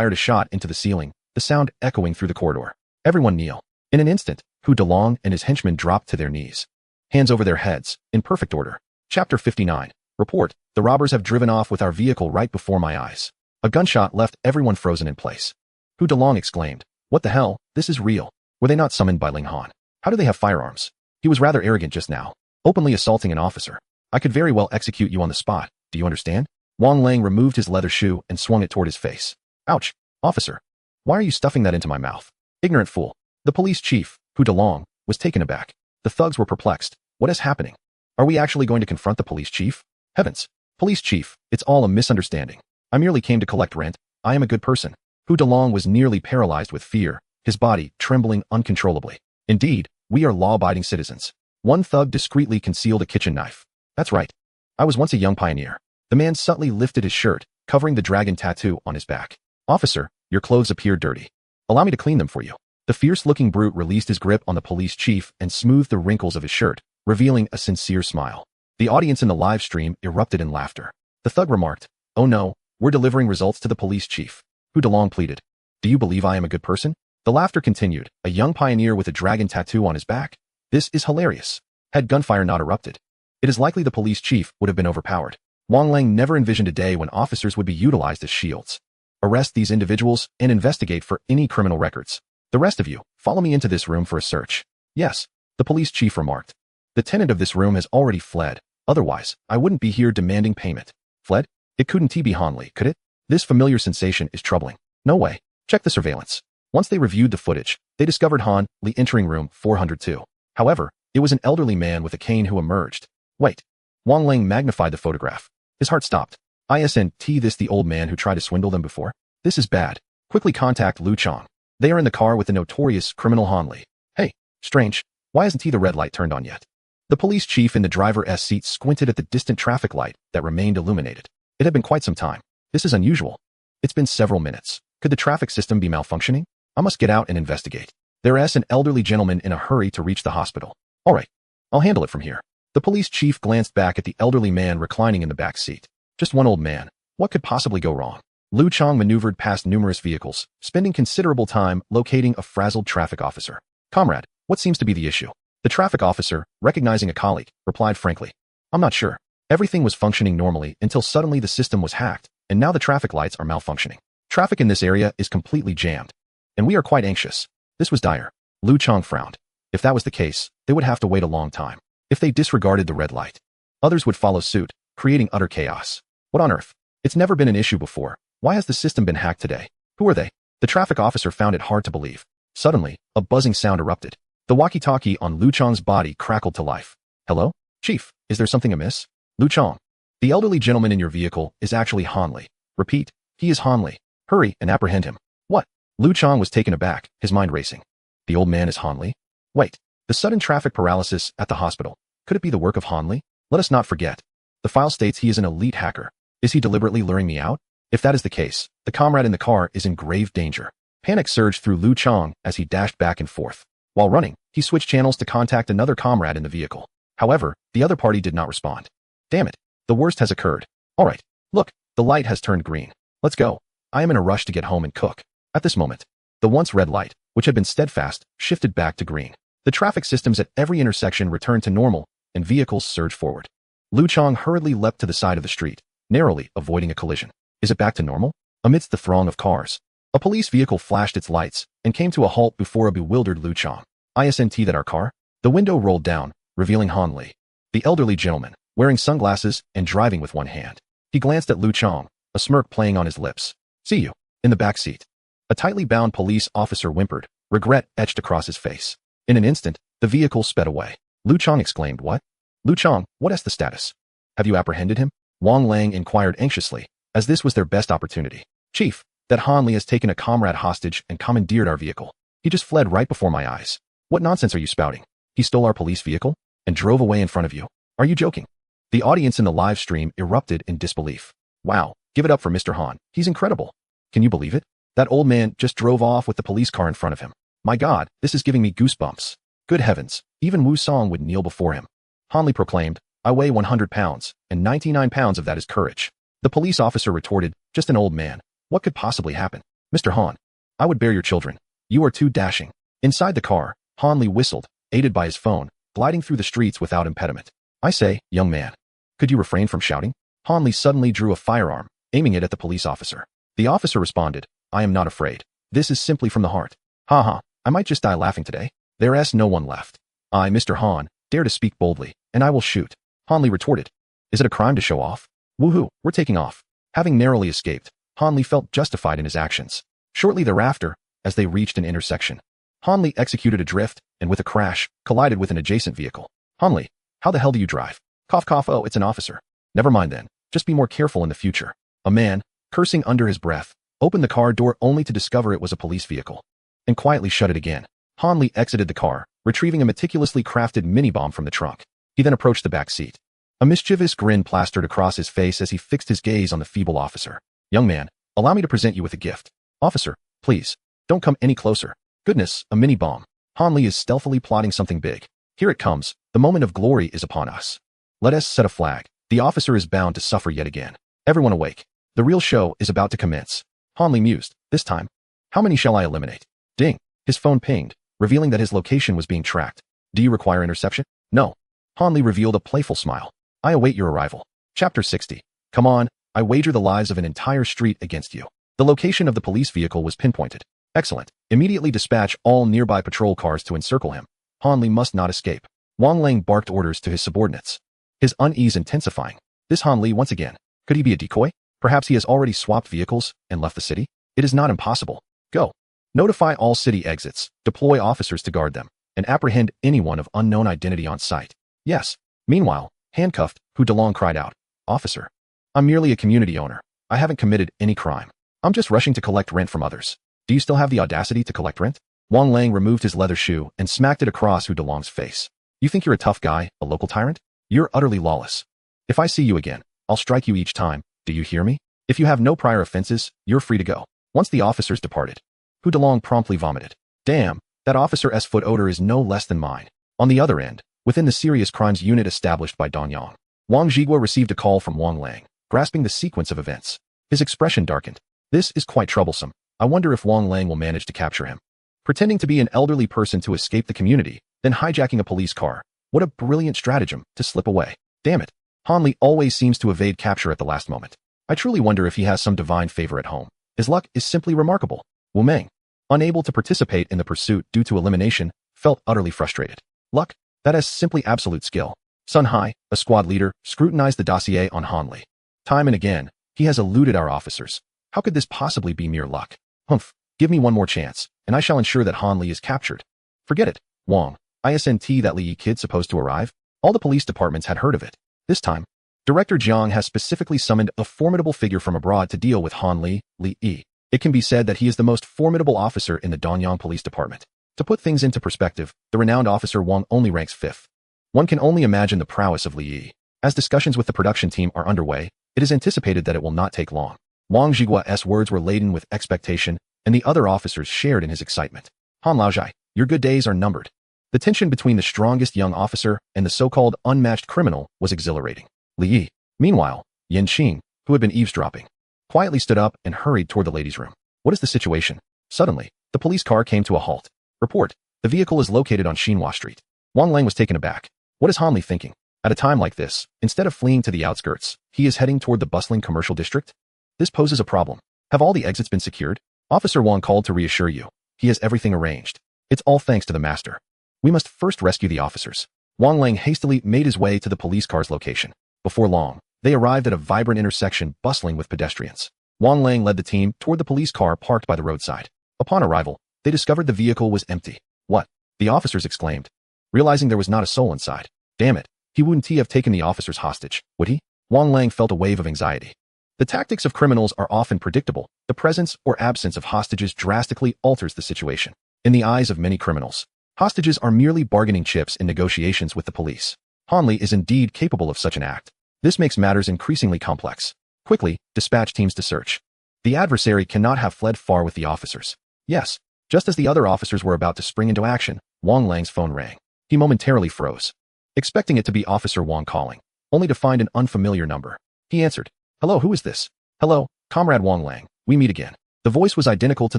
fired a shot into the ceiling, the sound echoing through the corridor. Everyone kneel. In an instant, Hu Delong and his henchmen dropped to their knees. Hands over their heads, in perfect order. Chapter 59. Report. The robbers have driven off with our vehicle right before my eyes. A gunshot left everyone frozen in place. Hu Delong exclaimed, "What the hell? This is real. Were they not summoned by Ling Han? How do they have firearms?" He was rather arrogant just now, openly assaulting an officer. "I could very well execute you on the spot. Do you understand?" Wang Lang removed his leather shoe and swung it toward his face. "Ouch. Officer. Why are you stuffing that into my mouth?" "Ignorant fool." The police chief, Hu Delong, was taken aback. The thugs were perplexed. What is happening? Are we actually going to confront the police chief? Heavens. Police chief, it's all a misunderstanding. I merely came to collect rent. I am a good person. Hu Delong was nearly paralyzed with fear, his body trembling uncontrollably. Indeed, we are law-abiding citizens. One thug discreetly concealed a kitchen knife. That's right. I was once a young pioneer. The man subtly lifted his shirt, covering the dragon tattoo on his back. "Officer, your clothes appear dirty. Allow me to clean them for you." The fierce-looking brute released his grip on the police chief and smoothed the wrinkles of his shirt, revealing a sincere smile. The audience in the live stream erupted in laughter. The thug remarked, "Oh no, we're delivering results to the police chief." Hu Delong pleaded, "Do you believe I am a good person?" The laughter continued. A young pioneer with a dragon tattoo on his back? This is hilarious. Had gunfire not erupted, it is likely the police chief would have been overpowered. Wang Lang never envisioned a day when officers would be utilized as shields. Arrest these individuals and investigate for any criminal records. The rest of you, follow me into this room for a search. Yes, the police chief remarked. The tenant of this room has already fled. Otherwise, I wouldn't be here demanding payment. Fled? It couldn't be Han Li, could it? This familiar sensation is troubling. No way. Check the surveillance. Once they reviewed the footage, they discovered Han Li entering room 402. However, it was an elderly man with a cane who emerged. Wait. Wang Lang magnified the photograph. His heart stopped. Isn't this the old man who tried to swindle them before? This is bad. Quickly contact Lu Chong. They are in the car with the notorious criminal Han Li. Hey, strange. Why isn't the red light turned on yet? The police chief in the driver's seat squinted at the distant traffic light that remained illuminated. It had been quite some time. This is unusual. It's been several minutes. Could the traffic system be malfunctioning? I must get out and investigate. There is an elderly gentleman in a hurry to reach the hospital. All right. I'll handle it from here. The police chief glanced back at the elderly man reclining in the back seat. Just one old man. What could possibly go wrong? Lu Chong maneuvered past numerous vehicles, spending considerable time locating a frazzled traffic officer. "Comrade, what seems to be the issue?" The traffic officer, recognizing a colleague, replied frankly, "I'm not sure. Everything was functioning normally until suddenly the system was hacked, and now the traffic lights are malfunctioning. Traffic in this area is completely jammed, and we are quite anxious." This was dire. Lu Chong frowned. If that was the case, they would have to wait a long time. If they disregarded the red light, others would follow suit, creating utter chaos. What on earth? It's never been an issue before. Why has the system been hacked today? Who are they? The traffic officer found it hard to believe. Suddenly, a buzzing sound erupted. The walkie-talkie on Lu Chong's body crackled to life. "Hello? Chief, is there something amiss?" "Lu Chong. The elderly gentleman in your vehicle is actually Han Li. Repeat, he is Han Li. Hurry and apprehend him." "What?" Lu Chong was taken aback, his mind racing. The old man is Han Li? Wait, the sudden traffic paralysis at the hospital. Could it be the work of Han Li? Let us not forget. The file states he is an elite hacker. Is he deliberately luring me out? If that is the case, the comrade in the car is in grave danger. Panic surged through Lu Chong as he dashed back and forth. While running, he switched channels to contact another comrade in the vehicle. However, the other party did not respond. Damn it, the worst has occurred. All right, look, the light has turned green. Let's go. I am in a rush to get home and cook. At this moment, the once red light, which had been steadfast, shifted back to green. The traffic systems at every intersection returned to normal, and vehicles surged forward. Lu Chong hurriedly leapt to the side of the street, narrowly avoiding a collision. Is it back to normal? Amidst the throng of cars, a police vehicle flashed its lights and came to a halt before a bewildered Lu Chong. Isn't that our car? The window rolled down, revealing Han Li, the elderly gentleman, wearing sunglasses and driving with one hand. He glanced at Lu Chong, a smirk playing on his lips. "See you." In the back seat, a tightly bound police officer whimpered, regret etched across his face. In an instant, the vehicle sped away. Lu Chong exclaimed, "What? Lu Chong, what is the status? Have you apprehended him?" Wang Lang inquired anxiously, as this was their best opportunity. "Chief, that Han Li has taken a comrade hostage and commandeered our vehicle. He just fled right before my eyes." "What nonsense are you spouting? He stole our police vehicle and drove away in front of you. Are you joking?" The audience in the live stream erupted in disbelief. "Wow, give it up for Mr. Han. He's incredible. Can you believe it? That old man just drove off with the police car in front of him. My God, this is giving me goosebumps. Good heavens, even Wu Song would kneel before him." Han Li proclaimed, "I weigh 100 pounds, and 99 pounds of that is courage." The police officer retorted, "Just an old man. What could possibly happen?" Mr. Han, I would bear your children. You are too dashing. Inside the car, Han Li whistled, aided by his phone, gliding through the streets without impediment. I say, young man. Could you refrain from shouting? Han Li suddenly drew a firearm, aiming it at the police officer. The officer responded, I am not afraid. This is simply from the heart. Ha ha, I might just die laughing today. There's no one left. I, Mr. Han, dare to speak boldly, and I will shoot. Han Li retorted. Is it a crime to show off? Woohoo, we're taking off. Having narrowly escaped, Han Li felt justified in his actions. Shortly thereafter, as they reached an intersection, Han Li executed a drift and with a crash, collided with an adjacent vehicle. Han Li, how the hell do you drive? Cough cough, oh, it's an officer. Never mind then, just be more careful in the future. A man, cursing under his breath, opened the car door only to discover it was a police vehicle, and quietly shut it again. Han Li exited the car, retrieving a meticulously crafted mini-bomb from the trunk. He then approached the back seat. A mischievous grin plastered across his face as he fixed his gaze on the feeble officer. Young man, allow me to present you with a gift. Officer, please, don't come any closer. Goodness, a mini-bomb. Han Li is stealthily plotting something big. Here it comes. The moment of glory is upon us. Let us set a flag. The officer is bound to suffer yet again. Everyone awake. The real show is about to commence. Han Li mused. This time, how many shall I eliminate? Ding. His phone pinged, revealing that his location was being tracked. Do you require interception? No. Han Li revealed a playful smile. I await your arrival. Chapter 60. Come on, I wager the lives of an entire street against you. The location of the police vehicle was pinpointed. Excellent. Immediately dispatch all nearby patrol cars to encircle him. Han Li must not escape. Wang Lang barked orders to his subordinates. His unease intensifying. This Han Li once again. Could he be a decoy? Perhaps he has already swapped vehicles and left the city? It is not impossible. Go. Notify all city exits, deploy officers to guard them, and apprehend anyone of unknown identity on site. Yes. Meanwhile, handcuffed, Hu Delong cried out. Officer. I'm merely a community owner. I haven't committed any crime. I'm just rushing to collect rent from others. Do you still have the audacity to collect rent? Wang Lang removed his leather shoe and smacked it across Hu Delong's face. You think you're a tough guy, a local tyrant? You're utterly lawless. If I see you again, I'll strike you each time. Do you hear me? If you have no prior offenses, you're free to go. Once the officers departed, Hu Delong promptly vomited. Damn, that officer's foot odor is no less than mine. On the other end, within the serious crimes unit established by Danyang, Wang Zhigua received a call from Wang Lang, grasping the sequence of events. His expression darkened. This is quite troublesome. I wonder if Wang Lang will manage to capture him. Pretending to be an elderly person to escape the community, then hijacking a police car. What a brilliant stratagem to slip away. Damn it. Han Li always seems to evade capture at the last moment. I truly wonder if he has some divine favor at home. His luck is simply remarkable. Wu Meng, unable to participate in the pursuit due to elimination, felt utterly frustrated. Luck? That is simply absolute skill. Sun Hai, a squad leader, scrutinized the dossier on Han Li. Time and again, he has eluded our officers. How could this possibly be mere luck? Humph, give me one more chance, and I shall ensure that Han Li is captured. Forget it, Wang. ISNT that Li Yi kid supposed to arrive? All the police departments had heard of it. This time, Director Jiang has specifically summoned a formidable figure from abroad to deal with Han Li, Li Yi. It can be said that he is the most formidable officer in the Danyang Police Department. To put things into perspective, the renowned officer Wang only ranks 5th. One can only imagine the prowess of Li Yi. As discussions with the production team are underway, it is anticipated that it will not take long. Wang Zhigua's words were laden with expectation, and the other officers shared in his excitement. Han Laozhai, your good days are numbered. The tension between the strongest young officer and the so-called unmatched criminal was exhilarating. Li Yi, meanwhile, Yan Qing, who had been eavesdropping, quietly stood up and hurried toward the ladies' room. What is the situation? Suddenly, the police car came to a halt. Report, the vehicle is located on Xinhua Street. Wang Lang was taken aback. What is Han Li thinking? At a time like this, instead of fleeing to the outskirts, he is heading toward the bustling commercial district? This poses a problem. Have all the exits been secured? Officer Wang called to reassure you. He has everything arranged. It's all thanks to the master. We must first rescue the officers. Wang Lang hastily made his way to the police car's location. Before long, they arrived at a vibrant intersection bustling with pedestrians. Wang Lang led the team toward the police car parked by the roadside. Upon arrival, they discovered the vehicle was empty. What? The officers exclaimed, realizing there was not a soul inside. Damn it, he wouldn't have taken the officers hostage, would he? Wang Lang felt a wave of anxiety. The tactics of criminals are often predictable. The presence or absence of hostages drastically alters the situation. In the eyes of many criminals, hostages are merely bargaining chips in negotiations with the police. Han Li is indeed capable of such an act. This makes matters increasingly complex. Quickly, dispatch teams to search. The adversary cannot have fled far with the officers. Yes, just as the other officers were about to spring into action, Wang Lang's phone rang. He momentarily froze, expecting it to be Officer Wang calling, only to find an unfamiliar number. He answered. Hello, who is this? Hello, Comrade Wang Lang, we meet again. The voice was identical to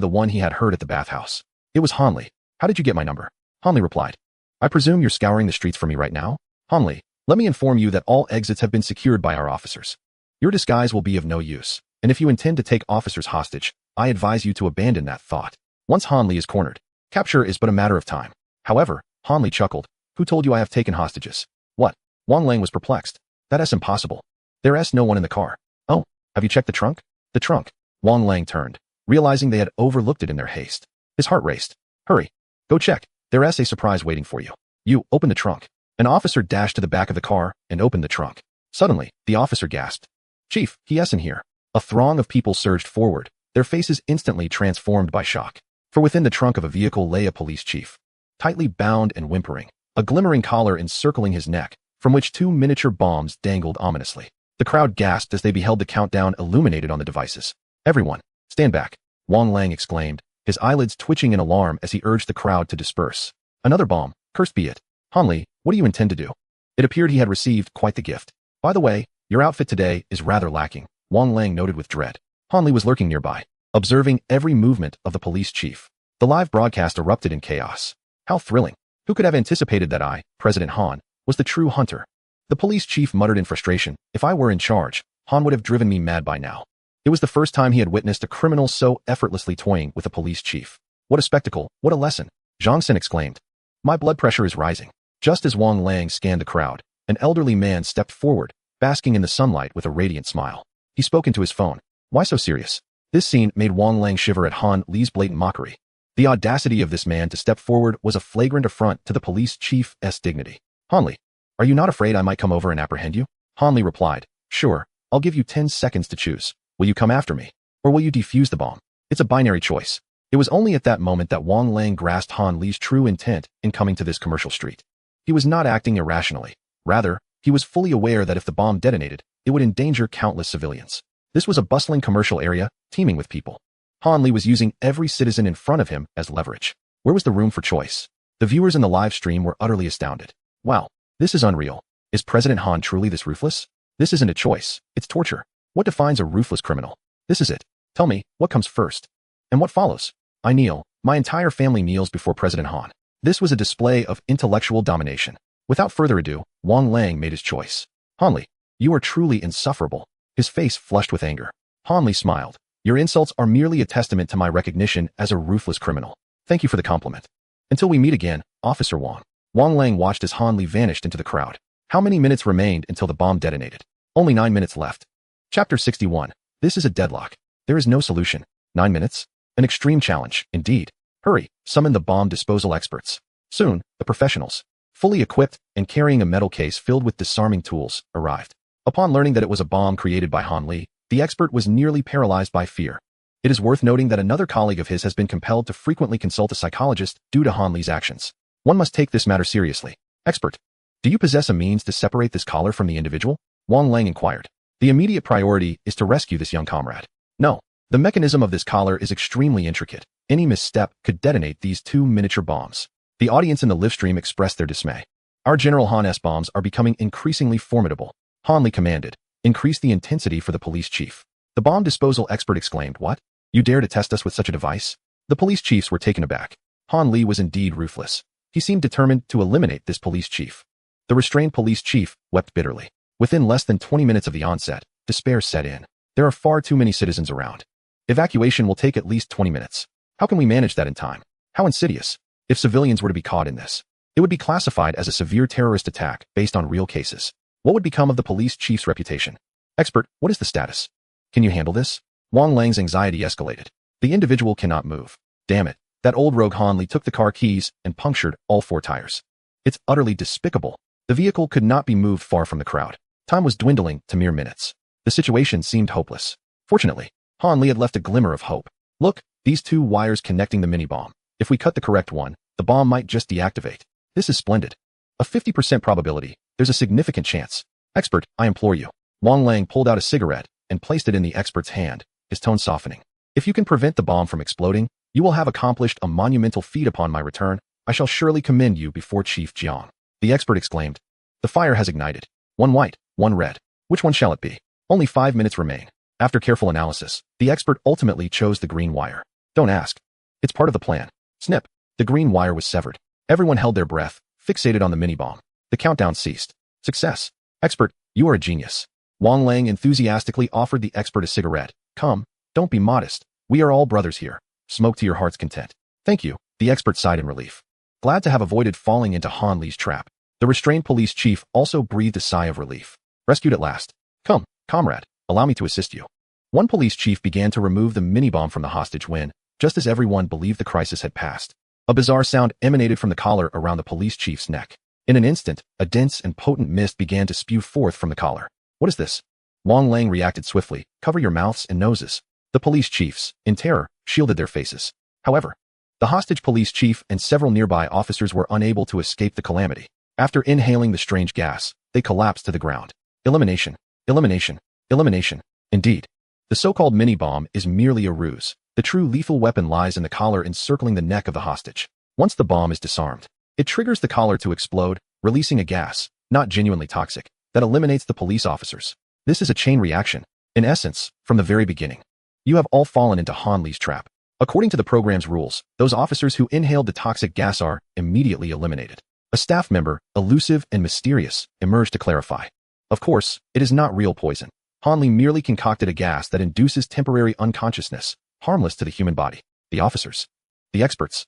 the one he had heard at the bathhouse. It was Hanli. How did you get my number? Hanli replied. I presume you're scouring the streets for me right now? Hanli, let me inform you that all exits have been secured by our officers. Your disguise will be of no use, and if you intend to take officers hostage, I advise you to abandon that thought. Once Hanli is cornered, capture is but a matter of time. However, Hanli chuckled. Who told you I have taken hostages? What? Wang Lang was perplexed. That's impossible. There's no one in the car. Oh, have you checked the trunk? The trunk. Wang Lang turned, realizing they had overlooked it in their haste. His heart raced. Hurry. Go check. There's a surprise waiting for you. You, open the trunk. An officer dashed to the back of the car and opened the trunk. Suddenly, the officer gasped. Chief, he's in here. A throng of people surged forward, their faces instantly transformed by shock. For within the trunk of a vehicle lay a police chief. Tightly bound and whimpering, a glimmering collar encircling his neck, from which 2 miniature bombs dangled ominously. The crowd gasped as they beheld the countdown illuminated on the devices. Everyone, stand back, Wang Lang exclaimed, his eyelids twitching in alarm as he urged the crowd to disperse. Another bomb, cursed be it. Hanli, what do you intend to do? It appeared he had received quite the gift. By the way, your outfit today is rather lacking, Wang Lang noted with dread. Hanli was lurking nearby, observing every movement of the police chief. The live broadcast erupted in chaos. How thrilling. Who could have anticipated that I, President Han, was the true hunter? The police chief muttered in frustration. If I were in charge, Han would have driven me mad by now. It was the first time he had witnessed a criminal so effortlessly toying with a police chief. What a spectacle, what a lesson, Zhang Xin exclaimed. My blood pressure is rising. Just as Wang Lang scanned the crowd, an elderly man stepped forward, basking in the sunlight with a radiant smile. He spoke into his phone. Why so serious? This scene made Wang Lang shiver at Han Li's blatant mockery. The audacity of this man to step forward was a flagrant affront to the police chief's dignity. Hanli, are you not afraid I might come over and apprehend you? Hanli replied, sure, I'll give you 10 seconds to choose. Will you come after me? Or will you defuse the bomb? It's a binary choice. It was only at that moment that Wang Lang grasped Han Li's true intent in coming to this commercial street. He was not acting irrationally. Rather, he was fully aware that if the bomb detonated, it would endanger countless civilians. This was a bustling commercial area, teeming with people. Han Li was using every citizen in front of him as leverage. Where was the room for choice? The viewers in the live stream were utterly astounded. Wow, this is unreal. Is President Han truly this ruthless? This isn't a choice, it's torture. What defines a ruthless criminal? This is it. Tell me, what comes first? And what follows? I kneel. My entire family kneels before President Han. This was a display of intellectual domination. Without further ado, Wang Lang made his choice. Han Li, you are truly insufferable. His face flushed with anger. Han Li smiled. Your insults are merely a testament to my recognition as a ruthless criminal. Thank you for the compliment. Until we meet again, Officer Wang. Wang Lang watched as Han Li vanished into the crowd. How many minutes remained until the bomb detonated? Only 9 minutes left. Chapter 61. This is a deadlock. There is no solution. 9 minutes? An extreme challenge, indeed. Hurry, summon the bomb disposal experts. Soon, the professionals, fully equipped and carrying a metal case filled with disarming tools, arrived. Upon learning that it was a bomb created by Han Li, the expert was nearly paralyzed by fear. It is worth noting that another colleague of his has been compelled to frequently consult a psychologist due to Han Li's actions. One must take this matter seriously. Expert, do you possess a means to separate this collar from the individual? Wang Lang inquired. The immediate priority is to rescue this young comrade. No, the mechanism of this collar is extremely intricate. Any misstep could detonate these 2 miniature bombs. The audience in the live stream expressed their dismay. Our General Han's bombs are becoming increasingly formidable. Han Li commanded. Increase the intensity for the police chief. The bomb disposal expert exclaimed, what? You dare to test us with such a device? The police chiefs were taken aback. Han Li was indeed ruthless. He seemed determined to eliminate this police chief. The restrained police chief wept bitterly. Within less than 20 minutes of the onset, despair set in. There are far too many citizens around. Evacuation will take at least 20 minutes. How can we manage that in time? How insidious. If civilians were to be caught in this, it would be classified as a severe terrorist attack based on real cases. What would become of the police chief's reputation? Expert, what is the status? Can you handle this? Wang Lang's anxiety escalated. The individual cannot move. Damn it. That old rogue Han Li took the car keys and punctured all 4 tires. It's utterly despicable. The vehicle could not be moved far from the crowd. Time was dwindling to mere minutes. The situation seemed hopeless. Fortunately, Han Li had left a glimmer of hope. Look, these 2 wires connecting the mini-bomb. If we cut the correct one, the bomb might just deactivate. This is splendid. A 50% probability. There's a significant chance. Expert, I implore you. Wang Lang pulled out a cigarette and placed it in the expert's hand, his tone softening. If you can prevent the bomb from exploding, you will have accomplished a monumental feat. Upon my return, I shall surely commend you before Chief Jiang. The expert exclaimed. The fire has ignited. 1 white, 1 red. Which one shall it be? Only 5 minutes remain. After careful analysis, the expert ultimately chose the green wire. Don't ask. It's part of the plan. Snip. The green wire was severed. Everyone held their breath, fixated on the mini-bomb. The countdown ceased. Success. Expert, you are a genius. Wang Lang enthusiastically offered the expert a cigarette. Come, don't be modest. We are all brothers here. Smoke to your heart's content. Thank you, the expert sighed in relief. Glad to have avoided falling into Han Li's trap. The restrained police chief also breathed a sigh of relief. Rescued at last. Come, comrade, allow me to assist you. One police chief began to remove the mini-bomb from the hostage when, just as everyone believed the crisis had passed, a bizarre sound emanated from the collar around the police chief's neck. In an instant, a dense and potent mist began to spew forth from the collar. What is this? Wang Lang reacted swiftly. Cover your mouths and noses. The police chiefs, in terror, shielded their faces. However, the hostage police chief and several nearby officers were unable to escape the calamity. After inhaling the strange gas, they collapsed to the ground. Elimination. Elimination. Elimination. Indeed. The so-called mini-bomb is merely a ruse. The true lethal weapon lies in the collar encircling the neck of the hostage. Once the bomb is disarmed, it triggers the collar to explode, releasing a gas, not genuinely toxic, that eliminates the police officers. This is a chain reaction. In essence, from the very beginning, you have all fallen into Han Li's trap. According to the program's rules, those officers who inhaled the toxic gas are immediately eliminated. A staff member, elusive and mysterious, emerged to clarify. Of course, it is not real poison. Han Li merely concocted a gas that induces temporary unconsciousness, harmless to the human body. The officers. The experts.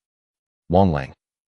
Wang Lang.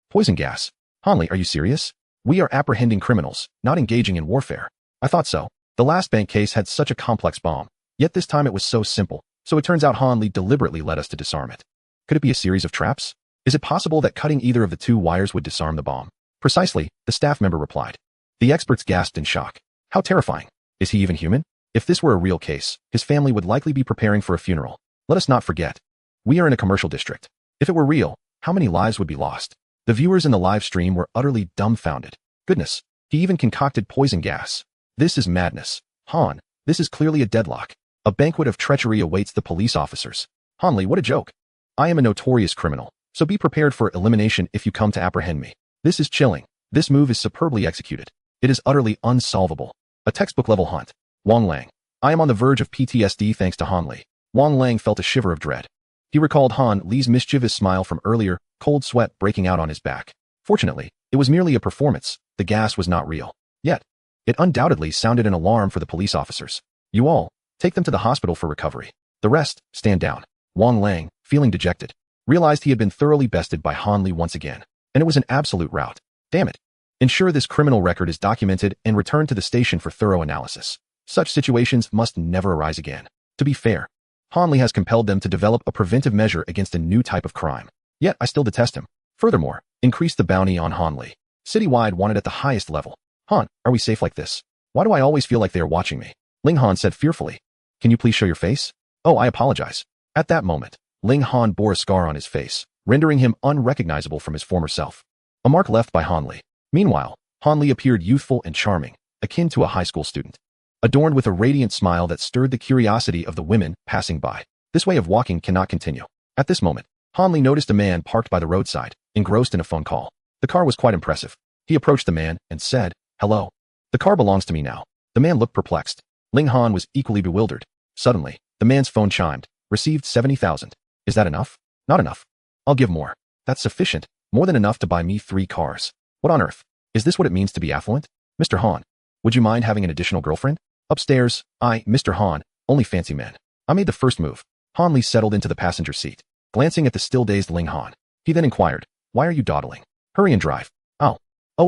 Poison gas. Han Li, are you serious? We are apprehending criminals, not engaging in warfare. I thought so. The last bank case had such a complex bomb, yet this time it was so simple, so it turns out Han Li deliberately led us to disarm it. Could it be a series of traps? Is it possible that cutting either of the two wires would disarm the bomb? Precisely, the staff member replied. The experts gasped in shock. How terrifying. Is he even human? If this were a real case, his family would likely be preparing for a funeral. Let us not forget. We are in a commercial district. If it were real, how many lives would be lost? The viewers in the live stream were utterly dumbfounded. Goodness, he even concocted poison gas. This is madness. Han, this is clearly a deadlock. A banquet of treachery awaits the police officers. Han Li, what a joke. I am a notorious criminal, so be prepared for elimination if you come to apprehend me. This is chilling. This move is superbly executed. It is utterly unsolvable. A textbook-level hunt. Wang Lang. I am on the verge of PTSD thanks to Han Li. Wang Lang felt a shiver of dread. He recalled Han Li's mischievous smile from earlier, cold sweat breaking out on his back. Fortunately, it was merely a performance. The gas was not real. Yet, it undoubtedly sounded an alarm for the police officers. You all, take them to the hospital for recovery. The rest, stand down. Wang Lang, feeling dejected, realized he had been thoroughly bested by Han Li once again, and it was an absolute rout. Damn it. Ensure this criminal record is documented and returned to the station for thorough analysis. Such situations must never arise again. To be fair, Han Li has compelled them to develop a preventive measure against a new type of crime. Yet I still detest him. Furthermore, increase the bounty on Han Li. Citywide wanted at the highest level. Han, are we safe like this? Why do I always feel like they are watching me? Ling Han said fearfully. Can you please show your face? Oh, I apologize. At that moment, Ling Han bore a scar on his face, rendering him unrecognizable from his former self. A mark left by Han Li. Meanwhile, Han Li appeared youthful and charming, akin to a high school student, adorned with a radiant smile that stirred the curiosity of the women passing by. This way of walking cannot continue. At this moment, Han Li noticed a man parked by the roadside, engrossed in a phone call. The car was quite impressive. He approached the man and said, "Hello. The car belongs to me now." The man looked perplexed. Ling Han was equally bewildered. Suddenly, the man's phone chimed. Received 70,000. Is that enough? Not enough. I'll give more. That's sufficient. More than enough to buy me 3 cars. What on earth? Is this what it means to be affluent? Mr. Han, would you mind having an additional girlfriend? Upstairs, Mr. Han, only fancy men. I made the first move. Han Li settled into the passenger seat, glancing at the still-dazed Ling Han. He then inquired, why are you dawdling? Hurry and drive. Oh,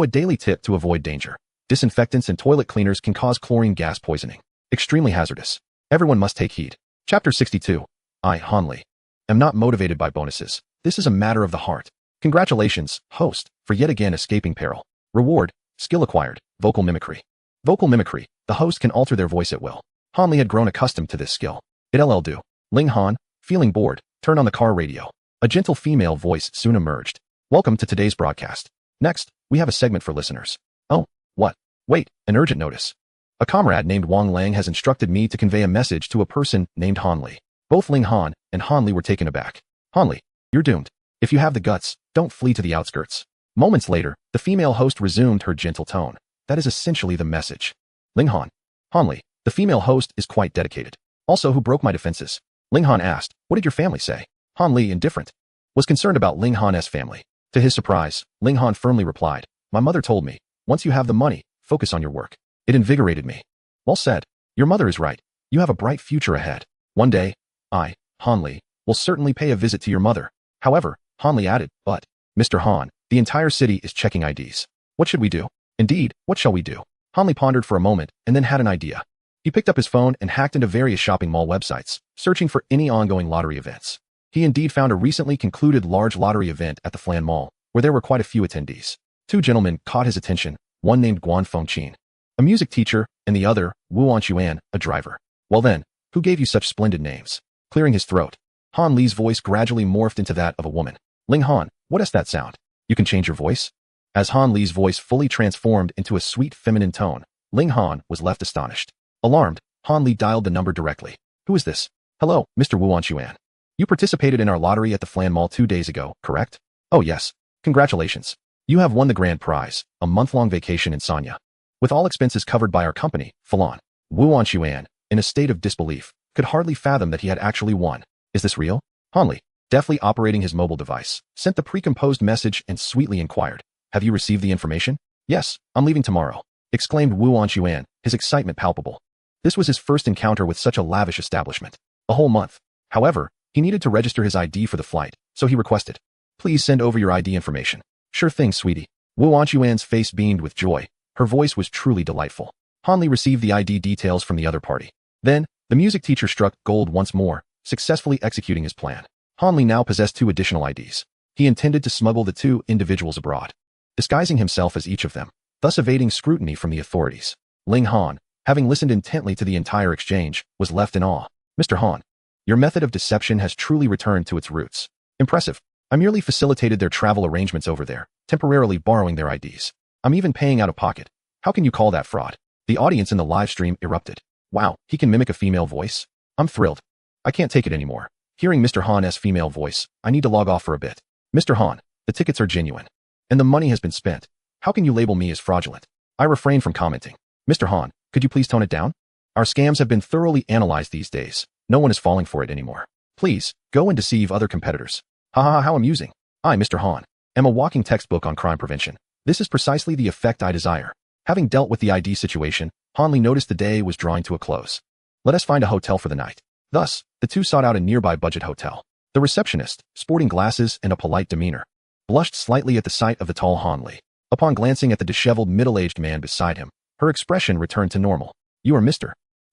a daily tip to avoid danger. Disinfectants and toilet cleaners can cause chlorine gas poisoning. Extremely hazardous. Everyone must take heed. Chapter 62. I, Han Li, am not motivated by bonuses. This is a matter of the heart. Congratulations, host, for yet again escaping peril. Reward, skill acquired, vocal mimicry. Vocal mimicry, the host can alter their voice at will. Han Li had grown accustomed to this skill. It'll do. Ling Han, feeling bored, turned on the car radio. A gentle female voice soon emerged. Welcome to today's broadcast. Next, we have a segment for listeners. Oh, what? Wait, an urgent notice. A comrade named Wang Lang has instructed me to convey a message to a person named Han Li. Both Ling Han and Han Li were taken aback. Han Li, you're doomed. If you have the guts, don't flee to the outskirts. Moments later, the female host resumed her gentle tone. That is essentially the message. Ling Han. Han Li, the female host is quite dedicated. Also, who broke my defenses? Ling Han asked. What did your family say? Han Li, indifferent, was concerned about Ling Han's family. To his surprise, Ling Han firmly replied, my mother told me, once you have the money, focus on your work. It invigorated me. Well said. Your mother is right. You have a bright future ahead. One day, I, Han Li, will certainly pay a visit to your mother. However, Han Li added, but, Mr. Han, the entire city is checking IDs. What should we do? Indeed, what shall we do? Han Li pondered for a moment and then had an idea. He picked up his phone and hacked into various shopping mall websites, searching for any ongoing lottery events. He indeed found a recently concluded large lottery event at the Flan Mall, where there were quite a few attendees. Two gentlemen caught his attention, one named Guan Fengqin, a music teacher, and the other, Wu Wanchuan, a driver. Well then, who gave you such splendid names? Clearing his throat, Han Li's voice gradually morphed into that of a woman. Ling Han, what is that sound? You can change your voice? As Han Li's voice fully transformed into a sweet feminine tone, Ling Han was left astonished. Alarmed, Han Li dialed the number directly. Who is this? Hello, Mr. Wu Wanchuan. You participated in our lottery at the Flan Mall 2 days ago, correct? Oh yes. Congratulations. You have won the grand prize, a month-long vacation in Sanya. With all expenses covered by our company, Falan. Wu Wanchuan, in a state of disbelief, could hardly fathom that he had actually won. Is this real? Han Li, deftly operating his mobile device, sent the precomposed message and sweetly inquired, have you received the information? Yes, I'm leaving tomorrow, exclaimed Wu Wanchuan, his excitement palpable. This was his first encounter with such a lavish establishment. A whole month. However, he needed to register his ID for the flight, so he requested, please send over your ID information. Sure thing, sweetie. Wu Wanchuan's face beamed with joy. Her voice was truly delightful. Han Li received the ID details from the other party. Then, the music teacher struck gold once more, successfully executing his plan. Han Li now possessed 2 additional IDs. He intended to smuggle the 2 individuals abroad, disguising himself as each of them, thus evading scrutiny from the authorities. Ling Han, having listened intently to the entire exchange, was left in awe. Mr. Han, your method of deception has truly returned to its roots. Impressive. I merely facilitated their travel arrangements over there, temporarily borrowing their IDs. I'm even paying out of pocket. How can you call that fraud? The audience in the live stream erupted. Wow, he can mimic a female voice? I'm thrilled. I can't take it anymore. Hearing Mr. Han's female voice, I need to log off for a bit. Mr. Han, the tickets are genuine. And the money has been spent. How can you label me as fraudulent? I refrain from commenting. Mr. Han, could you please tone it down? Our scams have been thoroughly analyzed these days. No one is falling for it anymore. Please, go and deceive other competitors. Ha ha ha, how amusing. I, Mr. Han, am a walking textbook on crime prevention. This is precisely the effect I desire. Having dealt with the ID situation, Han Li noticed the day was drawing to a close. Let us find a hotel for the night. Thus, the two sought out a nearby budget hotel. The receptionist, sporting glasses and a polite demeanor, blushed slightly at the sight of the tall Han Li. Upon glancing at the disheveled middle-aged man beside him, her expression returned to normal. You are Mr.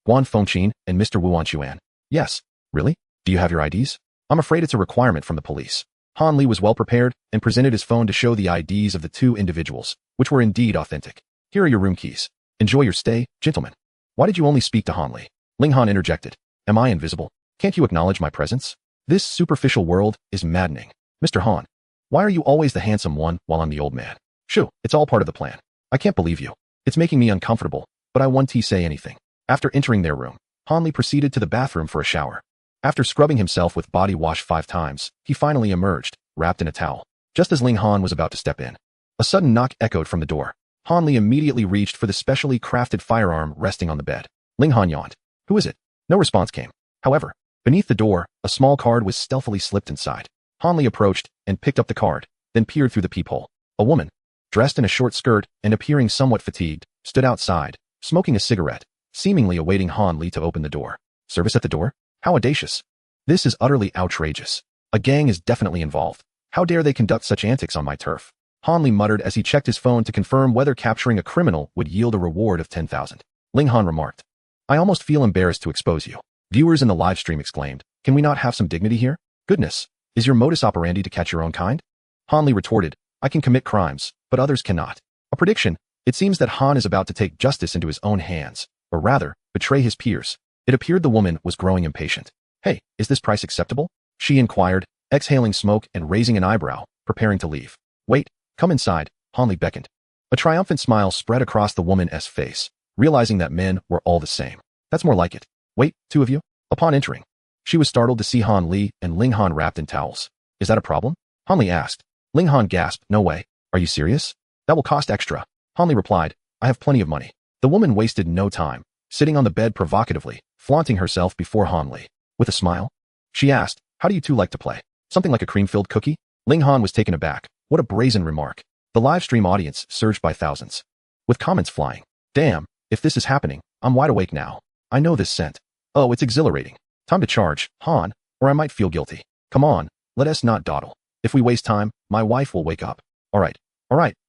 Guan Fengqin and Mr. Wu Wanchuan. Yes. Really? Do you have your IDs? I'm afraid it's a requirement from the police. Han Li was well prepared and presented his phone to show the IDs of the 2 individuals, which were indeed authentic. Here are your room keys. Enjoy your stay, gentlemen. Why did you only speak to Han Li? Ling Han interjected. Am I invisible? Can't you acknowledge my presence? This superficial world is maddening. Mr. Han, why are you always the handsome one while I'm the old man? Shoo, it's all part of the plan. I can't believe you. It's making me uncomfortable, but I won't say anything. After entering their room, Han Li proceeded to the bathroom for a shower. After scrubbing himself with body wash 5 times, he finally emerged, wrapped in a towel. Just as Ling Han was about to step in, a sudden knock echoed from the door. Han Li immediately reached for the specially crafted firearm resting on the bed. Ling Han yawned. Who is it? No response came. However, beneath the door, a small card was stealthily slipped inside. Han Li approached and picked up the card, then peered through the peephole. A woman, dressed in a short skirt and appearing somewhat fatigued, stood outside, smoking a cigarette, seemingly awaiting Han Li to open the door. Service at the door? How audacious. This is utterly outrageous. A gang is definitely involved. How dare they conduct such antics on my turf? Han Li muttered as he checked his phone to confirm whether capturing a criminal would yield a reward of 10,000. Ling Han remarked. I almost feel embarrassed to expose you. Viewers in the live stream exclaimed. Can we not have some dignity here? Goodness, is your modus operandi to catch your own kind? Han Li retorted. I can commit crimes, but others cannot. A prediction. It seems that Han is about to take justice into his own hands, or rather, betray his peers. It appeared the woman was growing impatient. Hey, is this price acceptable? She inquired, exhaling smoke and raising an eyebrow, preparing to leave. Wait, come inside, Han Li beckoned. A triumphant smile spread across the woman's face, realizing that men were all the same. That's more like it. Wait, 2 of you? Upon entering, she was startled to see Han Li and Ling Han wrapped in towels. Is that a problem? Han Li asked. Ling Han gasped. No way. Are you serious? That will cost extra. Han Li replied. I have plenty of money. The woman wasted no time, sitting on the bed provocatively, flaunting herself before Han Li. With a smile, she asked, how do you two like to play? Something like a cream-filled cookie? Ling Han was taken aback. What a brazen remark. The live stream audience surged by thousands, with comments flying. Damn, if this is happening, I'm wide awake now. I know this scent. Oh, it's exhilarating. Time to charge, Han, or I might feel guilty. Come on, let us not dawdle. If we waste time, my wife will wake up. All right,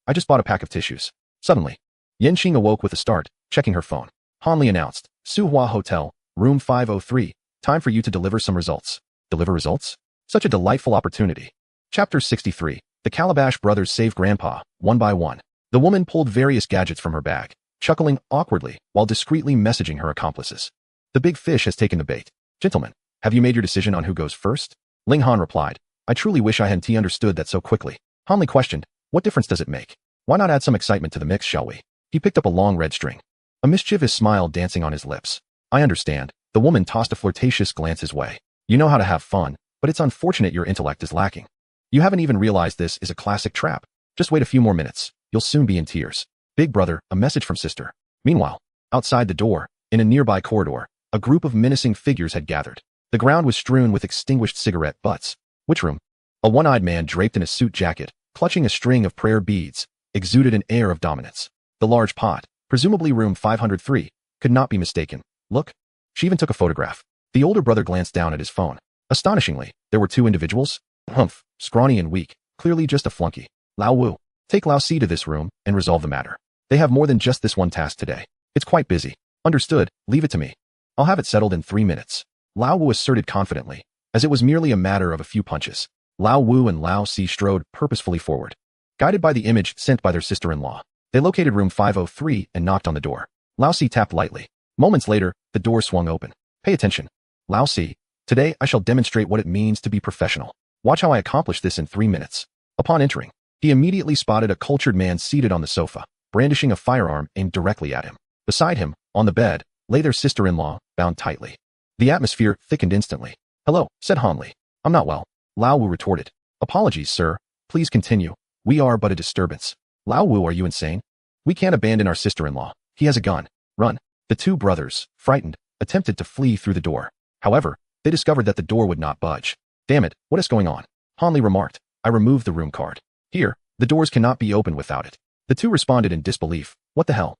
I just bought a pack of tissues. Suddenly, Yanqing awoke with a start, checking her phone. Han Li announced, Suhua Hotel, room 503, time for you to deliver some results. Deliver results? Such a delightful opportunity. Chapter 63. The Calabash brothers save Grandpa, one by one. The woman pulled various gadgets from her bag, chuckling awkwardly while discreetly messaging her accomplices. The big fish has taken the bait. Gentlemen, have you made your decision on who goes first? Ling Han replied, I truly wish I hadn't understood that so quickly. Han Li questioned, what difference does it make? Why not add some excitement to the mix, shall we? He picked up a long red string, a mischievous smile dancing on his lips. I understand. The woman tossed a flirtatious glance his way. You know how to have fun, but it's unfortunate your intellect is lacking. You haven't even realized this is a classic trap. Just wait a few more minutes. You'll soon be in tears. Big brother, a message from sister. Meanwhile, outside the door, in a nearby corridor, a group of menacing figures had gathered. The ground was strewn with extinguished cigarette butts. Which room? A one-eyed man draped in a suit jacket, clutching a string of prayer beads, exuded an air of dominance. The large pot, presumably room 503, could not be mistaken. Look. She even took a photograph. The older brother glanced down at his phone. Astonishingly, there were two individuals. Humph, scrawny and weak, clearly just a flunky. Lao Wu. Take Lao Si to this room and resolve the matter. They have more than just this one task today. It's quite busy. Understood, leave it to me. I'll have it settled in 3 minutes. Lao Wu asserted confidently, as it was merely a matter of a few punches. Lao Wu and Lao Si strode purposefully forward. Guided by the image sent by their sister-in-law, they located room 503 and knocked on the door. Lao Si tapped lightly. Moments later, the door swung open. Pay attention. Lao Si, today I shall demonstrate what it means to be professional. Watch how I accomplish this in 3 minutes. Upon entering, he immediately spotted a cultured man seated on the sofa, brandishing a firearm aimed directly at him. Beside him, on the bed, lay their sister-in-law, bound tightly. The atmosphere thickened instantly. Hello, said Han Li. I'm not well. Lao Wu retorted. Apologies, sir. Please continue. We are but a disturbance. Lao Wu, are you insane? We can't abandon our sister-in-law. He has a gun. Run. The two brothers, frightened, attempted to flee through the door. However, they discovered that the door would not budge. Damn it, what is going on? Han Li remarked. I removed the room card. Here, the doors cannot be opened without it. The two responded in disbelief. What the hell?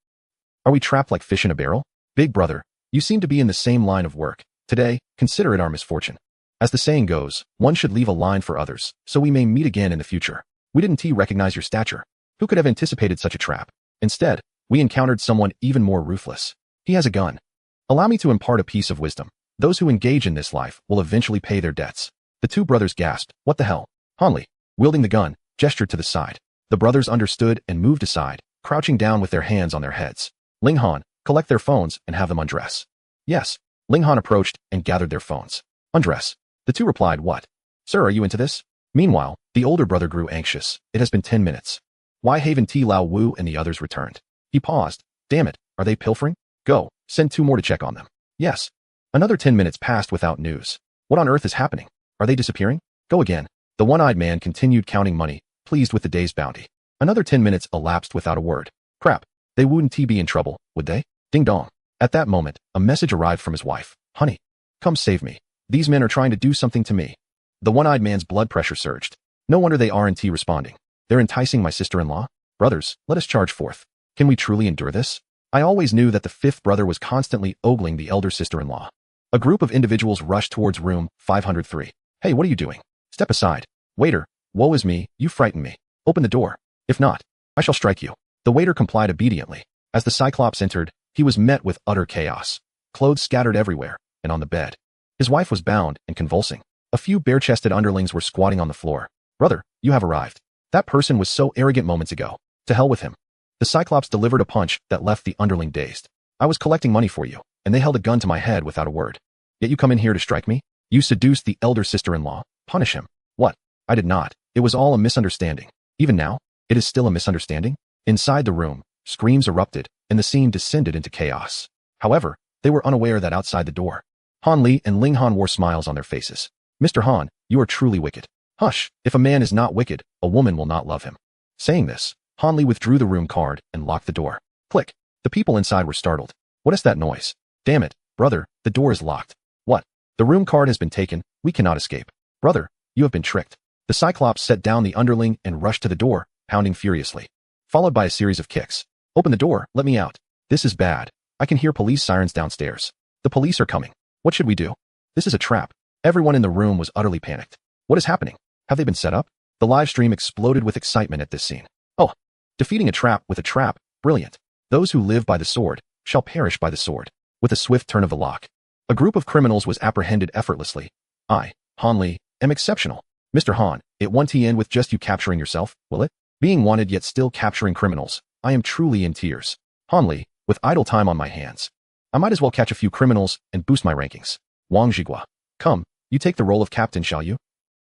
Are we trapped like fish in a barrel? Big brother, you seem to be in the same line of work. Today, consider it our misfortune. As the saying goes, one should leave a line for others, so we may meet again in the future. We didn't recognize your stature. Who could have anticipated such a trap? Instead, we encountered someone even more ruthless. He has a gun. Allow me to impart a piece of wisdom. Those who engage in this life will eventually pay their debts. The two brothers gasped. What the hell? Han Li, wielding the gun, gestured to the side. The brothers understood and moved aside, crouching down with their hands on their heads. Ling Han, collect their phones and have them undress. Yes. Ling Han approached and gathered their phones. Undress. The two replied, what? Sir, are you into this? Meanwhile, the older brother grew anxious. It has been 10 minutes. Why haven't Lao Wu and the others returned? He paused. Damn it, are they pilfering? Go, send 2 more to check on them. Yes. Another 10 minutes passed without news. What on earth is happening? Are they disappearing? Go again. The one-eyed man continued counting money, pleased with the day's bounty. Another 10 minutes elapsed without a word. Crap. They wouldn't be in trouble, would they? Ding dong. At that moment, a message arrived from his wife. Honey, come save me. These men are trying to do something to me. The one-eyed man's blood pressure surged. No wonder they aren't responding. They're enticing my sister-in-law? Brothers, let us charge forth. Can we truly endure this? I always knew that the fifth brother was constantly ogling the elder sister-in-law. A group of individuals rushed towards room 503. Hey, what are you doing? Step aside. Waiter, woe is me, you frighten me. Open the door. If not, I shall strike you. The waiter complied obediently. As the Cyclops entered, he was met with utter chaos. Clothes scattered everywhere, and on the bed. His wife was bound and convulsing. A few bare-chested underlings were squatting on the floor. Brother, you have arrived. That person was so arrogant moments ago. To hell with him. The Cyclops delivered a punch that left the underling dazed. I was collecting money for you, and they held a gun to my head without a word. Yet you come in here to strike me? You seduced the elder sister-in-law. Punish him. What? I did not. It was all a misunderstanding. Even now, it is still a misunderstanding? Inside the room, screams erupted, and the scene descended into chaos. However, they were unaware that outside the door, Han Li and Ling Han wore smiles on their faces. Mr. Han, you are truly wicked. Hush, if a man is not wicked, a woman will not love him. Saying this, Han Li withdrew the room card and locked the door. Click. The people inside were startled. What is that noise? Damn it, Brother, the door is locked. What? The room card has been taken. We cannot escape. Brother, you have been tricked. The Cyclops set down the underling and rushed to the door, pounding furiously, followed by a series of kicks. Open the door, let me out. This is bad. I can hear police sirens downstairs. The police are coming. What should we do? This is a trap. Everyone in the room was utterly panicked. What is happening? Have they been set up? The live stream exploded with excitement at this scene. Oh, defeating a trap with a trap, brilliant. Those who live by the sword shall perish by the sword. With a swift turn of the lock, a group of criminals was apprehended effortlessly. I, Han Li, am exceptional. Mr. Han, it won't end with just you capturing yourself, will it? Being wanted yet still capturing criminals. I am truly in tears. Han Li, with idle time on my hands, I might as well catch a few criminals and boost my rankings. Wang Zhigua, come, you take the role of captain, shall you?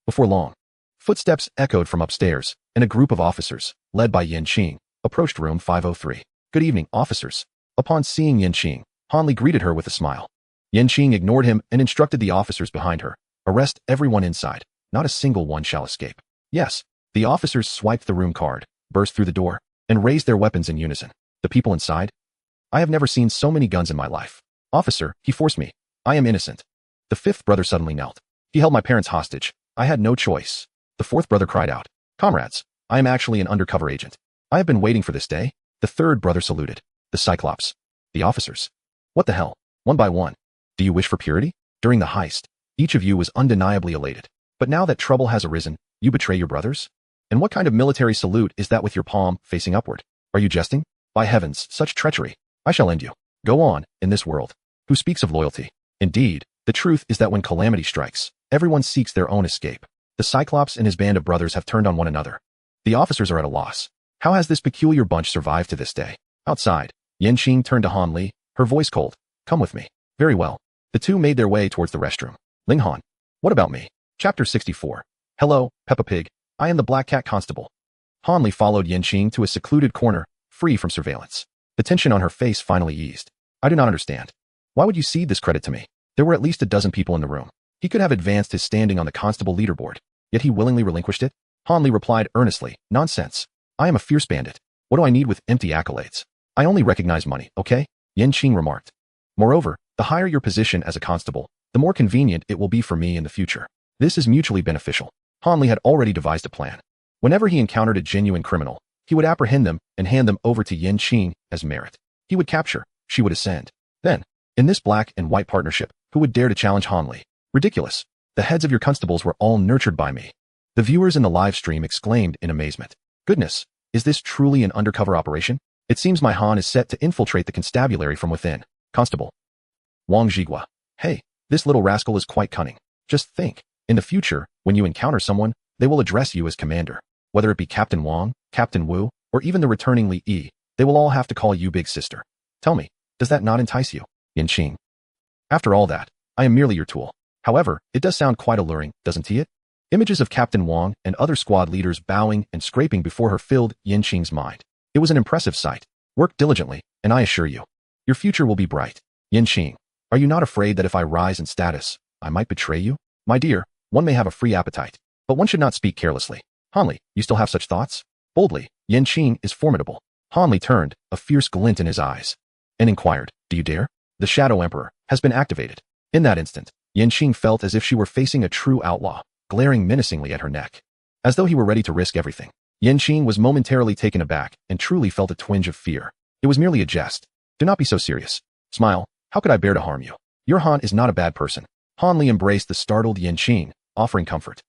Before long, footsteps echoed from upstairs, and a group of officers, led by Yin Qing, approached room 503. Good evening, officers. Upon seeing Yin Qing, Han Li greeted her with a smile. Yin Qing ignored him and instructed the officers behind her. Arrest everyone inside. Not a single one shall escape. Yes. The officers swiped the room card, burst through the door, and raised their weapons in unison. The people inside? I have never seen so many guns in my life. Officer, he forced me. I am innocent. The fifth brother suddenly knelt. He held my parents hostage. I had no choice. The fourth brother cried out. Comrades, I am actually an undercover agent. I have been waiting for this day. The third brother saluted. The Cyclops. The officers. What the hell? One by one. Do you wish for purity? During the heist, each of you was undeniably elated. But now that trouble has arisen, you betray your brothers? And what kind of military salute is that with your palm facing upward? Are you jesting? By heavens, such treachery. I shall end you. Go on, in this world. Who speaks of loyalty? Indeed, the truth is that when calamity strikes, everyone seeks their own escape. The Cyclops and his band of brothers have turned on one another. The officers are at a loss. How has this peculiar bunch survived to this day? Outside, Yin Qing turned to Han Li, her voice cold. Come with me. Very well. The two made their way towards the restroom. Ling Han. What about me? Chapter 64. Hello, Peppa Pig. I am the Black Cat Constable. Han Li followed Yin Qing to a secluded corner, free from surveillance. The tension on her face finally eased. I do not understand. Why would you cede this credit to me? There were at least a dozen people in the room. He could have advanced his standing on the constable leaderboard, yet he willingly relinquished it? Han Li replied earnestly, nonsense. I am a fierce bandit. What do I need with empty accolades? I only recognize money, okay? Yin Qing remarked. Moreover, the higher your position as a constable, the more convenient it will be for me in the future. This is mutually beneficial. Han Li had already devised a plan. Whenever he encountered a genuine criminal, he would apprehend them and hand them over to Yin Qing as merit. He would capture, she would ascend. Then, in this black and white partnership, who would dare to challenge Han Li? Ridiculous. The heads of your constables were all nurtured by me. The viewers in the live stream exclaimed in amazement. Goodness, is this truly an undercover operation? It seems my Han is set to infiltrate the constabulary from within. Constable. Wang Zhigua. Hey, this little rascal is quite cunning. Just think, in the future, when you encounter someone, they will address you as commander. Whether it be Captain Wang, Captain Wu, or even the returning Li Yi, they will all have to call you big sister. Tell me, does that not entice you? Yin Qing. After all that, I am merely your tool. However, it does sound quite alluring, doesn't it? Images of Captain Wang and other squad leaders bowing and scraping before her filled Yin Qing's mind. It was an impressive sight. Work diligently, and I assure you, your future will be bright. Yin Qing, are you not afraid that if I rise in status, I might betray you? My dear, one may have a free appetite, but one should not speak carelessly. Han Li, you still have such thoughts? Boldly, Yin Qing is formidable. Han Li turned, a fierce glint in his eyes, and inquired, do you dare? The Shadow Emperor has been activated. In that instant, Yin Qing felt as if she were facing a true outlaw, glaring menacingly at her neck. As though he were ready to risk everything. Yin Qing was momentarily taken aback and truly felt a twinge of fear. It was merely a jest. Do not be so serious. Smile. How could I bear to harm you? Your Han is not a bad person. Han Li embraced the startled Yin Qing, offering comfort.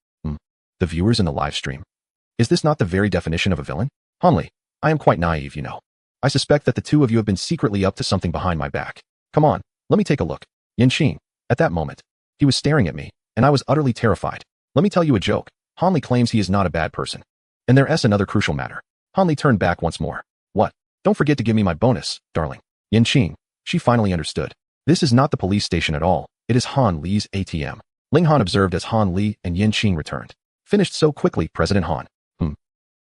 The viewers in the live stream. Is this not the very definition of a villain? Han Li, I am quite naive, you know. I suspect that the two of you have been secretly up to something behind my back. Come on, let me take a look. Yin Qing. At that moment, he was staring at me, and I was utterly terrified. Let me tell you a joke. Han Li claims he is not a bad person. And there's another crucial matter. Han Li turned back once more. What? Don't forget to give me my bonus, darling. Yin Qing. She finally understood. This is not the police station at all. It is Han Li's ATM. Ling Han observed as Han Li and Yin Qing returned. Finished so quickly, President Han.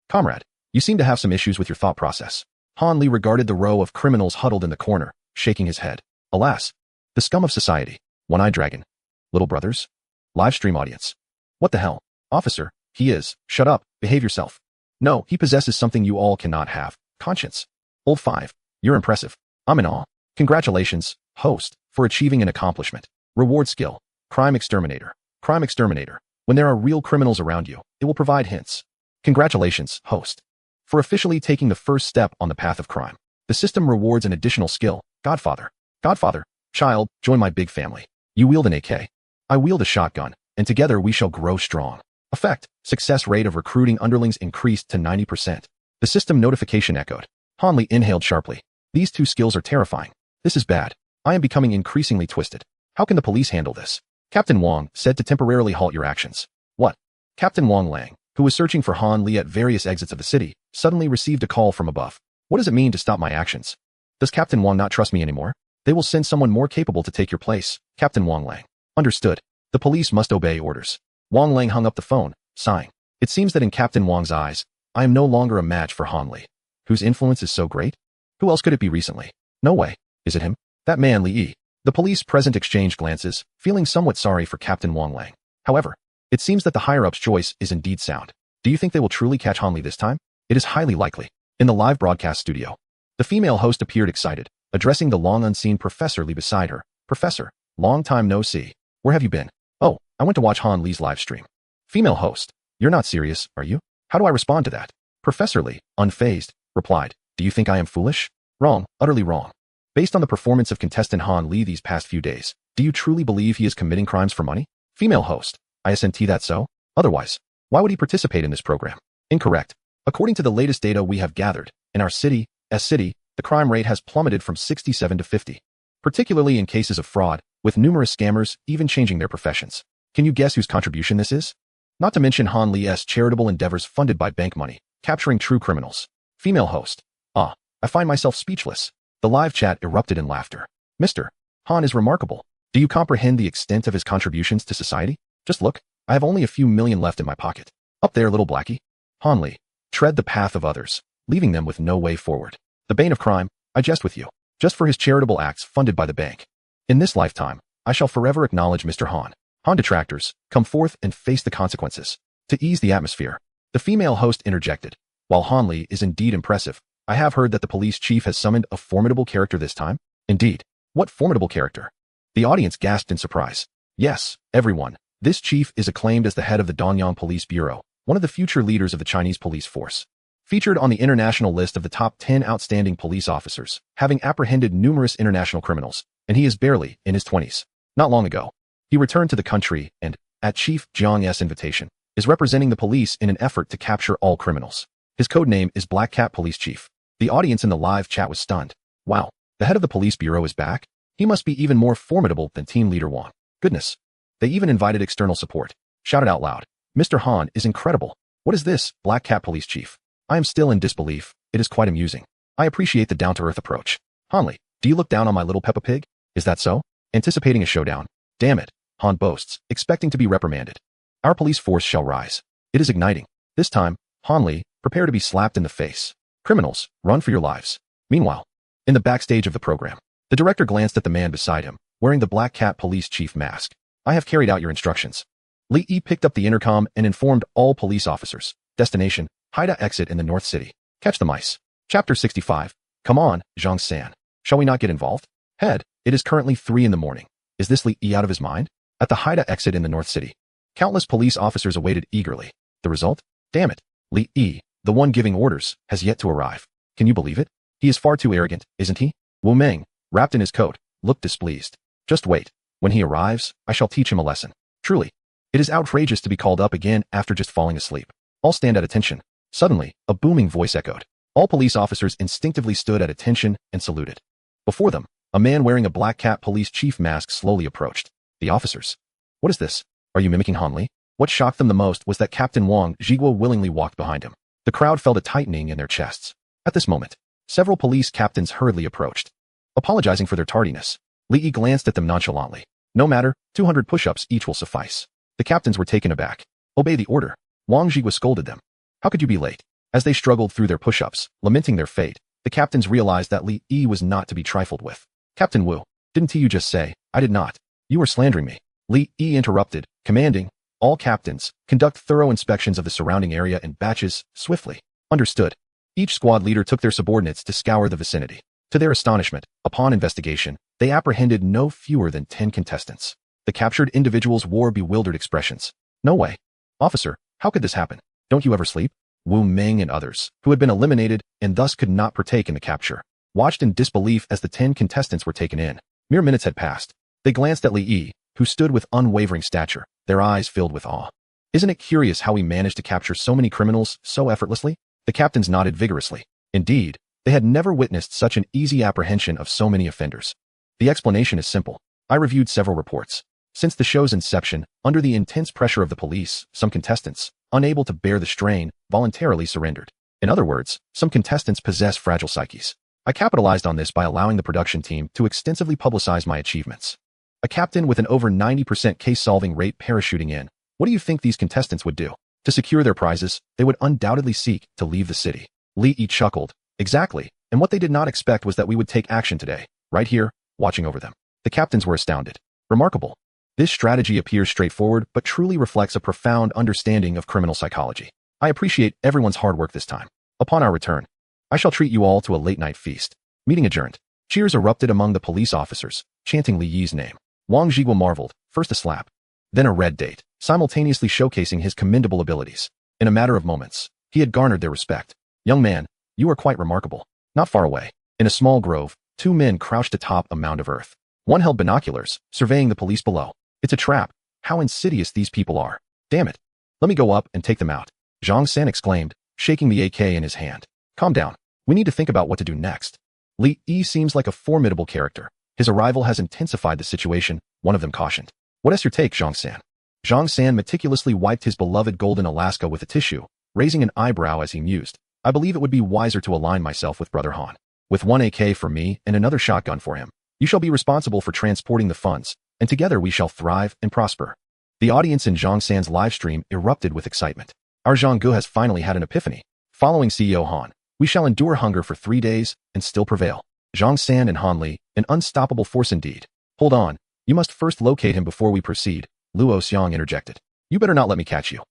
Comrade, you seem to have some issues with your thought process. Han Li regarded the row of criminals huddled in the corner, shaking his head. Alas, the scum of society. One-eyed dragon. Little brothers? Live stream audience. What the hell? Officer, he is. Shut up, behave yourself. No, he possesses something you all cannot have. Conscience. Old 5. You're impressive. I'm in awe. Congratulations, host, for achieving an accomplishment. Reward skill. Crime exterminator. Crime exterminator. When there are real criminals around you, it will provide hints. Congratulations, host, for officially taking the first step on the path of crime. The system rewards an additional skill. Godfather. Godfather. Child, join my big family. You wield an AK. I wield a shotgun, and together we shall grow strong. Effect. Success rate of recruiting underlings increased to 90%. The system notification echoed. Hanli inhaled sharply. These two skills are terrifying. This is bad. I am becoming increasingly twisted. How can the police handle this? Captain Wang said to temporarily halt your actions. What? Captain Wang Lang, who was searching for Han Li at various exits of the city, suddenly received a call from above. What does it mean to stop my actions? Does Captain Wang not trust me anymore? They will send someone more capable to take your place. Captain Wang Lang. Understood. The police must obey orders. Wang Lang hung up the phone, sighing. It seems that in Captain Wang's eyes, I am no longer a match for Han Li, whose influence is so great. Who else could it be recently? No way. Is it him? That man Li Yi. The police present exchanged glances, feeling somewhat sorry for Captain Wang Lang. However, it seems that the higher-up's choice is indeed sound. Do you think they will truly catch Han Li this time? It is highly likely. In the live broadcast studio, the female host appeared excited, addressing the long-unseen Professor Li beside her. Professor, long time no see. Where have you been? Oh, I went to watch Han Li's live stream. Female host, you're not serious, are you? How do I respond to that? Professor Li, unfazed, replied, do you think I am foolish? Wrong, utterly wrong. Based on the performance of contestant Han Li these past few days, do you truly believe he is committing crimes for money? Female host, ISNT that so? Otherwise, why would he participate in this program? Incorrect. According to the latest data we have gathered, in our city, the crime rate has plummeted from 67 to 50. Particularly in cases of fraud, with numerous scammers even changing their professions. Can you guess whose contribution this is? Not to mention Han Li's charitable endeavors funded by bank money, capturing true criminals. Female host. I find myself speechless. The live chat erupted in laughter. Mr. Han is remarkable. Do you comprehend the extent of his contributions to society? Just look, I have only a few million left in my pocket. Up there, little Blackie. Han Li, tread the path of others, leaving them with no way forward. The bane of crime, I jest with you, just for his charitable acts funded by the bank. In this lifetime, I shall forever acknowledge Mr. Han. Han detractors, come forth and face the consequences. To ease the atmosphere, the female host interjected. While Han Li is indeed impressive, I have heard that the police chief has summoned a formidable character this time. Indeed. What formidable character? The audience gasped in surprise. Yes, everyone. This chief is acclaimed as the head of the Danyang Police Bureau, one of the future leaders of the Chinese police force. Featured on the international list of the top 10 outstanding police officers, having apprehended numerous international criminals, and he is barely in his 20s. Not long ago, he returned to the country and, at Chief Jiang's invitation, is representing the police in an effort to capture all criminals. His code name is Black Cat Police Chief. The audience in the live chat was stunned. Wow, the head of the police bureau is back? He must be even more formidable than team leader Wang. Goodness. They even invited external support. Shouted out loud. Mr. Han is incredible. What is this, Black Cat Police Chief? I am still in disbelief. It is quite amusing. I appreciate the down-to-earth approach. Han Li, do you look down on my little Peppa Pig? Is that so? Anticipating a showdown. Damn it, Han boasts, expecting to be reprimanded. Our police force shall rise. It is igniting. This time, Han Li, prepare to be slapped in the face. Criminals, run for your lives. Meanwhile, in the backstage of the program, the director glanced at the man beside him, wearing the Black Cat Police Chief mask. I have carried out your instructions. Li Yi picked up the intercom and informed all police officers. Destination, Haida exit in the North City. Catch the mice. Chapter 65. Come on, Zhang San. Shall we not get involved? Head, it is currently 3 in the morning. Is this Li Yi out of his mind? At the Haida exit in the North City, countless police officers awaited eagerly. The result? Damn it. Li Yi, the one giving orders, has yet to arrive. Can you believe it? He is far too arrogant, isn't he? Wu Meng, wrapped in his coat, looked displeased. Just wait. When he arrives, I shall teach him a lesson. Truly, it is outrageous to be called up again after just falling asleep. All stand at attention. Suddenly, a booming voice echoed. All police officers instinctively stood at attention and saluted. Before them, a man wearing a Black Cat Police Chief mask slowly approached. The officers. What is this? Are you mimicking Han Li? What shocked them the most was that Captain Wang Zhiguo willingly walked behind him. The crowd felt a tightening in their chests. At this moment, several police captains hurriedly approached. Apologizing for their tardiness, Li Yi glanced at them nonchalantly. No matter, 200 push-ups each will suffice. The captains were taken aback. Obey the order. Wang Zhiguo scolded them. How could you be late? As they struggled through their push-ups, lamenting their fate, the captains realized that Li Yi was not to be trifled with. Captain Wu, didn't you just say, I did not? You are slandering me. Li Yi interrupted, commanding, all captains, conduct thorough inspections of the surrounding area in batches, swiftly. Understood. Each squad leader took their subordinates to scour the vicinity. To their astonishment, upon investigation, they apprehended no fewer than 10 contestants. The captured individuals wore bewildered expressions. No way. Officer, how could this happen? Don't you ever sleep? Wu Meng and others, who had been eliminated and thus could not partake in the capture, watched in disbelief as the 10 contestants were taken in. Mere minutes had passed. They glanced at Li Yi, who stood with unwavering stature, their eyes filled with awe. Isn't it curious how we managed to capture so many criminals so effortlessly? The captains nodded vigorously. Indeed, they had never witnessed such an easy apprehension of so many offenders. The explanation is simple. I reviewed several reports. Since the show's inception, under the intense pressure of the police, some contestants, unable to bear the strain, voluntarily surrendered. In other words, some contestants possess fragile psyches. I capitalized on this by allowing the production team to extensively publicize my achievements. A captain with an over 90% case-solving rate parachuting in. What do you think these contestants would do? To secure their prizes, they would undoubtedly seek to leave the city. Li Yi chuckled. Exactly, and what they did not expect was that we would take action today, right here, watching over them. The captains were astounded. Remarkable. This strategy appears straightforward but truly reflects a profound understanding of criminal psychology. I appreciate everyone's hard work this time. Upon our return, I shall treat you all to a late-night feast. Meeting adjourned. Cheers erupted among the police officers, chanting Li Yi's name. Wang Zhiguo marveled, first a slap, then a red date, simultaneously showcasing his commendable abilities. In a matter of moments, he had garnered their respect. Young man, you are quite remarkable. Not far away, in a small grove, 2 men crouched atop a mound of earth. One held binoculars, surveying the police below. It's a trap. How insidious these people are. Damn it. Let me go up and take them out. Zhang San exclaimed, shaking the AK in his hand. Calm down. We need to think about what to do next. Li Yi seems like a formidable character. His arrival has intensified the situation, one of them cautioned. What is your take, Zhang San? Zhang San meticulously wiped his beloved golden Alaska with a tissue, raising an eyebrow as he mused. I believe it would be wiser to align myself with Brother Han. With 1 AK for me and another shotgun for him. You shall be responsible for transporting the funds, and together we shall thrive and prosper. The audience in Zhang San's live stream erupted with excitement. Our Zhang Gu has finally had an epiphany. Following CEO Han, we shall endure hunger for 3 days and still prevail. Zhang San and Han Li, an unstoppable force indeed. Hold on, you must first locate him before we proceed, Luo Xiang interjected. You better not let me catch you.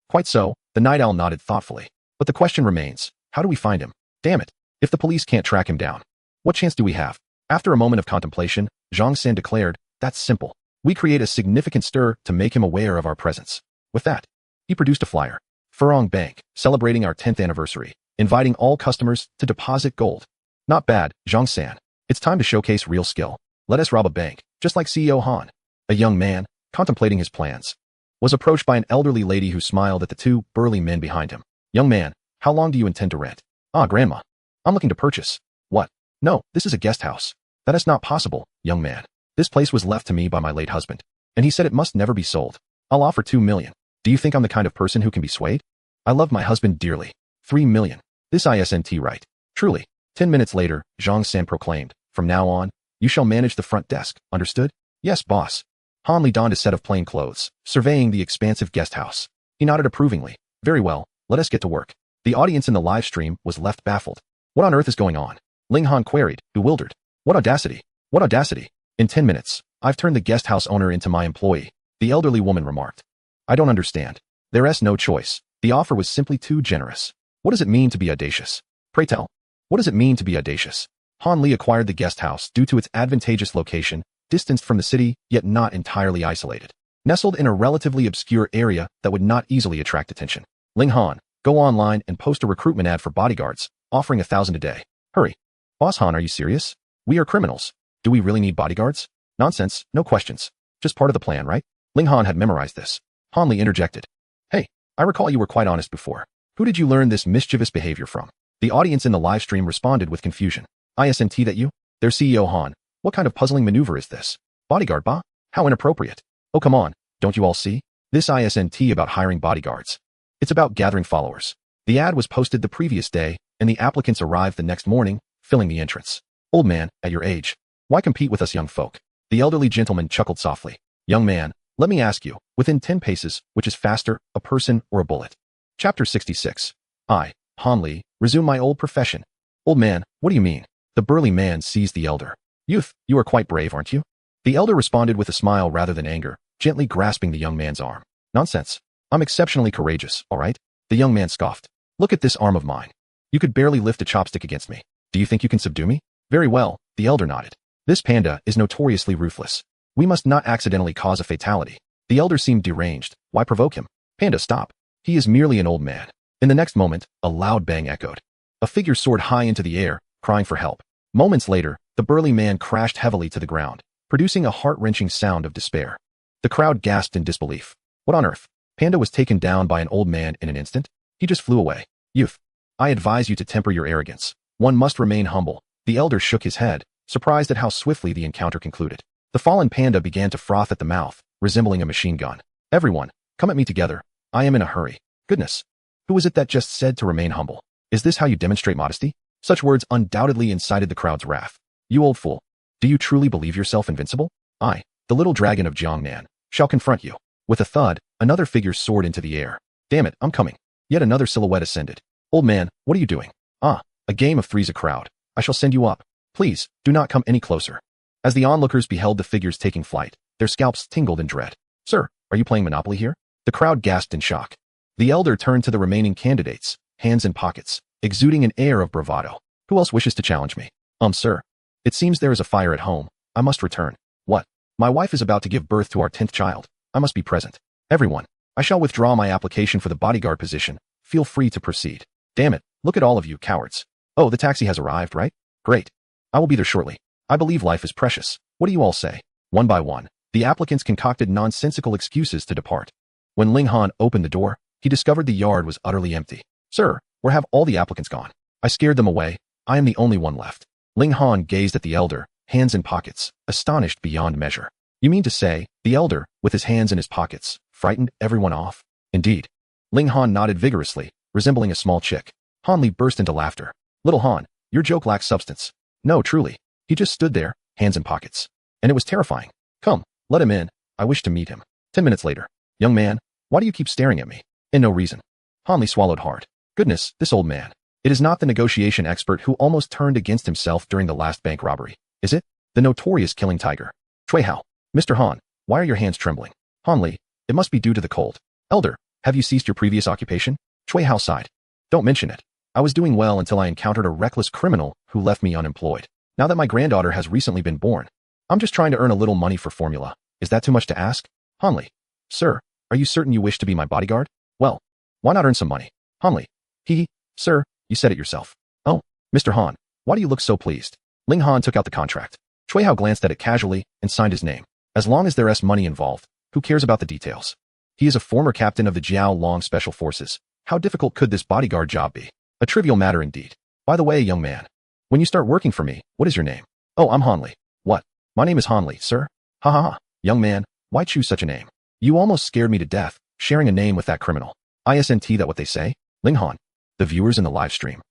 Quite so, the night owl nodded thoughtfully. But the question remains, how do we find him? Damn it, if the police can't track him down, what chance do we have? After a moment of contemplation, Zhang San declared, that's simple. We create a significant stir to make him aware of our presence. With that, he produced a flyer. Furong Bank, celebrating our 10th anniversary, inviting all customers to deposit gold. Not bad, Zhang San. It's time to showcase real skill. Let us rob a bank, just like CEO Han. A young man, contemplating his plans, was approached by an elderly lady who smiled at the 2 burly men behind him. Young man, how long do you intend to rent? Ah, grandma. I'm looking to purchase. What? No, this is a guest house. That is not possible, young man. This place was left to me by my late husband, and he said it must never be sold. I'll offer 2 million. Do you think I'm the kind of person who can be swayed? I love my husband dearly. 3 million. This isn't right. Truly. 10 minutes later, Zhang San proclaimed, from now on, you shall manage the front desk, understood? Yes, boss. Han Li donned a set of plain clothes, surveying the expansive guest house. He nodded approvingly. Very well, let us get to work. The audience in the live stream was left baffled. What on earth is going on? Ling Han queried, bewildered. What audacity? What audacity? In 10 minutes, I've turned the guest house owner into my employee, the elderly woman remarked. I don't understand. There's no choice. The offer was simply too generous. What does it mean to be audacious? Pray tell. What does it mean to be audacious? Han Li acquired the guest house due to its advantageous location, distanced from the city, yet not entirely isolated. Nestled in a relatively obscure area that would not easily attract attention. Ling Han, go online and post a recruitment ad for bodyguards, offering 1,000 a day. Hurry. Boss Han, are you serious? We are criminals. Do we really need bodyguards? Nonsense, no questions. Just part of the plan, right? Ling Han had memorized this. Han Li interjected. Hey, I recall you were quite honest before. Who did you learn this mischievous behavior from? The audience in the live stream responded with confusion. Isn't that you? Their CEO Han. What kind of puzzling maneuver is this? Bodyguard ba? How inappropriate. Oh come on, don't you all see? This isn't about hiring bodyguards. It's about gathering followers. The ad was posted the previous day, and the applicants arrived the next morning, filling the entrance. Old man, at your age, why compete with us young folk? The elderly gentleman chuckled softly. Young man, let me ask you, within 10 paces, which is faster, a person or a bullet? Chapter 66. I, Han Li, resume my old profession. Old man, what do you mean? The burly man seized the elder. Youth, you are quite brave, aren't you? The elder responded with a smile rather than anger, gently grasping the young man's arm. Nonsense. I'm exceptionally courageous, all right? The young man scoffed. Look at this arm of mine. You could barely lift a chopstick against me. Do you think you can subdue me? Very well, the elder nodded. This panda is notoriously ruthless. We must not accidentally cause a fatality. The elder seemed deranged. Why provoke him? Panda, stop. He is merely an old man. In the next moment, a loud bang echoed. A figure soared high into the air, crying for help. Moments later, the burly man crashed heavily to the ground, producing a heart-wrenching sound of despair. The crowd gasped in disbelief. What on earth? Panda was taken down by an old man in an instant? He just flew away. Youth, I advise you to temper your arrogance. One must remain humble. The elder shook his head, surprised at how swiftly the encounter concluded. The fallen panda began to froth at the mouth, resembling a machine gun. Everyone, come at me together. I am in a hurry. Goodness. Who was it that just said to remain humble? Is this how you demonstrate modesty? Such words undoubtedly incited the crowd's wrath. You old fool. Do you truly believe yourself invincible? I, the little dragon of Jiangnan, shall confront you. With a thud, another figure soared into the air. Damn it, I'm coming. Yet another silhouette ascended. Old man, what are you doing? Ah, a game of three's a crowd. I shall send you up. Please, do not come any closer. As the onlookers beheld the figures taking flight, their scalps tingled in dread. Sir, are you playing Monopoly here? The crowd gasped in shock. The elder turned to the remaining candidates, hands in pockets, exuding an air of bravado. Who else wishes to challenge me? Sir. It seems there is a fire at home. I must return. What? My wife is about to give birth to our 10th child. I must be present. Everyone, I shall withdraw my application for the bodyguard position. Feel free to proceed. Damn it, look at all of you, cowards. Oh, the taxi has arrived, right? Great. I will be there shortly. I believe life is precious. What do you all say? One by one, the applicants concocted nonsensical excuses to depart. When Ling Han opened the door, he discovered the yard was utterly empty. Sir, where have all the applicants gone? I scared them away. I am the only one left. Ling Han gazed at the elder, hands in pockets, astonished beyond measure. You mean to say, the elder, with his hands in his pockets, frightened everyone off? Indeed. Ling Han nodded vigorously, resembling a small chick. Han Li burst into laughter. Little Han, your joke lacks substance. No, truly. He just stood there, hands in pockets. And it was terrifying. Come, let him in. I wish to meet him. 10 minutes later. Young man, why do you keep staring at me? And no reason. Han Li swallowed hard. Goodness, this old man. It is not the negotiation expert who almost turned against himself during the last bank robbery, is it? The notorious killing tiger. Cui Hao. Mr. Han, why are your hands trembling? Han Li, it must be due to the cold. Elder, have you ceased your previous occupation? Cui Hao sighed. Don't mention it. I was doing well until I encountered a reckless criminal who left me unemployed. Now that my granddaughter has recently been born, I'm just trying to earn a little money for formula. Is that too much to ask? Han Li. Sir, are you certain you wish to be my bodyguard? Well, why not earn some money? Han Li. Sir, you said it yourself. Oh, Mr. Han, why do you look so pleased? Ling Han took out the contract. Cui Hao glanced at it casually and signed his name. As long as there's money involved, who cares about the details? He is a former captain of the Jiao Long Special Forces. How difficult could this bodyguard job be? A trivial matter indeed. By the way, young man, when you start working for me, what is your name? Oh, I'm Han Li. What? My name is Han Li, sir. Ha ha ha. Young man, why choose such a name? You almost scared me to death, sharing a name with that criminal. Isn't that what they say? Ling Han. The viewers in the live stream.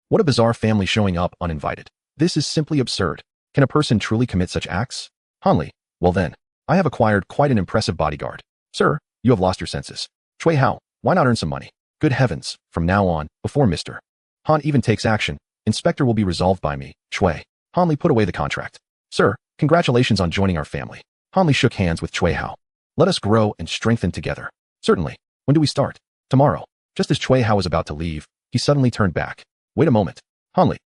What a bizarre family showing up uninvited. This is simply absurd. Can a person truly commit such acts? Han Li. Well then, I have acquired quite an impressive bodyguard. Sir, you have lost your senses. Cui Hao, why not earn some money? Good heavens, from now on, before Mr. Han even takes action, Inspector will be resolved by me, Cui. Han Li put away the contract. Sir, congratulations on joining our family. Han Li shook hands with Cui Hao. Let us grow and strengthen together. Certainly. When do we start? Tomorrow. Just as Cui Hao was about to leave, he suddenly turned back. Wait a moment. Han Li.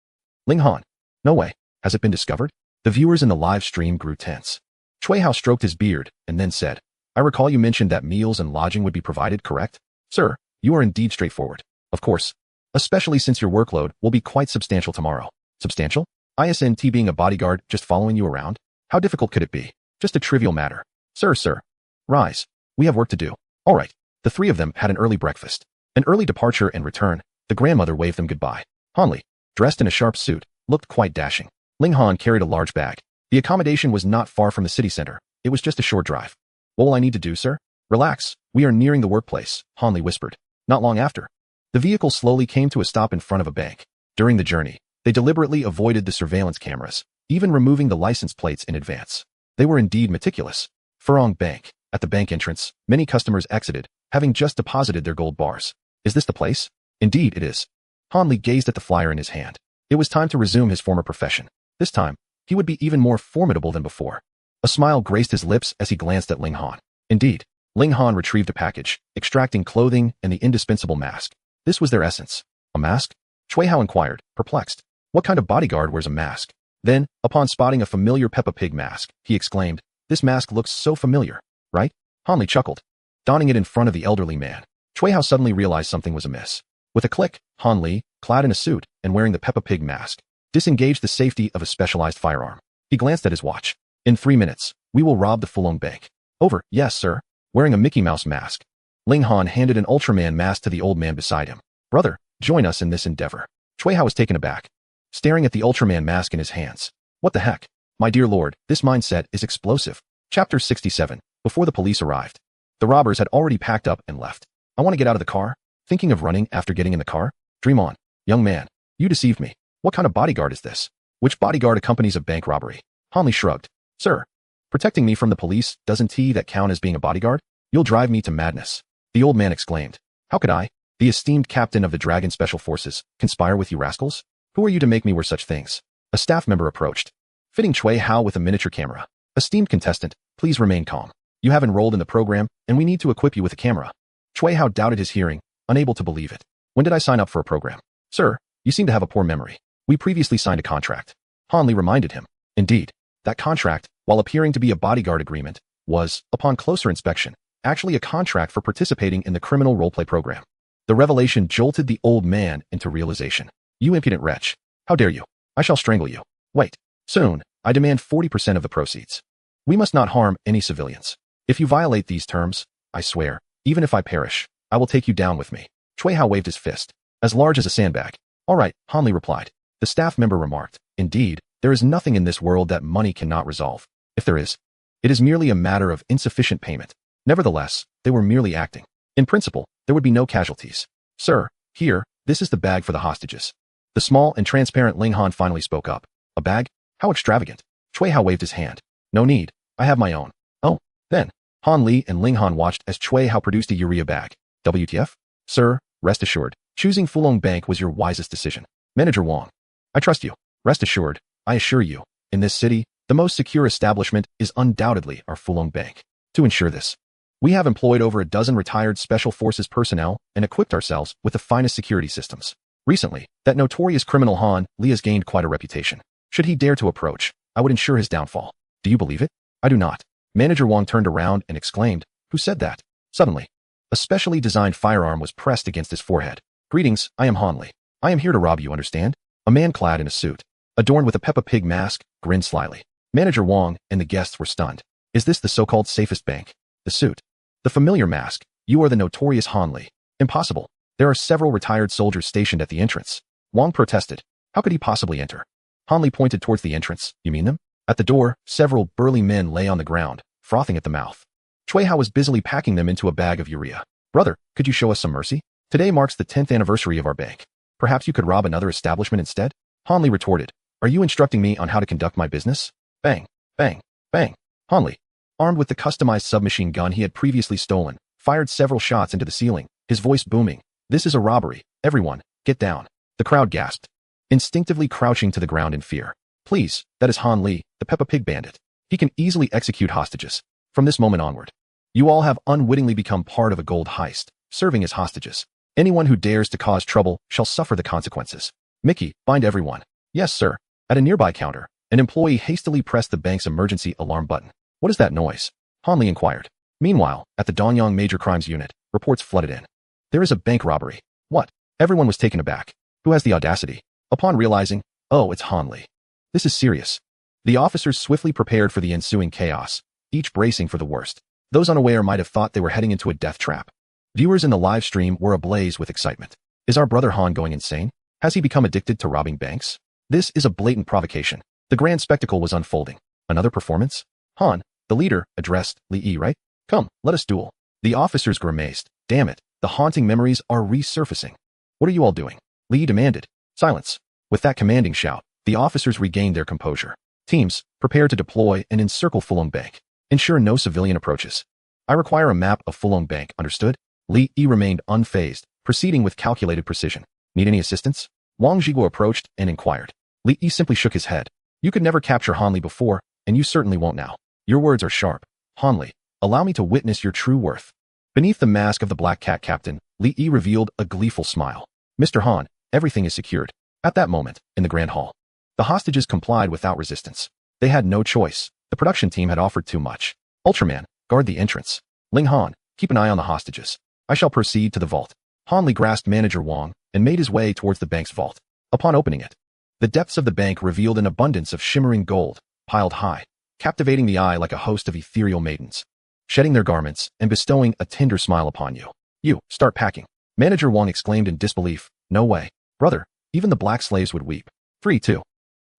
Ling Han. No way. Has it been discovered? The viewers in the live stream grew tense. Cui Hao stroked his beard and then said, I recall you mentioned that meals and lodging would be provided, correct? Sir, you are indeed straightforward. Of course. Especially since your workload will be quite substantial tomorrow. Substantial? Isn't being a bodyguard just following you around? How difficult could it be? Just a trivial matter. Sir. Rise. We have work to do. All right. The three of them had an early breakfast. An early departure and return. The grandmother waved them goodbye. Han Li, dressed in a sharp suit, looked quite dashing. Ling Han carried a large bag. The accommodation was not far from the city center. It was just a short drive. What will I need to do, sir? Relax. We are nearing the workplace, Han Li whispered. Not long after. The vehicle slowly came to a stop in front of a bank. During the journey, they deliberately avoided the surveillance cameras, even removing the license plates in advance. They were indeed meticulous. Furong Bank. At the bank entrance, many customers exited, having just deposited their gold bars. Is this the place? Indeed, it is. Han Li gazed at the flyer in his hand. It was time to resume his former profession. This time, he would be even more formidable than before. A smile graced his lips as he glanced at Ling Han. Indeed, Ling Han retrieved a package, extracting clothing and the indispensable mask. This was their essence. A mask? Cui Hao inquired, perplexed. What kind of bodyguard wears a mask? Then, upon spotting a familiar Peppa Pig mask, he exclaimed, "This mask looks so familiar, right?" Han Li chuckled. Donning it in front of the elderly man, Cui Hao suddenly realized something was amiss. With a click, Han Li, clad in a suit and wearing the Peppa Pig mask, disengaged the safety of a specialized firearm. He glanced at his watch. "In 3 minutes, we will rob the Fulong Bank." "Over, yes, sir." Wearing a Mickey Mouse mask, Ling Han handed an Ultraman mask to the old man beside him. "Brother, join us in this endeavor." Cui Hao was taken aback, staring at the Ultraman mask in his hands. "What the heck? My dear lord, this mindset is explosive." Chapter 67. Before the police arrived, the robbers had already packed up and left. "I want to get out of the car." Thinking of running after getting in the car? Dream on. "Young man, you deceived me. What kind of bodyguard is this? Which bodyguard accompanies a bank robbery?" Han Li shrugged. "Sir, protecting me from the police doesn't that count as being a bodyguard? You'll drive me to madness." The old man exclaimed. "How could I, the esteemed captain of the Dragon Special Forces, conspire with you rascals? Who are you to make me wear such things?" A staff member approached, fitting Cui Hao with a miniature camera. "Esteemed contestant, please remain calm. You have enrolled in the program, and we need to equip you with a camera." Cui Hao doubted his hearing, unable to believe it. "When did I sign up for a program?" "Sir, you seem to have a poor memory. We previously signed a contract." Han Li reminded him. Indeed, that contract, while appearing to be a bodyguard agreement, was, upon closer inspection, actually a contract for participating in the criminal roleplay program. The revelation jolted the old man into realization. "You impudent wretch. How dare you? I shall strangle you. Wait. Soon, I demand 40% of the proceeds. We must not harm any civilians. If you violate these terms, I swear, even if I perish, I will take you down with me." Cui Hao waved his fist, as large as a sandbag. "All right," Han Li replied. The staff member remarked, "Indeed, there is nothing in this world that money cannot resolve. If there is, it is merely a matter of insufficient payment." Nevertheless, they were merely acting. In principle, there would be no casualties. "Sir, here, this is the bag for the hostages." The small and transparent Ling Han finally spoke up. "A bag? How extravagant." Cui Hao waved his hand. "No need, I have my own." "Oh, then." Han Li and Ling Han watched as Cui Hao produced a urea bag. "WTF? Sir, rest assured, choosing Fulong Bank was your wisest decision. Manager Wang, I trust you. Rest assured, I assure you, in this city, the most secure establishment is undoubtedly our Fulong Bank. To ensure this, we have employed over a dozen retired Special Forces personnel and equipped ourselves with the finest security systems. Recently, that notorious criminal Han Li has gained quite a reputation. Should he dare to approach, I would ensure his downfall. Do you believe it?" "I do not." Manager Wang turned around and exclaimed, "Who said that?" Suddenly, a specially designed firearm was pressed against his forehead. "Greetings, I am Han Li. I am here to rob you, understand?" A man clad in a suit, adorned with a Peppa Pig mask, grinned slyly. Manager Wang and the guests were stunned. "Is this the so-called safest bank?" The suit. The familiar mask. "You are the notorious Han Li." "Impossible. There are several retired soldiers stationed at the entrance." Wang protested. "How could he possibly enter?" Han Li pointed towards the entrance. "You mean them?" At the door, several burly men lay on the ground, frothing at the mouth. Cui Hao was busily packing them into a bag of urea. "Brother, could you show us some mercy? Today marks the 10th anniversary of our bank. Perhaps you could rob another establishment instead?" Han Li retorted. "Are you instructing me on how to conduct my business?" Bang, bang, bang. Han Li, armed with the customized submachine gun he had previously stolen, fired several shots into the ceiling, his voice booming. "This is a robbery. Everyone, get down." The crowd gasped, instinctively crouching to the ground in fear. "Please, that is Han Li, the Peppa Pig bandit. He can easily execute hostages. From this moment onward, you all have unwittingly become part of a gold heist, serving as hostages. Anyone who dares to cause trouble shall suffer the consequences. Mickey, bind everyone." "Yes, sir." At a nearby counter, an employee hastily pressed the bank's emergency alarm button. "What is that noise?" Han Li inquired. Meanwhile, at the Donyang Major Crimes Unit, reports flooded in. "There is a bank robbery." "What?" Everyone was taken aback. Who has the audacity? Upon realizing, oh, it's Han Li. This is serious. The officers swiftly prepared for the ensuing chaos, each bracing for the worst. Those unaware might have thought they were heading into a death trap. Viewers in the live stream were ablaze with excitement. Is our brother Han going insane? Has he become addicted to robbing banks? This is a blatant provocation. The grand spectacle was unfolding. Another performance? Han, the leader, addressed Li Yi, right? "Come, let us duel." The officers grimaced. Damn it, the haunting memories are resurfacing. "What are you all doing?" Li Yi demanded. "Silence." With that commanding shout, the officers regained their composure. "Teams, prepare to deploy and encircle Fulong Bank. Ensure no civilian approaches. I require a map of Fulong Bank, understood?" Li Yi remained unfazed, proceeding with calculated precision. "Need any assistance?" Wang Zhiguo approached and inquired. Li Yi simply shook his head. "You could never capture Han Li before, and you certainly won't now. Your words are sharp. Han Li, allow me to witness your true worth." Beneath the mask of the Black Cat captain, Li Yi revealed a gleeful smile. "Mr. Han, everything is secured. At that moment, in the Grand Hall, the hostages complied without resistance. They had no choice. The production team had offered too much. Ultraman, guard the entrance. Ling Han, keep an eye on the hostages. I shall proceed to the vault. Han Li grasped Manager Wang and made his way towards the bank's vault. Upon opening it, the depths of the bank revealed an abundance of shimmering gold, piled high, captivating the eye like a host of ethereal maidens, shedding their garments and bestowing a tender smile upon you. You, start packing. Manager Wang exclaimed in disbelief. No way. Brother, even the black slaves would weep. Free too.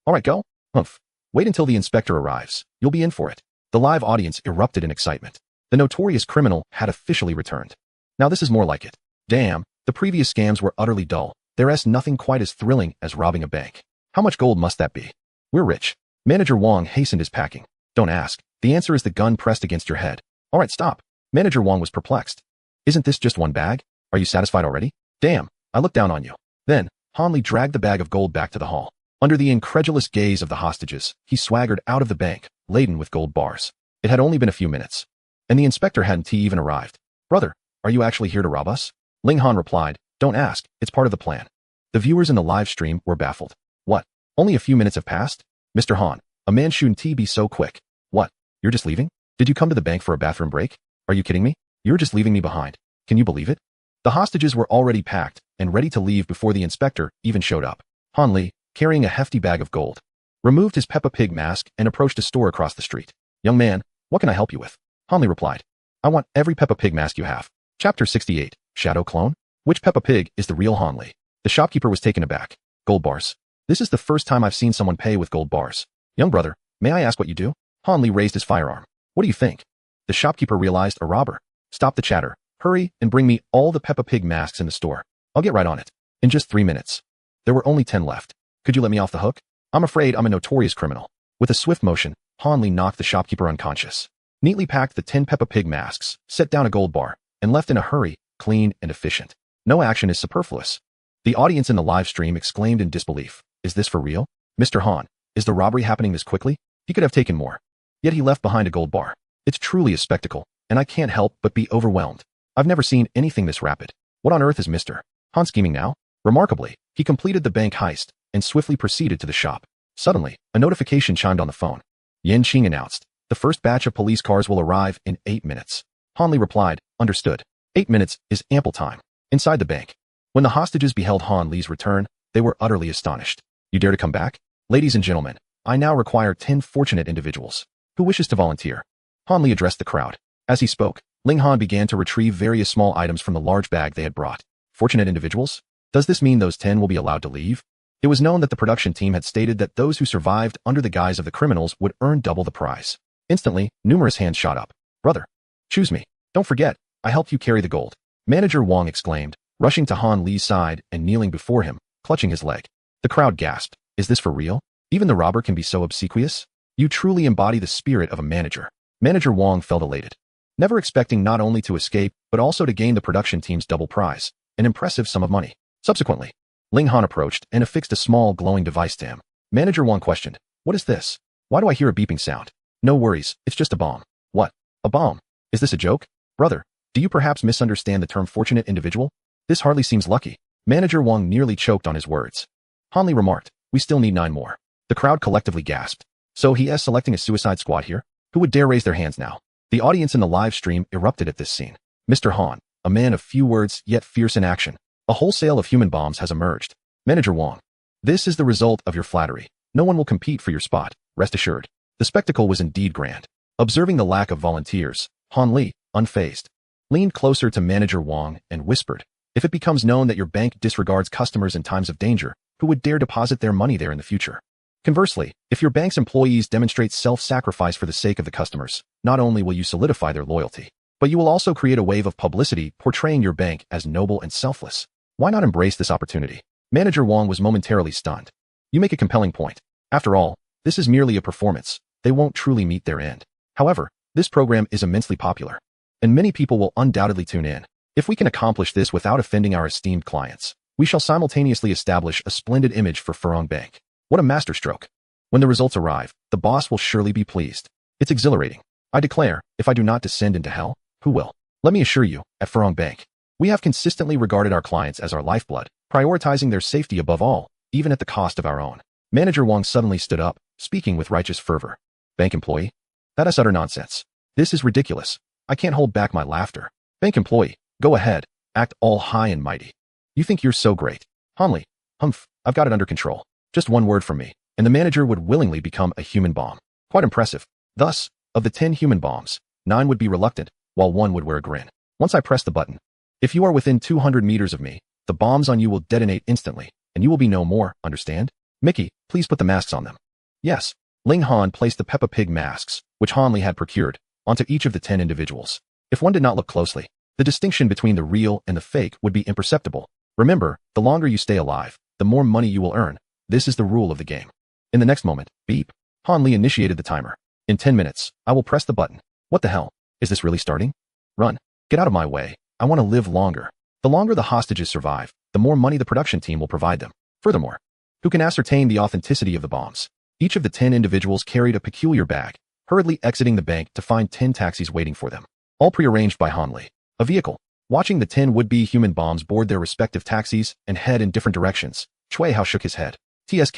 All right, go. Humph. Wait until the inspector arrives. You'll be in for it. The live audience erupted in excitement. The notorious criminal had officially returned. Now this is more like it. Damn, the previous scams were utterly dull. There's nothing quite as thrilling as robbing a bank. How much gold must that be? We're rich. Manager Wang hastened his packing. Don't ask. The answer is the gun pressed against your head. All right, stop. Manager Wang was perplexed. Isn't this just one bag? Are you satisfied already? Damn, I looked down on you. Then, Han Li dragged the bag of gold back to the hall. Under the incredulous gaze of the hostages, he swaggered out of the bank, laden with gold bars. It had only been a few minutes, and the inspector hadn't even arrived. Brother, are you actually here to rob us? Ling Han replied, don't ask, it's part of the plan. The viewers in the live stream were baffled. What? Only a few minutes have passed? Mr. Han, a man shouldn't be so quick. What? You're just leaving? Did you come to the bank for a bathroom break? Are you kidding me? You're just leaving me behind. Can you believe it? The hostages were already packed and ready to leave before the inspector even showed up. Han Li, carrying a hefty bag of gold, removed his Peppa Pig mask and approached a store across the street. Young man, what can I help you with? Han Li replied. I want every Peppa Pig mask you have. Chapter 68, Shadow Clone? Which Peppa Pig is the real Han Li? The shopkeeper was taken aback. Gold bars. This is the first time I've seen someone pay with gold bars. Young brother, may I ask what you do? Han Li raised his firearm. What do you think? The shopkeeper realized a robber. Stop the chatter. Hurry and bring me all the Peppa Pig masks in the store. I'll get right on it. In just 3 minutes. There were only 10 left. Could you let me off the hook? I'm afraid I'm a notorious criminal. With a swift motion, Han Li knocked the shopkeeper unconscious, neatly packed the 10 Peppa Pig masks, set down a gold bar, and left in a hurry, clean and efficient. No action is superfluous. The audience in the live stream exclaimed in disbelief. Is this for real? Mr. Han, is the robbery happening this quickly? He could have taken more. Yet he left behind a gold bar. It's truly a spectacle, and I can't help but be overwhelmed. I've never seen anything this rapid. What on earth is Mr. Han scheming now? Remarkably, he completed the bank heist and swiftly proceeded to the shop. Suddenly, a notification chimed on the phone. Yan Qing announced, the first batch of police cars will arrive in 8 minutes. Han Li replied, understood. 8 minutes is ample time. Inside the bank, when the hostages beheld Han Li's return, they were utterly astonished. You dare to come back? Ladies and gentlemen, I now require 10 fortunate individuals. Who wishes to volunteer? Han Li addressed the crowd. As he spoke, Ling Han began to retrieve various small items from the large bag they had brought. Fortunate individuals? Does this mean those 10 will be allowed to leave? It was known that the production team had stated that those who survived under the guise of the criminals would earn double the prize. Instantly, numerous hands shot up. Brother, choose me. Don't forget, I helped you carry the gold. Manager Wang exclaimed, rushing to Han Li's side and kneeling before him, clutching his leg. The crowd gasped. Is this for real? Even the robber can be so obsequious? You truly embody the spirit of a manager. Manager Wang felt elated, never expecting not only to escape, but also to gain the production team's double prize, an impressive sum of money. Subsequently, Ling Han approached and affixed a small glowing device to him. Manager Wang questioned, what is this? Why do I hear a beeping sound? No worries, it's just a bomb. What? A bomb? Is this a joke? Brother, do you perhaps misunderstand the term fortunate individual? This hardly seems lucky. Manager Wang nearly choked on his words. Han Li remarked, we still need 9 more. The crowd collectively gasped. So he is selecting a suicide squad here? Who would dare raise their hands now? The audience in the live stream erupted at this scene. Mr. Han, a man of few words yet fierce in action. A wholesale of human bombs has emerged. Manager Wang, this is the result of your flattery. No one will compete for your spot, rest assured. The spectacle was indeed grand. Observing the lack of volunteers, Han Li, unfazed, leaned closer to Manager Wang and whispered, if it becomes known that your bank disregards customers in times of danger, who would dare deposit their money there in the future? Conversely, if your bank's employees demonstrate self-sacrifice for the sake of the customers, not only will you solidify their loyalty, but you will also create a wave of publicity portraying your bank as noble and selfless. Why not embrace this opportunity? Manager Wang was momentarily stunned. You make a compelling point. After all, this is merely a performance. They won't truly meet their end. However, this program is immensely popular, and many people will undoubtedly tune in. If we can accomplish this without offending our esteemed clients, we shall simultaneously establish a splendid image for Furong Bank. What a masterstroke. When the results arrive, the boss will surely be pleased. It's exhilarating. I declare, if I do not descend into hell, who will? Let me assure you, at Furong Bank, we have consistently regarded our clients as our lifeblood, prioritizing their safety above all. even at the cost of our own. Manager Wang suddenly stood up, speaking with righteous fervor. Bank employee? That is utter nonsense. This is ridiculous. I can't hold back my laughter. Bank employee, go ahead, act all high and mighty. You think you're so great. Han Li, I've got it under control. Just one word from me, and the manager would willingly become a human bomb. Quite impressive. Thus, of the 10 human bombs, 9 would be reluctant, while 1 would wear a grin. Once I press the button, if you are within 200 meters of me, the bombs on you will detonate instantly, and you will be no more, understand? Mickey, please put the masks on them. Yes. Ling Han placed the Peppa Pig masks, which Han Li had procured, onto each of the 10 individuals. If one did not look closely, the distinction between the real and the fake would be imperceptible. Remember, the longer you stay alive, the more money you will earn. This is the rule of the game. In the next moment, beep. Han Li initiated the timer. In 10 minutes, I will press the button. What the hell? Is this really starting? Run. Get out of my way. I want to live longer. The longer the hostages survive, the more money the production team will provide them. Furthermore, who can ascertain the authenticity of the bombs? Each of the 10 individuals carried a peculiar bag, hurriedly exiting the bank to find 10 taxis waiting for them. All prearranged by Han Li. A vehicle. Watching the 10 would-be human bombs board their respective taxis and head in different directions, Chui Hao shook his head. TSK.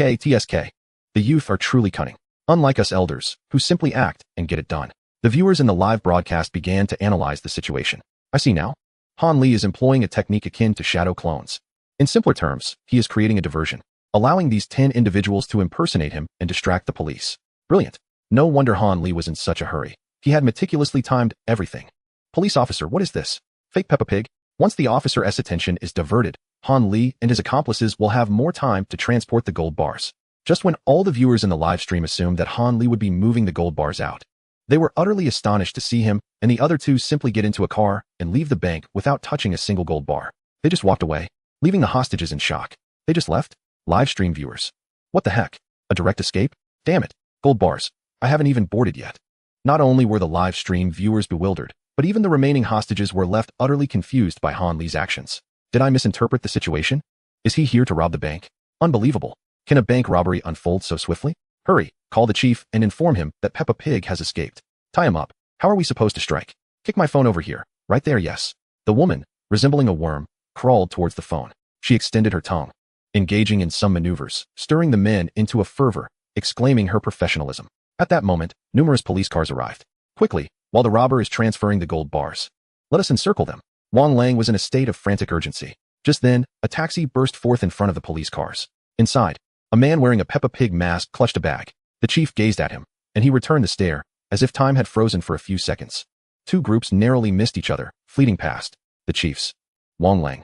The youth are truly cunning. Unlike us elders, who simply act and get it done. The viewers in the live broadcast began to analyze the situation. I see now. Han Li is employing a technique akin to shadow clones. In simpler terms, he is creating a diversion, allowing these 10 individuals to impersonate him and distract the police. Brilliant. No wonder Han Li was in such a hurry. He had meticulously timed everything. Police officer, what is this? Fake Peppa Pig? Once the officer's attention is diverted, Han Li and his accomplices will have more time to transport the gold bars. Just when all the viewers in the live stream assumed that Han Li would be moving the gold bars out, they were utterly astonished to see him and the other 2 simply get into a car and leave the bank without touching a single gold bar. They just walked away, leaving the hostages in shock. They just left? Live stream viewers. What the heck? A direct escape? Damn it. Gold bars. I haven't even boarded yet. Not only were the live stream viewers bewildered, but even the remaining hostages were left utterly confused by Han Li's actions. Did I misinterpret the situation? Is he here to rob the bank? Unbelievable. Can a bank robbery unfold so swiftly? Hurry, call the chief and inform him that Peppa Pig has escaped. Tie him up. How are we supposed to strike? Kick my phone over here. Right there, yes. The woman, resembling a worm, crawled towards the phone. She extended her tongue, engaging in some maneuvers, stirring the men into a fervor, exclaiming her professionalism. At that moment, numerous police cars arrived. Quickly, while the robber is transferring the gold bars. Let us encircle them. Wang Lang was in a state of frantic urgency. Just then, a taxi burst forth in front of the police cars. Inside, a man wearing a Peppa Pig mask clutched a bag. The chief gazed at him, and he returned the stare, as if time had frozen for a few seconds. 2 groups narrowly missed each other, fleeting past. The chiefs. Wang Lang.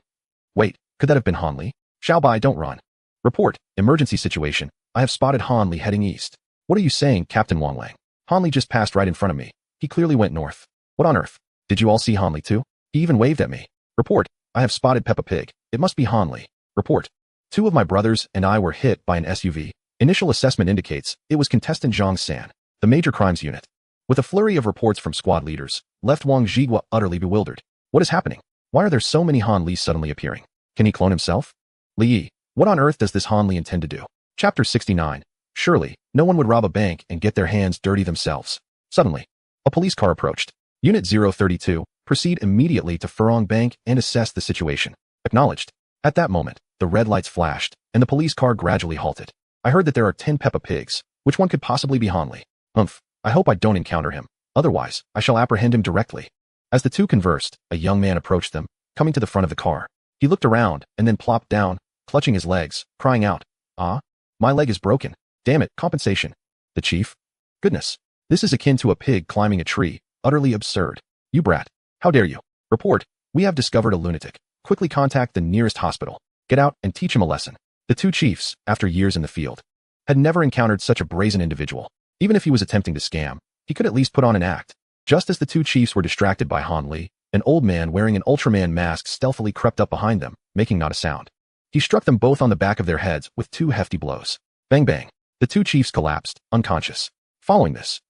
Wait, could that have been Han Li? Xiaobai, don't run. Report, emergency situation. I have spotted Han Li heading east. What are you saying, Captain Wang Lang? Han Li just passed right in front of me. He clearly went north. What on earth? Did you all see Han Li too? He even waved at me. Report, I have spotted Peppa Pig. It must be Han Li. Report. 2 of my brothers and I were hit by an SUV. Initial assessment indicates it was contestant Zhang San, the major crimes unit. With a flurry of reports from squad leaders, left Wang Zhigua utterly bewildered. What is happening? Why are there so many Han Lis suddenly appearing? Can he clone himself? Li Yi, what on earth does this Han Li intend to do? Chapter 69. Surely, no one would rob a bank and get their hands dirty themselves. Suddenly, a police car approached. Unit 032, proceed immediately to Furong Bank and assess the situation. Acknowledged. At that moment, the red lights flashed, and the police car gradually halted. I heard that there are 10 Peppa Pigs. Which one could possibly be Han Li? I hope I don't encounter him. Otherwise, I shall apprehend him directly. As the 2 conversed, a young man approached them, coming to the front of the car. He looked around, and then plopped down, clutching his legs, crying out, "Ah, my leg is broken. Damn it, compensation." The chief? Goodness. This is akin to a pig climbing a tree, utterly absurd. You brat. How dare you? Report, we have discovered a lunatic. Quickly contact the nearest hospital. Get out and teach him a lesson. The 2 chiefs, after years in the field, had never encountered such a brazen individual. Even if he was attempting to scam, he could at least put on an act. Just as the 2 chiefs were distracted by Han Li, an old man wearing an Ultraman mask stealthily crept up behind them, making not a sound. He struck them both on the back of their heads with 2 hefty blows. Bang bang. The 2 chiefs collapsed, unconscious. Following this,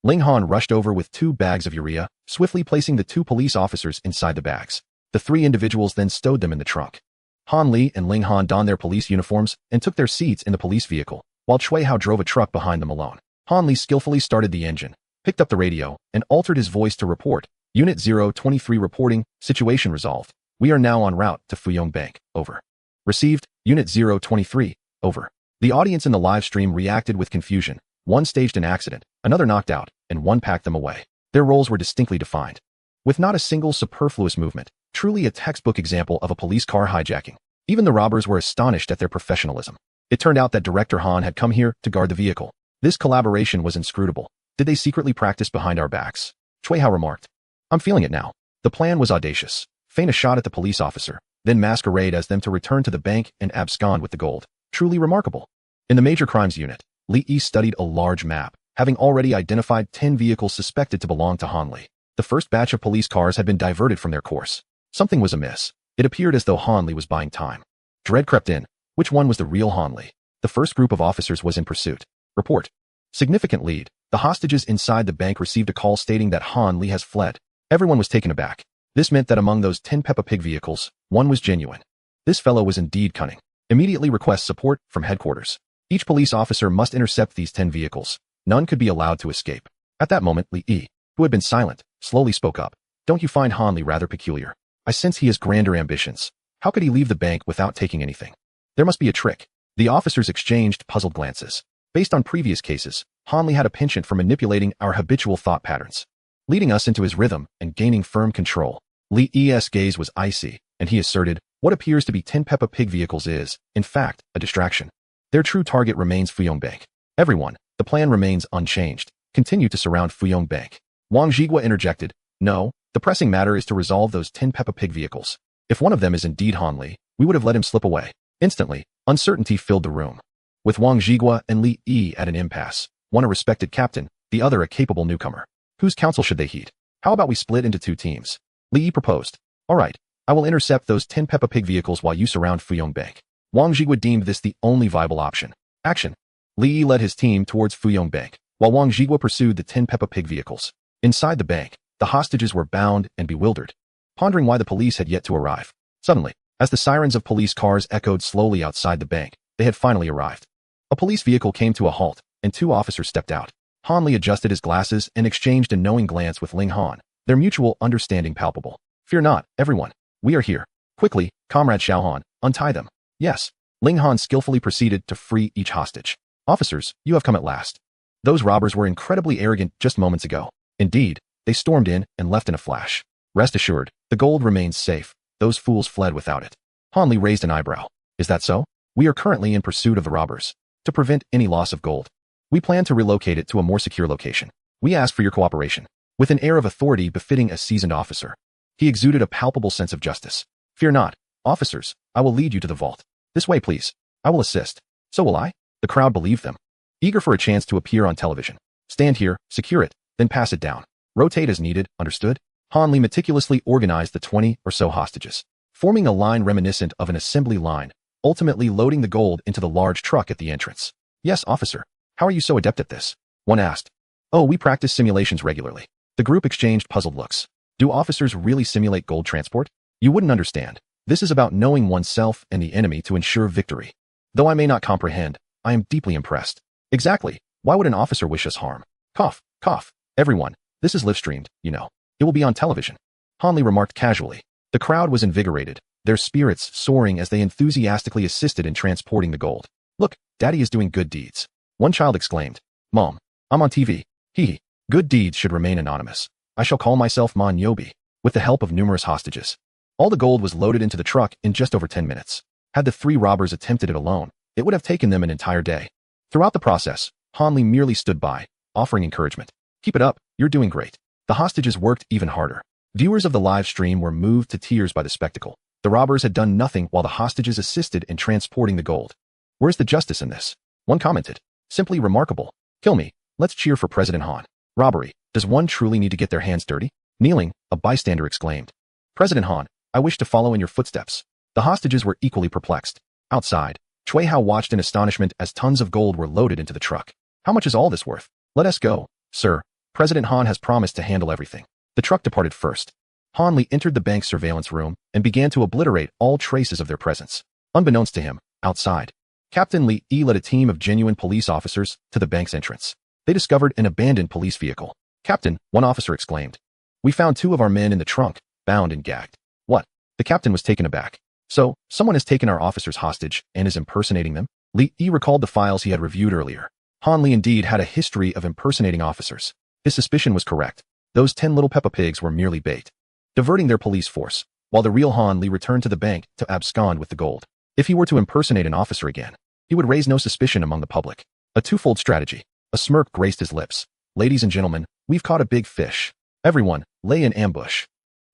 Ling Han rushed over with 2 bags of urea, swiftly placing the 2 police officers inside the bags. The 3 individuals then stowed them in the trunk. Han Li and Ling Han donned their police uniforms and took their seats in the police vehicle, while Chui Hao drove a truck behind them alone. Han Li skillfully started the engine, picked up the radio, and altered his voice to report. Unit 023 reporting, situation resolved. We are now en route to Fuyong Bank. Over. Received, Unit 023. Over. The audience in the live stream reacted with confusion. One staged an accident, another knocked out, and one packed them away. Their roles were distinctly defined, with not a single superfluous movement. Truly a textbook example of a police car hijacking. Even the robbers were astonished at their professionalism. It turned out that Director Han had come here to guard the vehicle. This collaboration was inscrutable. Did they secretly practice behind our backs? Cui Hao remarked. I'm feeling it now. The plan was audacious. Feign a shot at the police officer, then masquerade as them to return to the bank and abscond with the gold. Truly remarkable. In the Major Crimes Unit, Li Yi studied a large map, having already identified 10 vehicles suspected to belong to Han Li. The first batch of police cars had been diverted from their course. Something was amiss. It appeared as though Han Li was buying time. Dread crept in. Which one was the real Han Li? The first group of officers was in pursuit. Report. Significant lead. The hostages inside the bank received a call stating that Han Li has fled. Everyone was taken aback. This meant that among those 10 Peppa Pig vehicles, one was genuine. This fellow was indeed cunning. Immediately request support from headquarters. Each police officer must intercept these 10 vehicles. None could be allowed to escape. At that moment, Li Yi, who had been silent, slowly spoke up. Don't you find Han Li rather peculiar? I sense he has grander ambitions. How could he leave the bank without taking anything? There must be a trick. The officers exchanged puzzled glances. Based on previous cases, Han Li had a penchant for manipulating our habitual thought patterns, leading us into his rhythm and gaining firm control. Li Yi's gaze was icy, and he asserted, what appears to be 10 Peppa Pig vehicles is, in fact, a distraction. Their true target remains Fuyong Bank. Everyone, the plan remains unchanged. Continue to surround Fuyong Bank. Wang Zhigua interjected, no, the pressing matter is to resolve those 10 Peppa Pig vehicles. If one of them is indeed Han Li, we would have let him slip away. Instantly, uncertainty filled the room. With Wang Zhigua and Li Yi at an impasse, one a respected captain, the other a capable newcomer. Whose counsel should they heed? How about we split into 2 teams? Li Yi proposed. All right, I will intercept those 10 Peppa Pig vehicles while you surround Fuyong Bank. Wang Zhigua deemed this the only viable option. Action. Li Yi led his team towards Fuyong Bank, while Wang Zhigua pursued the 10 Peppa Pig vehicles. Inside the bank, the hostages were bound and bewildered, pondering why the police had yet to arrive. Suddenly, as the sirens of police cars echoed slowly outside the bank, they had finally arrived. A police vehicle came to a halt, and 2 officers stepped out. Han Li adjusted his glasses and exchanged a knowing glance with Ling Han, their mutual understanding palpable. Fear not, everyone. We are here. Quickly, Comrade Xiaohan, untie them. Yes. Ling Han skillfully proceeded to free each hostage. Officers, you have come at last. Those robbers were incredibly arrogant just moments ago. Indeed, they stormed in and left in a flash. Rest assured, the gold remains safe. Those fools fled without it. Han Li raised an eyebrow. Is that so? We are currently in pursuit of the robbers. To prevent any loss of gold, we plan to relocate it to a more secure location. We ask for your cooperation. With an air of authority befitting a seasoned officer, he exuded a palpable sense of justice. Fear not, officers, I will lead you to the vault. This way, please. I will assist. So will I. The crowd believed them, eager for a chance to appear on television. Stand here, secure it, then pass it down. Rotate as needed, understood? Han Li meticulously organized the 20 or so hostages, forming a line reminiscent of an assembly line, ultimately loading the gold into the large truck at the entrance. Yes, officer. How are you so adept at this? One asked. Oh, we practice simulations regularly. The group exchanged puzzled looks. Do officers really simulate gold transport? You wouldn't understand. This is about knowing oneself and the enemy to ensure victory. Though I may not comprehend, I am deeply impressed. Exactly. Why would an officer wish us harm? Cough, cough. Everyone, this is live-streamed, you know. It will be on television. Han Li remarked casually. The crowd was invigorated, their spirits soaring as they enthusiastically assisted in transporting the gold. Look, Daddy is doing good deeds. One child exclaimed. Mom, I'm on TV. Hee. Good deeds should remain anonymous. I shall call myself Ma Nyobi, with the help of numerous hostages. All the gold was loaded into the truck in just over 10 minutes. Had the 3 robbers attempted it alone, it would have taken them an entire day. Throughout the process, Han Li merely stood by, offering encouragement. Keep it up, you're doing great. The hostages worked even harder. Viewers of the live stream were moved to tears by the spectacle. The robbers had done nothing while the hostages assisted in transporting the gold. Where's the justice in this? One commented. Simply remarkable. Kill me. Let's cheer for President Han. Robbery. Does one truly need to get their hands dirty? Kneeling, a bystander exclaimed. President Han, I wish to follow in your footsteps. The hostages were equally perplexed. Outside, Cui Hao watched in astonishment as tons of gold were loaded into the truck. How much is all this worth? Let us go, sir. President Han has promised to handle everything. The truck departed first. Han Li entered the bank's surveillance room and began to obliterate all traces of their presence. Unbeknownst to him, outside, Captain Li Yi led a team of genuine police officers to the bank's entrance. They discovered an abandoned police vehicle. Captain, one officer exclaimed. We found 2 of our men in the trunk, bound and gagged. What? The captain was taken aback. So, someone has taken our officers hostage and is impersonating them? Li Yi recalled the files he had reviewed earlier. Han Li indeed had a history of impersonating officers. His suspicion was correct. Those 10 little Peppa Pigs were merely bait, diverting their police force, while the real Han Li returned to the bank to abscond with the gold. If he were to impersonate an officer again, he would raise no suspicion among the public. A twofold strategy. A smirk graced his lips. Ladies and gentlemen, we've caught a big fish. Everyone, lay in ambush.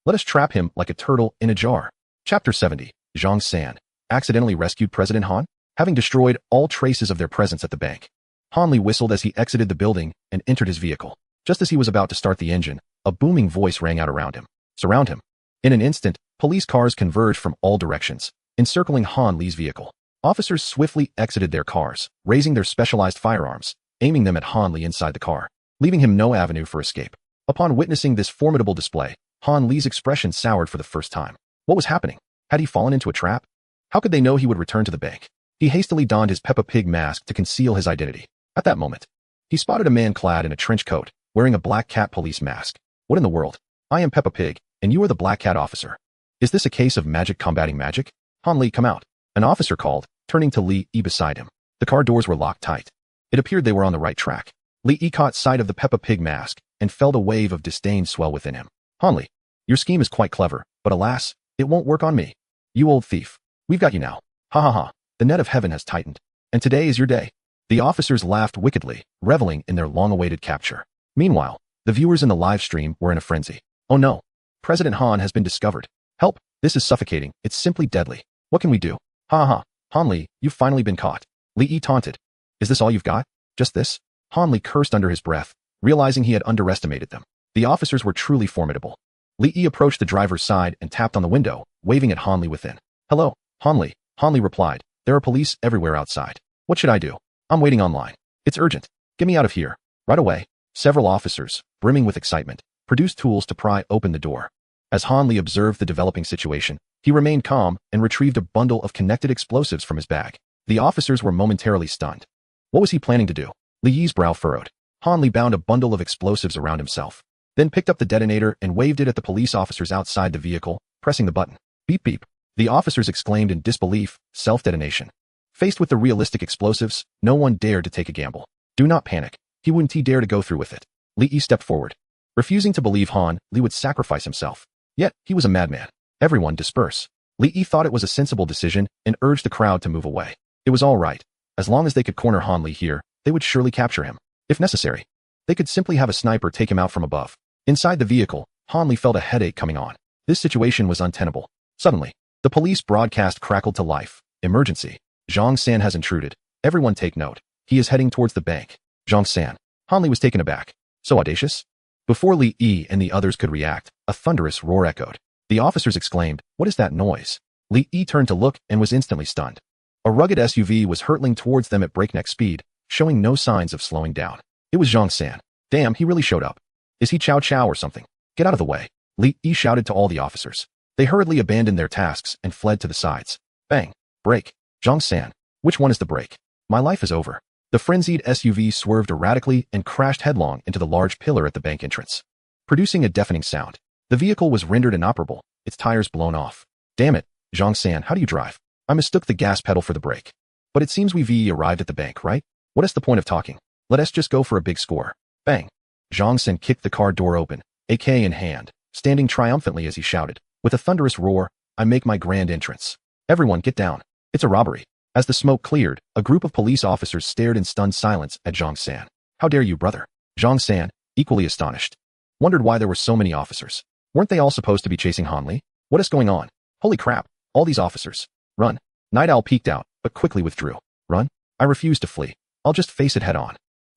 Let us trap him like a turtle in a jar. Chapter 70. Zhang San accidentally rescued President Han, having destroyed all traces of their presence at the bank. Han Li whistled as he exited the building and entered his vehicle. Just as he was about to start the engine, a booming voice rang out around him. Surround him. In an instant, police cars converged from all directions, encircling Han Li's vehicle. Officers swiftly exited their cars, raising their specialized firearms, aiming them at Han Li inside the car, leaving him no avenue for escape. Upon witnessing this formidable display, Han Li's expression soured for the first time. What was happening? Had he fallen into a trap? How could they know he would return to the bank? He hastily donned his Peppa Pig mask to conceal his identity. At that moment, he spotted a man clad in a trench coat, wearing a black cat police mask. What in the world? I am Peppa Pig, and you are the black cat officer. Is this a case of magic combating magic? Han Li, come out. An officer called, turning to Li Yi beside him. The car doors were locked tight. It appeared they were on the right track. Li Yi caught sight of the Peppa Pig mask and felt a wave of disdain swell within him. Han Li, your scheme is quite clever, but alas, it won't work on me. You old thief. We've got you now. Ha ha ha. The net of heaven has tightened. And today is your day. The officers laughed wickedly, reveling in their long-awaited capture. Meanwhile, the viewers in the live stream were in a frenzy. Oh no. President Han has been discovered. Help. This is suffocating. It's simply deadly. What can we do? Ha ha. Han Li, you've finally been caught. Li Yi taunted. Is this all you've got? Just this? Han Li cursed under his breath, realizing he had underestimated them. The officers were truly formidable. Li Yi approached the driver's side and tapped on the window, waving at Han Li within. Hello, Han Li. Han Li replied. There are police everywhere outside. What should I do? I'm waiting online. It's urgent. Get me out of here. Right away. Several officers, brimming with excitement, produced tools to pry open the door. As Han Li observed the developing situation, he remained calm and retrieved a bundle of connected explosives from his bag. The officers were momentarily stunned. What was he planning to do? Li Yi's brow furrowed. Han Li bound a bundle of explosives around himself, then picked up the detonator and waved it at the police officers outside the vehicle, pressing the button. Beep beep. The officers exclaimed in disbelief, self-detonation. Faced with the realistic explosives, no one dared to take a gamble. Do not panic. He wouldn't dare to go through with it. Li Yi stepped forward, refusing to believe Han Li would sacrifice himself. Yet, he was a madman. Everyone disperse. Li Yi thought it was a sensible decision and urged the crowd to move away. It was all right. As long as they could corner Han Li here, they would surely capture him. If necessary, they could simply have a sniper take him out from above. Inside the vehicle, Han Li felt a headache coming on. This situation was untenable. Suddenly, the police broadcast crackled to life. Emergency. Zhang San has intruded. Everyone take note. He is heading towards the bank. Zhang San. Han Li was taken aback. So audacious? Before Li Yi and the others could react, a thunderous roar echoed. The officers exclaimed, what is that noise? Li Yi turned to look and was instantly stunned. A rugged SUV was hurtling towards them at breakneck speed, showing no signs of slowing down. It was Zhang San. Damn, he really showed up. Is he Chow Chow or something? Get out of the way. Li Yi shouted to all the officers. They hurriedly abandoned their tasks and fled to the sides. Bang. Brake. Zhang San. Which one is the brake? My life is over. The frenzied SUV swerved erratically and crashed headlong into the large pillar at the bank entrance, producing a deafening sound. The vehicle was rendered inoperable, its tires blown off. Damn it, Zhang San, how do you drive? I mistook the gas pedal for the brake. But it seems we've arrived at the bank, right? What is the point of talking? Let us just go for a big score. Bang. Zhang San kicked the car door open, AK in hand, standing triumphantly as he shouted. With a thunderous roar, I make my grand entrance. Everyone get down. It's a robbery. As the smoke cleared, a group of police officers stared in stunned silence at Zhang San. How dare you, brother? Zhang San, equally astonished, wondered why there were so many officers. Weren't they all supposed to be chasing Han Li? What is going on? Holy crap, all these officers. Run. Night Owl peeked out, but quickly withdrew. Run? I refuse to flee. I'll just face it head on.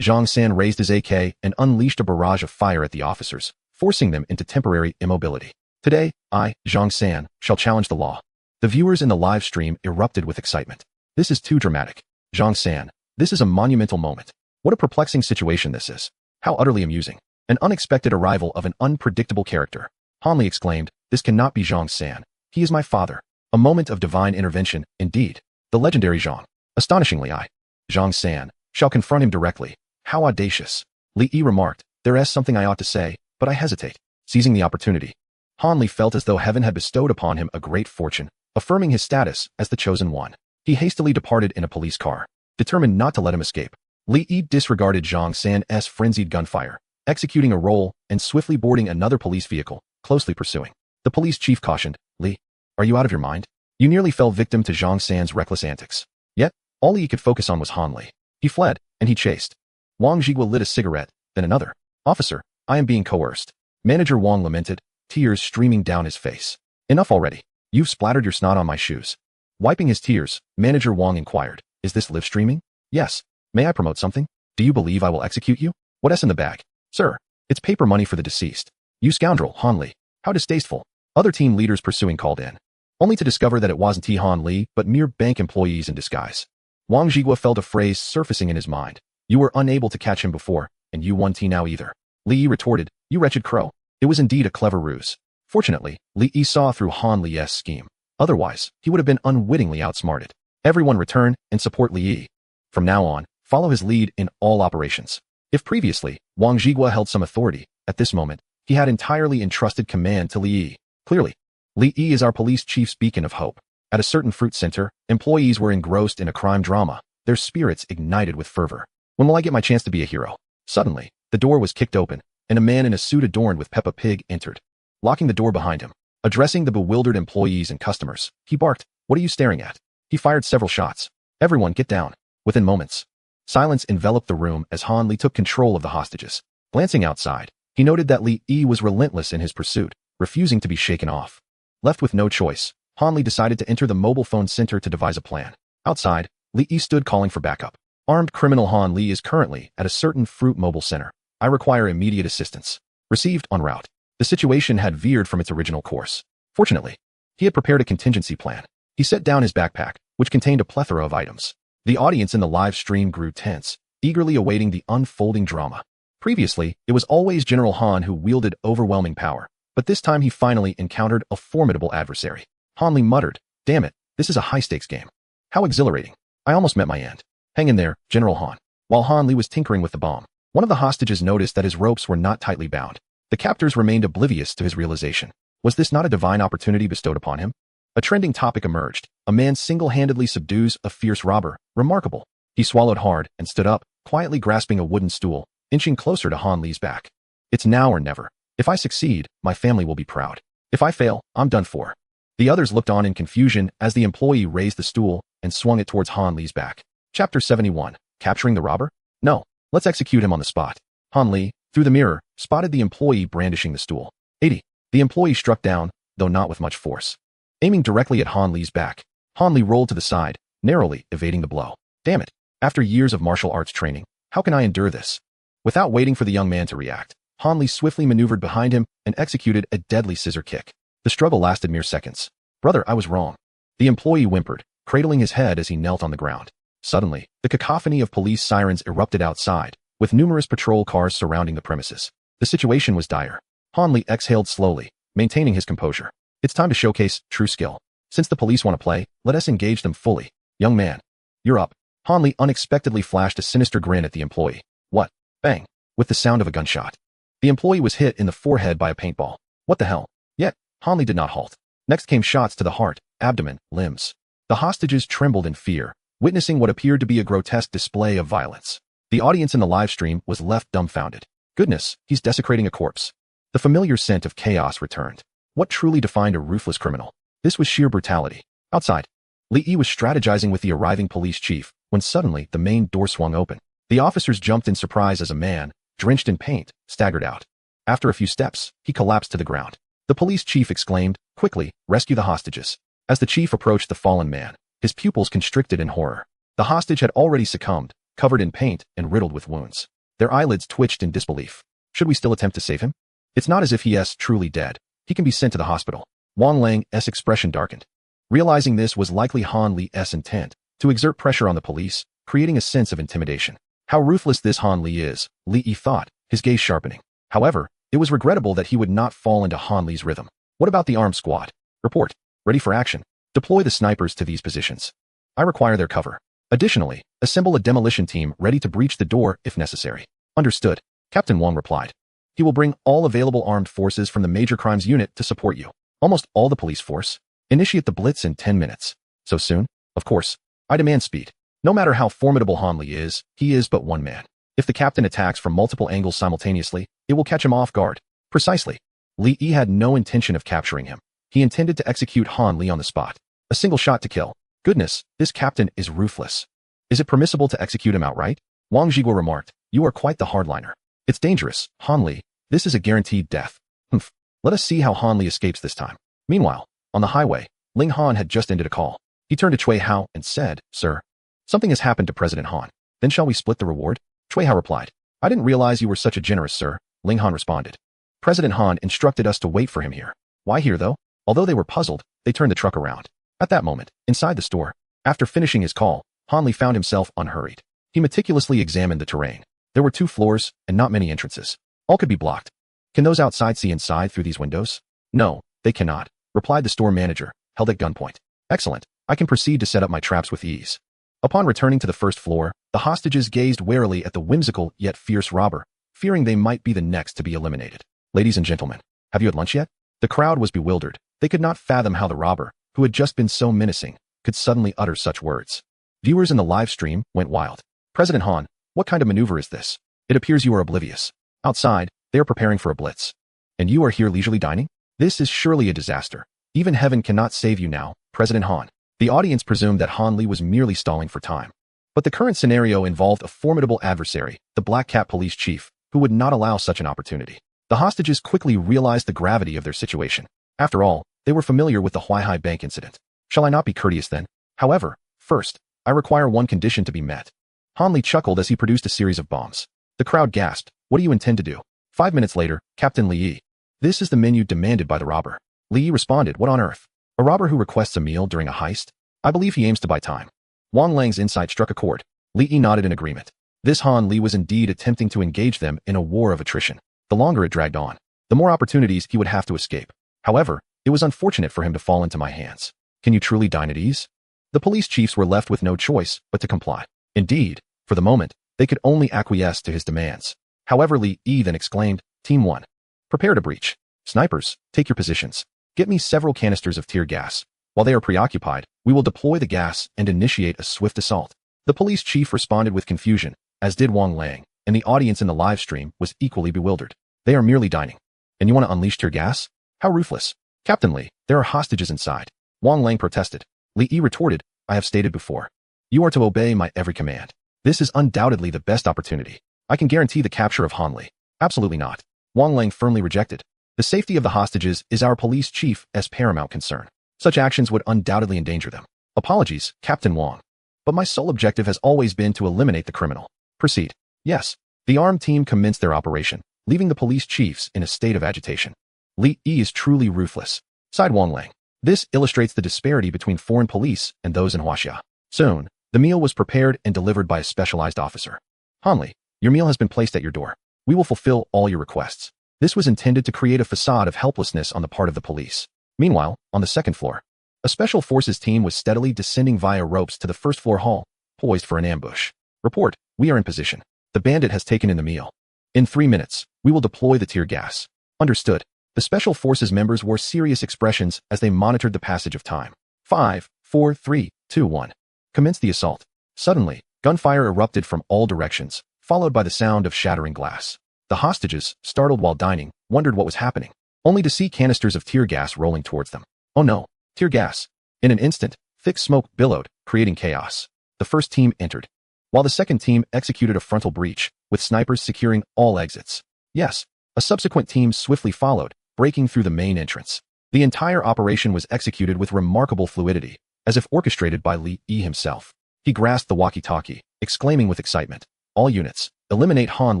Zhang San raised his AK and unleashed a barrage of fire at the officers, forcing them into temporary immobility. Today, I, Zhang San, shall challenge the law. The viewers in the live stream erupted with excitement. This is too dramatic. Zhang San, this is a monumental moment. What a perplexing situation this is. How utterly amusing. An unexpected arrival of an unpredictable character. Han Li exclaimed, this cannot be Zhang San. He is my father. A moment of divine intervention, indeed. The legendary Zhang. Astonishingly I, Zhang San, shall confront him directly. How audacious. Li Yi remarked, there is something I ought to say, but I hesitate. Seizing the opportunity, Han Li felt as though heaven had bestowed upon him a great fortune, affirming his status as the chosen one. He hastily departed in a police car, determined not to let him escape. Li Yi disregarded Zhang San's frenzied gunfire, executing a roll and swiftly boarding another police vehicle, closely pursuing. The police chief cautioned, "Li, are you out of your mind? You nearly fell victim to Zhang San's reckless antics." Yet, all Li could focus on was Han Li. He fled, and he chased. Wang Zhigua lit a cigarette, then another. "Officer, I am being coerced." Manager Wang lamented, tears streaming down his face. "Enough already. You've splattered your snot on my shoes." Wiping his tears, Manager Wang inquired, "Is this live streaming?" "Yes. May I promote something? Do you believe I will execute you?" "What's in the bag?" "Sir, it's paper money for the deceased." "You scoundrel, Han Li. How distasteful." Other team leaders pursuing called in, only to discover that it wasn't Han Li but mere bank employees in disguise. Wang Zhigua felt a phrase surfacing in his mind. "You were unable to catch him before, and you won't now either." Li Yi retorted, "You wretched crow." It was indeed a clever ruse. Fortunately, Li Yi saw through Han Li's scheme. Otherwise, he would have been unwittingly outsmarted. Everyone return and support Li Yi. From now on, follow his lead in all operations. If previously, Wang Zhigua held some authority, at this moment, he had entirely entrusted command to Li Yi. Clearly, Li Yi is our police chief's beacon of hope. At a certain fruit center, employees were engrossed in a crime drama, their spirits ignited with fervor. When will I get my chance to be a hero? Suddenly, the door was kicked open, and a man in a suit adorned with Peppa Pig entered. Locking the door behind him, addressing the bewildered employees and customers, he barked, "What are you staring at?" He fired several shots. "Everyone get down." Within moments, silence enveloped the room as Han Li took control of the hostages. Glancing outside, he noted that Li Yi was relentless in his pursuit, refusing to be shaken off. Left with no choice, Han Li decided to enter the mobile phone center to devise a plan. Outside, Li Yi stood calling for backup. "Armed criminal Han Li is currently at a certain fruit mobile center. I require immediate assistance." Received en route. The situation had veered from its original course. Fortunately, he had prepared a contingency plan. He set down his backpack, which contained a plethora of items. The audience in the live stream grew tense, eagerly awaiting the unfolding drama. Previously, it was always General Han who wielded overwhelming power, but this time he finally encountered a formidable adversary. Han Li muttered, "Damn it, this is a high-stakes game. How exhilarating. I almost met my end." "Hang in there, General Han." While Han Li was tinkering with the bomb, one of the hostages noticed that his ropes were not tightly bound. The captors remained oblivious to his realization. Was this not a divine opportunity bestowed upon him? A trending topic emerged. A man single-handedly subdues a fierce robber. Remarkable. He swallowed hard and stood up, quietly grasping a wooden stool, inching closer to Han Li's back. "It's now or never. If I succeed, my family will be proud. If I fail, I'm done for." The others looked on in confusion as the employee raised the stool and swung it towards Han Li's back. Chapter 71. Capturing the robber? "No. Let's execute him on the spot." Han Li, through the mirror, spotted the employee brandishing the stool. 80. The employee struck down, though not with much force. Aiming directly at Han Li's back, Han Li rolled to the side, narrowly evading the blow. "Damn it. After years of martial arts training, how can I endure this?" Without waiting for the young man to react, Han Li swiftly maneuvered behind him and executed a deadly scissor kick. The struggle lasted mere seconds. "Brother, I was wrong." The employee whimpered, cradling his head as he knelt on the ground. Suddenly, the cacophony of police sirens erupted outside, with numerous patrol cars surrounding the premises. The situation was dire. Han Li exhaled slowly, maintaining his composure. "It's time to showcase true skill. Since the police want to play, let us engage them fully. Young man, you're up." Han Li unexpectedly flashed a sinister grin at the employee. "What?" Bang! With the sound of a gunshot. The employee was hit in the forehead by a paintball. "What the hell?" Yet, Han Li did not halt. Next came shots to the heart, abdomen, limbs. The hostages trembled in fear, witnessing what appeared to be a grotesque display of violence. The audience in the live stream was left dumbfounded. Goodness, he's desecrating a corpse. The familiar scent of chaos returned. What truly defined a ruthless criminal? This was sheer brutality. Outside, Li Yi was strategizing with the arriving police chief when suddenly the main door swung open. The officers jumped in surprise as a man, drenched in paint, staggered out. After a few steps, he collapsed to the ground. The police chief exclaimed, "Quickly, rescue the hostages." As the chief approached the fallen man, his pupils constricted in horror. The hostage had already succumbed, covered in paint and riddled with wounds. Their eyelids twitched in disbelief. Should we still attempt to save him? It's not as if he is truly dead. He can be sent to the hospital. Wang Lang's expression darkened. Realizing this was likely Han Li's intent, to exert pressure on the police, creating a sense of intimidation. How ruthless this Han Li is, Li Yi thought, his gaze sharpening. However, it was regrettable that he would not fall into Han Li's rhythm. What about the armed squad? Report. Ready for action. Deploy the snipers to these positions. I require their cover. Additionally, assemble a demolition team ready to breach the door if necessary. Understood. Captain Wang replied. He will bring all available armed forces from the Major Crimes Unit to support you. Almost all the police force. Initiate the blitz in 10 minutes. So soon? Of course. I demand speed. No matter how formidable Han Li is, he is but one man. If the captain attacks from multiple angles simultaneously, it will catch him off guard. Precisely. Li Yi had no intention of capturing him. He intended to execute Han Li on the spot. A single shot to kill. Goodness, this captain is ruthless. Is it permissible to execute him outright? Wang Zhiguo remarked, you are quite the hardliner. It's dangerous, Han Li. This is a guaranteed death. Humph. Let us see how Han Li escapes this time. Meanwhile, on the highway, Ling Han had just ended a call. He turned to Cui Hao and said, Sir, something has happened to President Han. Then shall we split the reward? Cui Hao replied, I didn't realize you were such a generous sir. Ling Han responded. President Han instructed us to wait for him here. Why here though? Although they were puzzled, they turned the truck around. At that moment, inside the store, after finishing his call, Han Li found himself unhurried. He meticulously examined the terrain. There were 2 floors and not many entrances. All could be blocked. Can those outside see inside through these windows? No, they cannot, replied the store manager, held at gunpoint. Excellent. I can proceed to set up my traps with ease. Upon returning to the first floor, the hostages gazed warily at the whimsical yet fierce robber, fearing they might be the next to be eliminated. Ladies and gentlemen, have you had lunch yet? The crowd was bewildered. They could not fathom how the robber, who had just been so menacing, could suddenly utter such words. Viewers in the live stream went wild. President Han, what kind of maneuver is this? It appears you are oblivious. Outside, they are preparing for a blitz. And you are here leisurely dining? This is surely a disaster. Even heaven cannot save you now, President Han. The audience presumed that Han Li was merely stalling for time. But the current scenario involved a formidable adversary, the Black Cat police chief, who would not allow such an opportunity. The hostages quickly realized the gravity of their situation. After all, they were familiar with the Huaihai Bank incident. Shall I not be courteous then? However, first, I require one condition to be met. Han Li chuckled as he produced a series of bombs. The crowd gasped. What do you intend to do? 5 minutes later, Captain Li Yi. This is the menu demanded by the robber. Li Yi responded, what on earth? A robber who requests a meal during a heist? I believe he aims to buy time. Wang Lang's insight struck a chord. Li Yi nodded in agreement. This Han Li was indeed attempting to engage them in a war of attrition. The longer it dragged on, the more opportunities he would have to escape. However, it was unfortunate for him to fall into my hands. Can you truly dine at ease? The police chiefs were left with no choice but to comply. Indeed, for the moment, they could only acquiesce to his demands. However, Li Yi then exclaimed, Team 1. Prepare to breach. Snipers, take your positions. Get me several canisters of tear gas. While they are preoccupied, we will deploy the gas and initiate a swift assault. The police chief responded with confusion, as did Wang Lang, and the audience in the live stream was equally bewildered. They are merely dining. And you want to unleash tear gas? How ruthless. Captain Li, there are hostages inside. Wang Lang protested. Li Yi retorted, I have stated before. You are to obey my every command. This is undoubtedly the best opportunity. I can guarantee the capture of Han Li. Absolutely not. Wang Lang firmly rejected. The safety of the hostages is our police chief's paramount concern. Such actions would undoubtedly endanger them. Apologies, Captain Wang. But my sole objective has always been to eliminate the criminal. Proceed. Yes. The armed team commenced their operation, leaving the police chiefs in a state of agitation. Li Yi is truly ruthless, sighed Wang Lang. This illustrates the disparity between foreign police and those in Huaxia. Soon, the meal was prepared and delivered by a specialized officer. Han Li, your meal has been placed at your door. We will fulfill all your requests. This was intended to create a facade of helplessness on the part of the police. Meanwhile, on the second floor, a special forces team was steadily descending via ropes to the first floor hall, poised for an ambush. Report, we are in position. The bandit has taken in the meal. In 3 minutes, we will deploy the tear gas. Understood. The special forces members wore serious expressions as they monitored the passage of time. 5, 4, 3, 2, 1. Commence the assault. Suddenly, gunfire erupted from all directions, followed by the sound of shattering glass. The hostages, startled while dining, wondered what was happening, only to see canisters of tear gas rolling towards them. Oh no, tear gas. In an instant, thick smoke billowed, creating chaos. The first team entered, while the second team executed a frontal breach, with snipers securing all exits. Yes, a subsequent team swiftly followed, breaking through the main entrance. The entire operation was executed with remarkable fluidity, as if orchestrated by Li Yi himself. He grasped the walkie-talkie, exclaiming with excitement, all units, eliminate Han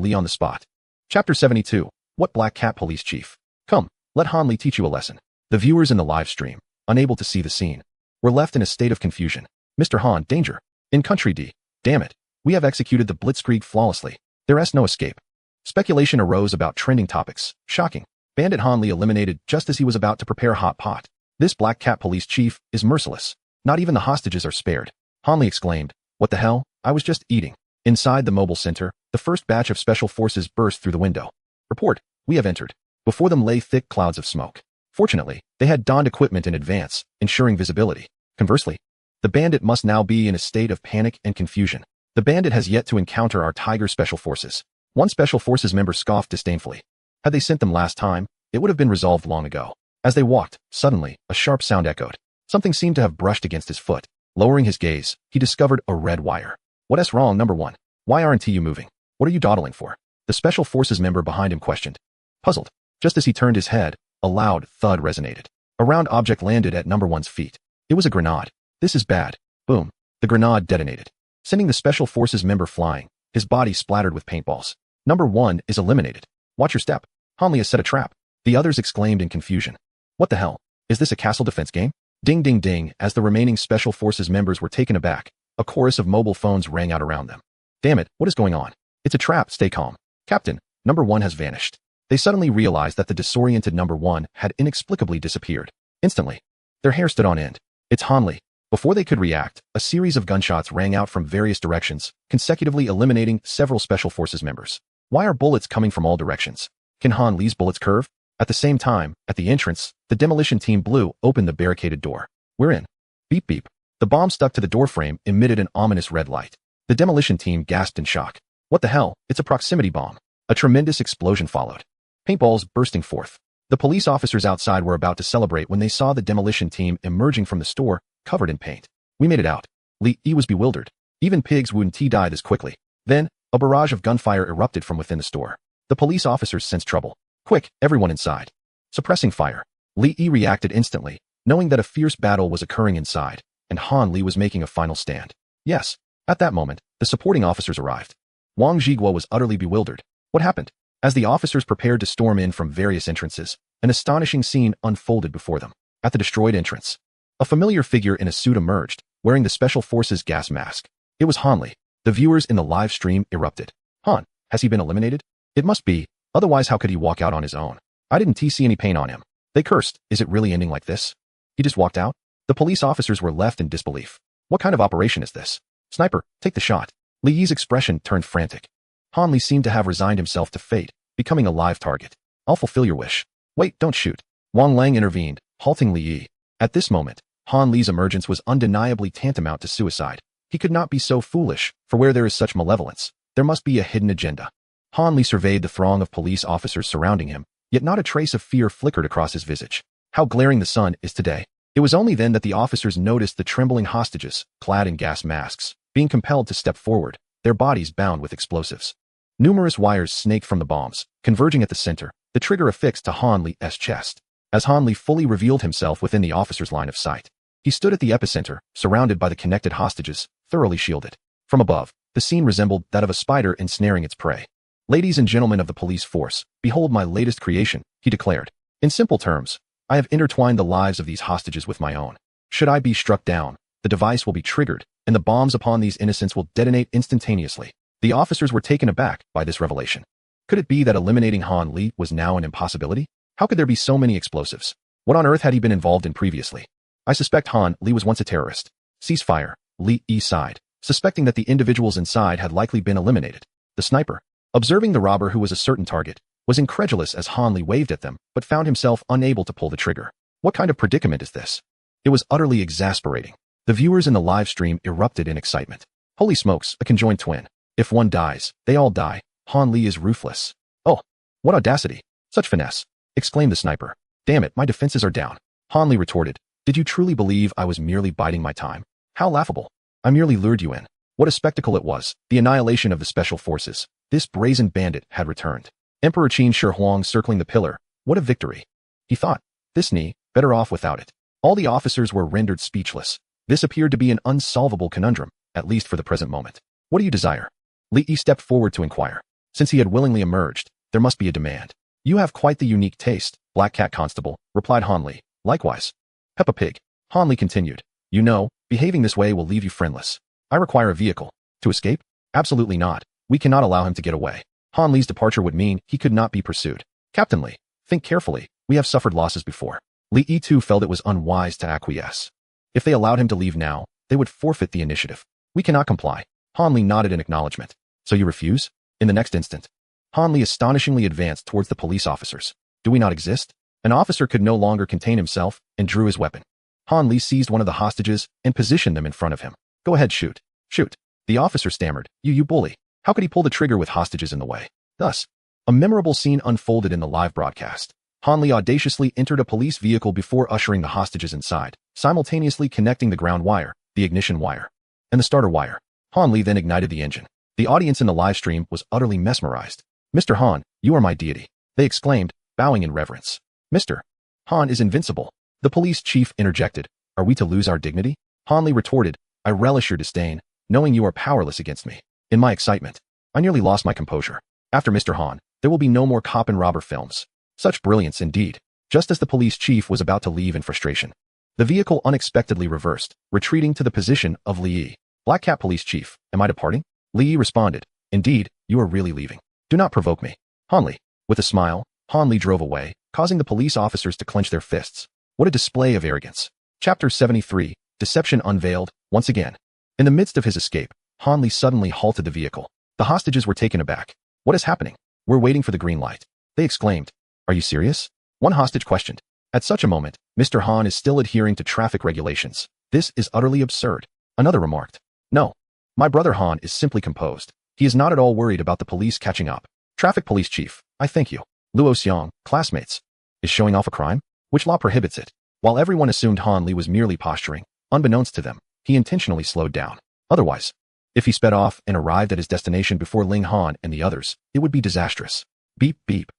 Li on the spot. Chapter 72, What Black Cat Police Chief? Come, let Han Li teach you a lesson. The viewers in the live stream, unable to see the scene, were left in a state of confusion. Mr. Han, danger. In Country D. Damn it. We have executed the blitzkrieg flawlessly. There is no escape. Speculation arose about trending topics. Shocking. Bandit Han Li eliminated just as he was about to prepare hot pot. This Black Cat police chief is merciless. Not even the hostages are spared. Han Li exclaimed, what the hell? I was just eating. Inside the mobile center, the first batch of special forces burst through the window. Report, we have entered. Before them lay thick clouds of smoke. Fortunately, they had donned equipment in advance, ensuring visibility. Conversely, The bandit must now be in a state of panic and confusion. The bandit has yet to encounter our Tiger Special Forces. One Special Forces member scoffed disdainfully. Had they sent them last time, it would have been resolved long ago. As they walked, suddenly, a sharp sound echoed. Something seemed to have brushed against his foot. Lowering his gaze, he discovered a red wire. What's wrong, number one? Why aren't you moving? What are you dawdling for? The Special Forces member behind him questioned. Puzzled. Just as he turned his head, a loud thud resonated. A round object landed at number one's feet. It was a grenade. This is bad. Boom. The grenade detonated, sending the Special Forces member flying, his body splattered with paintballs. Number one is eliminated. Watch your step. Han Li has set a trap. The others exclaimed in confusion. What the hell? Is this a castle defense game? Ding ding ding. As the remaining Special Forces members were taken aback, a chorus of mobile phones rang out around them. Damn it, what is going on? It's a trap, stay calm. Captain, number one has vanished. They suddenly realized that the disoriented number one had inexplicably disappeared. Instantly, their hair stood on end. It's Han Li. Before they could react, a series of gunshots rang out from various directions, consecutively eliminating several Special Forces members. Why are bullets coming from all directions? Can Han Li's bullets curve? At the same time, at the entrance, the demolition team blew open the barricaded door. We're in. Beep beep. The bomb stuck to the doorframe emitted an ominous red light. The demolition team gasped in shock. What the hell? It's a proximity bomb. A tremendous explosion followed. Paintballs bursting forth. The police officers outside were about to celebrate when they saw the demolition team emerging from the store, covered in paint. We made it out. Li Yi was bewildered. Even pigs wouldn't die this quickly. Then, a barrage of gunfire erupted from within the store. The police officers sensed trouble. Quick, everyone inside. Suppressing fire. Li Yi reacted instantly, knowing that a fierce battle was occurring inside, and Han Li was making a final stand. Yes. At that moment, the supporting officers arrived. Wang Zhiguo was utterly bewildered. What happened? As the officers prepared to storm in from various entrances, an astonishing scene unfolded before them. At the destroyed entrance, a familiar figure in a suit emerged, wearing the Special Forces gas mask. It was Han Li. The viewers in the live stream erupted. Han, has he been eliminated? It must be, otherwise how could he walk out on his own? I didn't see any pain on him. They cursed. Is it really ending like this? He just walked out? The police officers were left in disbelief. What kind of operation is this? Sniper, take the shot. Li Yi's expression turned frantic. Han Li seemed to have resigned himself to fate, becoming a live target. I'll fulfill your wish. Wait, don't shoot. Wang Lang intervened, halting Li Yi. At this moment, Han Li's emergence was undeniably tantamount to suicide. He could not be so foolish, for where there is such malevolence, there must be a hidden agenda. Han Li surveyed the throng of police officers surrounding him, yet not a trace of fear flickered across his visage. How glaring the sun is today. It was only then that the officers noticed the trembling hostages, clad in gas masks, being compelled to step forward, their bodies bound with explosives. Numerous wires snaked from the bombs, converging at the center, the trigger affixed to Han Li's chest. As Han Li fully revealed himself within the officer's line of sight, he stood at the epicenter, surrounded by the connected hostages, thoroughly shielded. From above, the scene resembled that of a spider ensnaring its prey. Ladies and gentlemen of the police force, behold my latest creation, he declared. In simple terms, I have intertwined the lives of these hostages with my own. Should I be struck down, the device will be triggered, and the bombs upon these innocents will detonate instantaneously. The officers were taken aback by this revelation. Could it be that eliminating Han Li was now an impossibility? How could there be so many explosives? What on earth had he been involved in previously? I suspect Han Li was once a terrorist. Cease fire. Li Yi sighed, suspecting that the individuals inside had likely been eliminated. The sniper, observing the robber who was a certain target, was incredulous as Han Li waved at them, but found himself unable to pull the trigger. What kind of predicament is this? It was utterly exasperating. The viewers in the live stream erupted in excitement. Holy smokes, a conjoined twin. If one dies, they all die. Han Li is ruthless. Oh, what audacity. Such finesse, exclaimed the sniper. Damn it, my defenses are down. Han Li retorted. Did you truly believe I was merely biding my time? How laughable. I merely lured you in. What a spectacle it was. The annihilation of the Special Forces. This brazen bandit had returned. Emperor Qin Shi Huang circling the pillar. What a victory. He thought. This knee, better off without it. All the officers were rendered speechless. This appeared to be an unsolvable conundrum, at least for the present moment. What do you desire? Li Yi stepped forward to inquire. Since he had willingly emerged, there must be a demand. You have quite the unique taste, Black Cat Constable, replied Han Li. Likewise. Peppa Pig. Han Li continued. You know, behaving this way will leave you friendless. I require a vehicle. To escape? Absolutely not. We cannot allow him to get away. Han Li's departure would mean he could not be pursued. Captain Li, think carefully. We have suffered losses before. Li Yi too felt it was unwise to acquiesce. If they allowed him to leave now, they would forfeit the initiative. We cannot comply. Han Li nodded in acknowledgement. So you refuse? In the next instant, Han Li astonishingly advanced towards the police officers. Do we not exist? An officer could no longer contain himself and drew his weapon. Han Li seized one of the hostages and positioned them in front of him. Go ahead, shoot. Shoot. The officer stammered. You bully. How could he pull the trigger with hostages in the way? Thus, a memorable scene unfolded in the live broadcast. Han Li audaciously entered a police vehicle before ushering the hostages inside, simultaneously connecting the ground wire, the ignition wire, and the starter wire. Han Li then ignited the engine. The audience in the live stream was utterly mesmerized. Mr. Han, you are my deity, they exclaimed, bowing in reverence. Mr. Han is invincible. The police chief interjected. Are we to lose our dignity? Han Li retorted, I relish your disdain, knowing you are powerless against me. In my excitement, I nearly lost my composure. After Mr. Han, there will be no more cop and robber films. Such brilliance indeed. Just as the police chief was about to leave in frustration, the vehicle unexpectedly reversed, retreating to the position of Li Yi. Black Cat Police Chief, am I departing? Li Yi responded, indeed, you are really leaving. Do not provoke me. Han Li. With a smile, Han Li drove away, causing the police officers to clench their fists. What a display of arrogance. Chapter 73, Deception Unveiled, once again. In the midst of his escape, Han Li suddenly halted the vehicle. The hostages were taken aback. What is happening? We're waiting for the green light. They exclaimed. Are you serious? One hostage questioned. At such a moment, Mr. Han is still adhering to traffic regulations. This is utterly absurd. Another remarked. No. My brother Han is simply composed. He is not at all worried about the police catching up. Traffic Police Chief, I thank you. Luo Xiong, classmates. Is showing off a crime? Which law prohibits it? While everyone assumed Han Li was merely posturing, unbeknownst to them, he intentionally slowed down. Otherwise, if he sped off and arrived at his destination before Ling Han and the others, it would be disastrous. Beep, beep.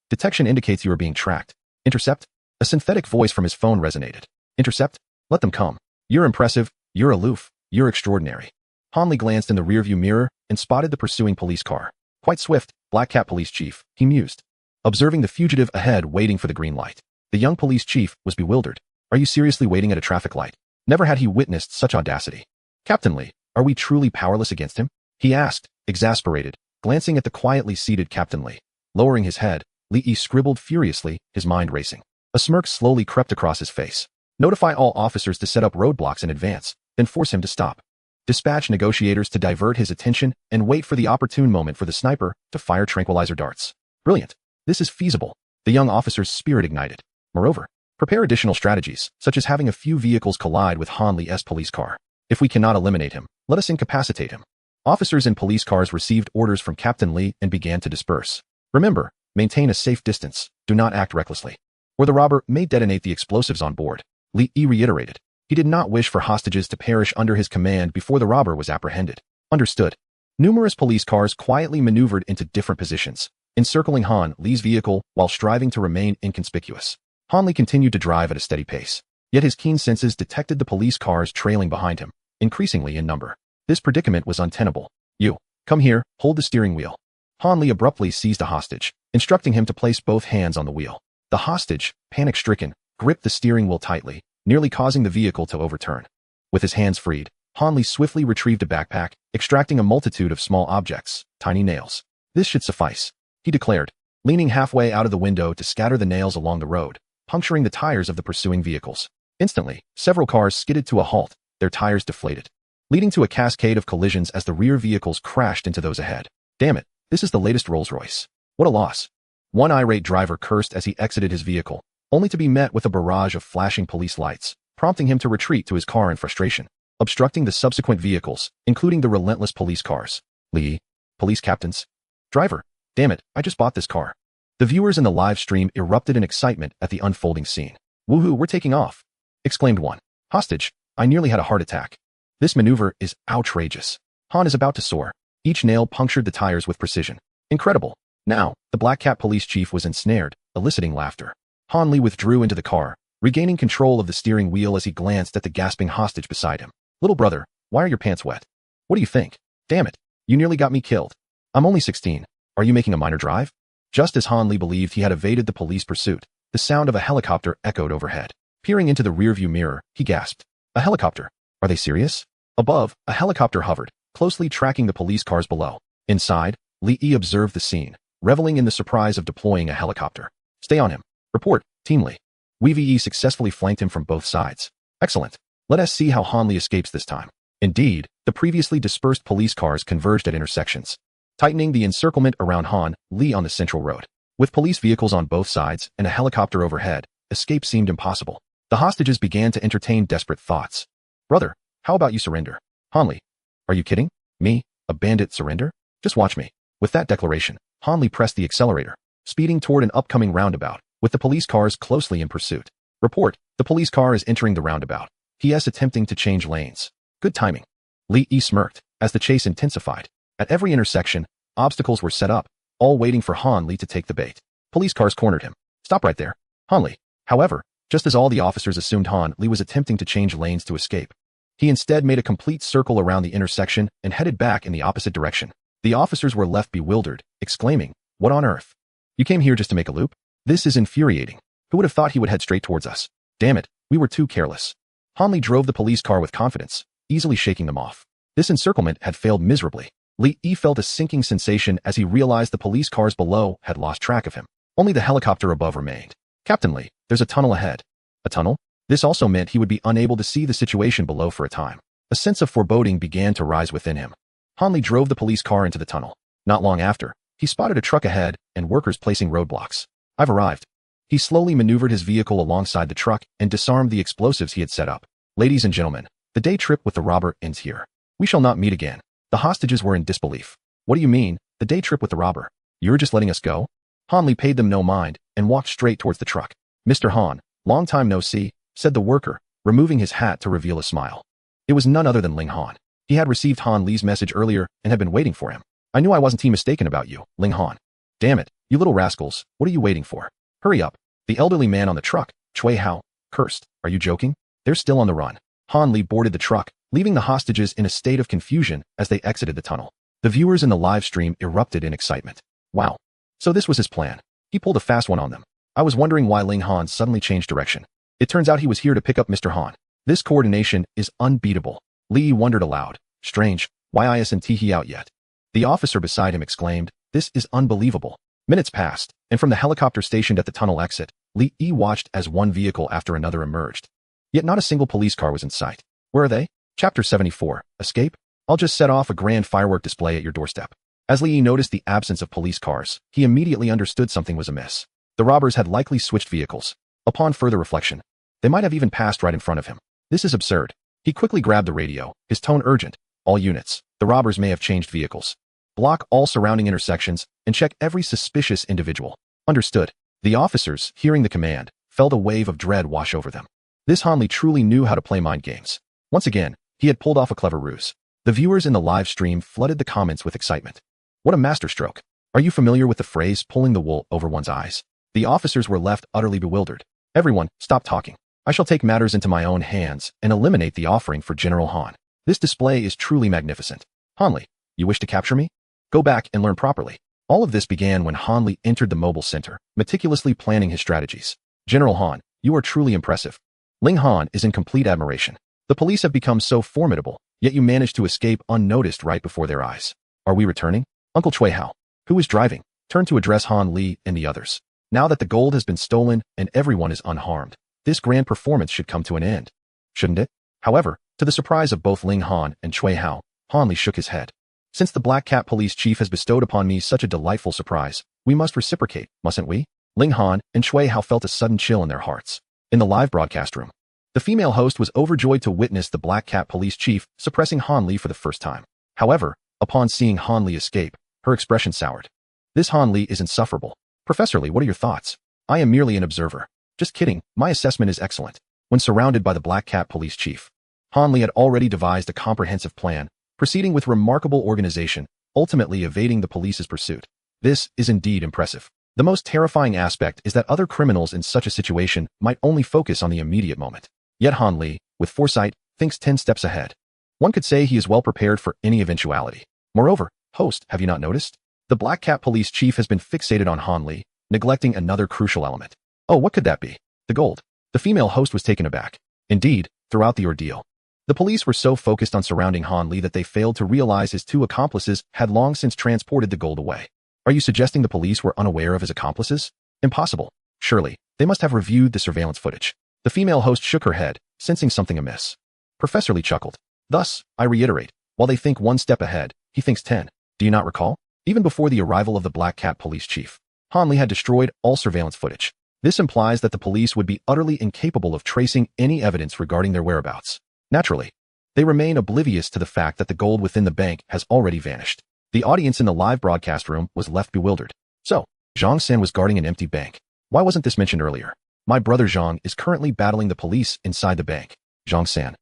Detection indicates you are being tracked. Intercept? A synthetic voice from his phone resonated. Intercept? Let them come. You're impressive, you're aloof, you're extraordinary. Han Li glanced in the rearview mirror and spotted the pursuing police car. Quite swift, Black Cat Police Chief, he mused. Observing the fugitive ahead waiting for the green light, the young police chief was bewildered. Are you seriously waiting at a traffic light? Never had he witnessed such audacity. Captain Li, are we truly powerless against him? He asked, exasperated, glancing at the quietly seated Captain Li. Lowering his head, Li Yi scribbled furiously, his mind racing. A smirk slowly crept across his face. Notify all officers to set up roadblocks in advance, then force him to stop. Dispatch negotiators to divert his attention and wait for the opportune moment for the sniper to fire tranquilizer darts. Brilliant. This is feasible. The young officer's spirit ignited. Moreover, prepare additional strategies, such as having a few vehicles collide with Han Li's police car. If we cannot eliminate him, let us incapacitate him. Officers in police cars received orders from Captain Li and began to disperse. Remember, maintain a safe distance, do not act recklessly, or the robber may detonate the explosives on board. Li Yi reiterated. He did not wish for hostages to perish under his command before the robber was apprehended. Understood. Numerous police cars quietly maneuvered into different positions, encircling Han Li's vehicle while striving to remain inconspicuous. Han Li continued to drive at a steady pace, yet his keen senses detected the police cars trailing behind him, increasingly in number. This predicament was untenable. You, come here, hold the steering wheel. Han Li abruptly seized a hostage, instructing him to place both hands on the wheel. The hostage, panic-stricken, gripped the steering wheel tightly, nearly causing the vehicle to overturn. With his hands freed, Han Li swiftly retrieved a backpack, extracting a multitude of small objects, tiny nails. This should suffice, he declared, leaning halfway out of the window to scatter the nails along the road, puncturing the tires of the pursuing vehicles. Instantly, several cars skidded to a halt, their tires deflated, leading to a cascade of collisions as the rear vehicles crashed into those ahead. Damn it, this is the latest Rolls-Royce. What a loss. One irate driver cursed as he exited his vehicle, only to be met with a barrage of flashing police lights, prompting him to retreat to his car in frustration, obstructing the subsequent vehicles, including the relentless police cars. Li, police captains. Driver, damn it, I just bought this car. The viewers in the live stream erupted in excitement at the unfolding scene. Woohoo, we're taking off, exclaimed one. Hostage, I nearly had a heart attack. This maneuver is outrageous. Han is about to soar. Each nail punctured the tires with precision. Incredible. Now, the Black Cat Police Chief was ensnared, eliciting laughter. Han Li withdrew into the car, regaining control of the steering wheel as he glanced at the gasping hostage beside him. Little brother, why are your pants wet? What do you think? Damn it, you nearly got me killed. I'm only 16. Are you making a minor drive? Just as Han Li believed he had evaded the police pursuit, the sound of a helicopter echoed overhead. Peering into the rearview mirror, he gasped. A helicopter? Are they serious? Above, a helicopter hovered, closely tracking the police cars below. Inside, Li Yi observed the scene, reveling in the surprise of deploying a helicopter. Stay on him. Report, Team Li. Wei successfully flanked him from both sides. Excellent. Let us see how Han Li escapes this time. Indeed, the previously dispersed police cars converged at intersections, tightening the encirclement around Han Li on the central road. With police vehicles on both sides and a helicopter overhead, escape seemed impossible. The hostages began to entertain desperate thoughts. Brother, how about you surrender? Han Li. Are you kidding? Me? A bandit surrender? Just watch me. With that declaration, Han Li pressed the accelerator, speeding toward an upcoming roundabout, with the police cars closely in pursuit. Report, the police car is entering the roundabout. He is attempting to change lanes. Good timing. Li Yi smirked, as the chase intensified. At every intersection, obstacles were set up, all waiting for Han Li to take the bait. Police cars cornered him. Stop right there. Han Li. However, just as all the officers assumed Han Li was attempting to change lanes to escape, he instead made a complete circle around the intersection and headed back in the opposite direction. The officers were left bewildered, exclaiming, "What on earth? You came here just to make a loop? This is infuriating. Who would have thought he would head straight towards us? Damn it, we were too careless." Han Li drove the police car with confidence, easily shaking them off. This encirclement had failed miserably. Li Yi felt a sinking sensation as he realized the police cars below had lost track of him. Only the helicopter above remained. "Captain Li, there's a tunnel ahead." A tunnel? This also meant he would be unable to see the situation below for a time. A sense of foreboding began to rise within him. Han Li drove the police car into the tunnel. Not long after, he spotted a truck ahead and workers placing roadblocks. "I've arrived." He slowly maneuvered his vehicle alongside the truck and disarmed the explosives he had set up. "Ladies and gentlemen, the day trip with the robber ends here. We shall not meet again." The hostages were in disbelief. "What do you mean, the day trip with the robber? You're just letting us go?" Han Li paid them no mind and walked straight towards the truck. "Mr. Han, long time no see," said the worker, removing his hat to reveal a smile. It was none other than Ling Han. He had received Han Li's message earlier and had been waiting for him. "I knew I wasn't mistaken about you, Ling Han. Damn it, you little rascals, what are you waiting for? Hurry up." The elderly man on the truck, Chui Hao, cursed. "Are you joking? They're still on the run." Han Li boarded the truck, leaving the hostages in a state of confusion as they exited the tunnel. The viewers in the live stream erupted in excitement. Wow. So this was his plan. He pulled a fast one on them. I was wondering why Ling Han suddenly changed direction. It turns out he was here to pick up Mr. Han. This coordination is unbeatable. Li Yi wondered aloud. Strange, why isn't he out yet? The officer beside him exclaimed, "This is unbelievable." Minutes passed, and from the helicopter stationed at the tunnel exit, Li Yi watched as one vehicle after another emerged. Yet not a single police car was in sight. Where are they? Chapter 74, Escape? I'll just set off a grand firework display at your doorstep. As Li Yi noticed the absence of police cars, he immediately understood something was amiss. The robbers had likely switched vehicles. Upon further reflection, they might have even passed right in front of him. This is absurd. He quickly grabbed the radio, his tone urgent. "All units, the robbers may have changed vehicles. Block all surrounding intersections and check every suspicious individual." Understood. The officers, hearing the command, felt a wave of dread wash over them. This Han Li truly knew how to play mind games. Once again, he had pulled off a clever ruse. The viewers in the live stream flooded the comments with excitement. What a masterstroke. Are you familiar with the phrase pulling the wool over one's eyes? The officers were left utterly bewildered. "Everyone, stop talking. I shall take matters into my own hands and eliminate the offering for General Han. This display is truly magnificent. Han Li, you wish to capture me? Go back and learn properly." All of this began when Han Li entered the mobile center, meticulously planning his strategies. "General Han, you are truly impressive." Ling Han is in complete admiration. "The police have become so formidable, yet you managed to escape unnoticed right before their eyes. Are we returning?" Uncle Chui Hao, who is driving, turned to address Han Li and the others. Now that the gold has been stolen and everyone is unharmed, this grand performance should come to an end. Shouldn't it? However, to the surprise of both Ling Han and Chui Hao, Han Li shook his head. "Since the Black Cat Police Chief has bestowed upon me such a delightful surprise, we must reciprocate, mustn't we?" Ling Han and Chui Hao felt a sudden chill in their hearts. In the live broadcast room, the female host was overjoyed to witness the Black Cat Police Chief suppressing Han Li for the first time. However, upon seeing Han Li escape, her expression soured. "This Han Li is insufferable. Professor Li, what are your thoughts?" "I am merely an observer." "Just kidding, my assessment is excellent." When surrounded by the Black Cat Police Chief, Han Li had already devised a comprehensive plan, proceeding with remarkable organization, ultimately evading the police's pursuit. This is indeed impressive. The most terrifying aspect is that other criminals in such a situation might only focus on the immediate moment. Yet Han Li, with foresight, thinks 10 steps ahead. One could say he is well prepared for any eventuality. Moreover, host, have you not noticed? The Black Cat Police Chief has been fixated on Han Li, neglecting another crucial element. Oh, what could that be? The gold. The female host was taken aback. Indeed, throughout the ordeal, the police were so focused on surrounding Han Li that they failed to realize his two accomplices had long since transported the gold away. Are you suggesting the police were unaware of his accomplices? Impossible. Surely, they must have reviewed the surveillance footage. The female host shook her head, sensing something amiss. Professor Li chuckled. Thus, I reiterate, while they think 1 step ahead, he thinks 10. Do you not recall? Even before the arrival of the Black Cat Police Chief, Han Li had destroyed all surveillance footage. This implies that the police would be utterly incapable of tracing any evidence regarding their whereabouts. Naturally, they remain oblivious to the fact that the gold within the bank has already vanished. The audience in the live broadcast room was left bewildered. So, Zhang San was guarding an empty bank. Why wasn't this mentioned earlier? My brother Zhang is currently battling the police inside the bank. Zhang San.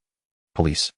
Police.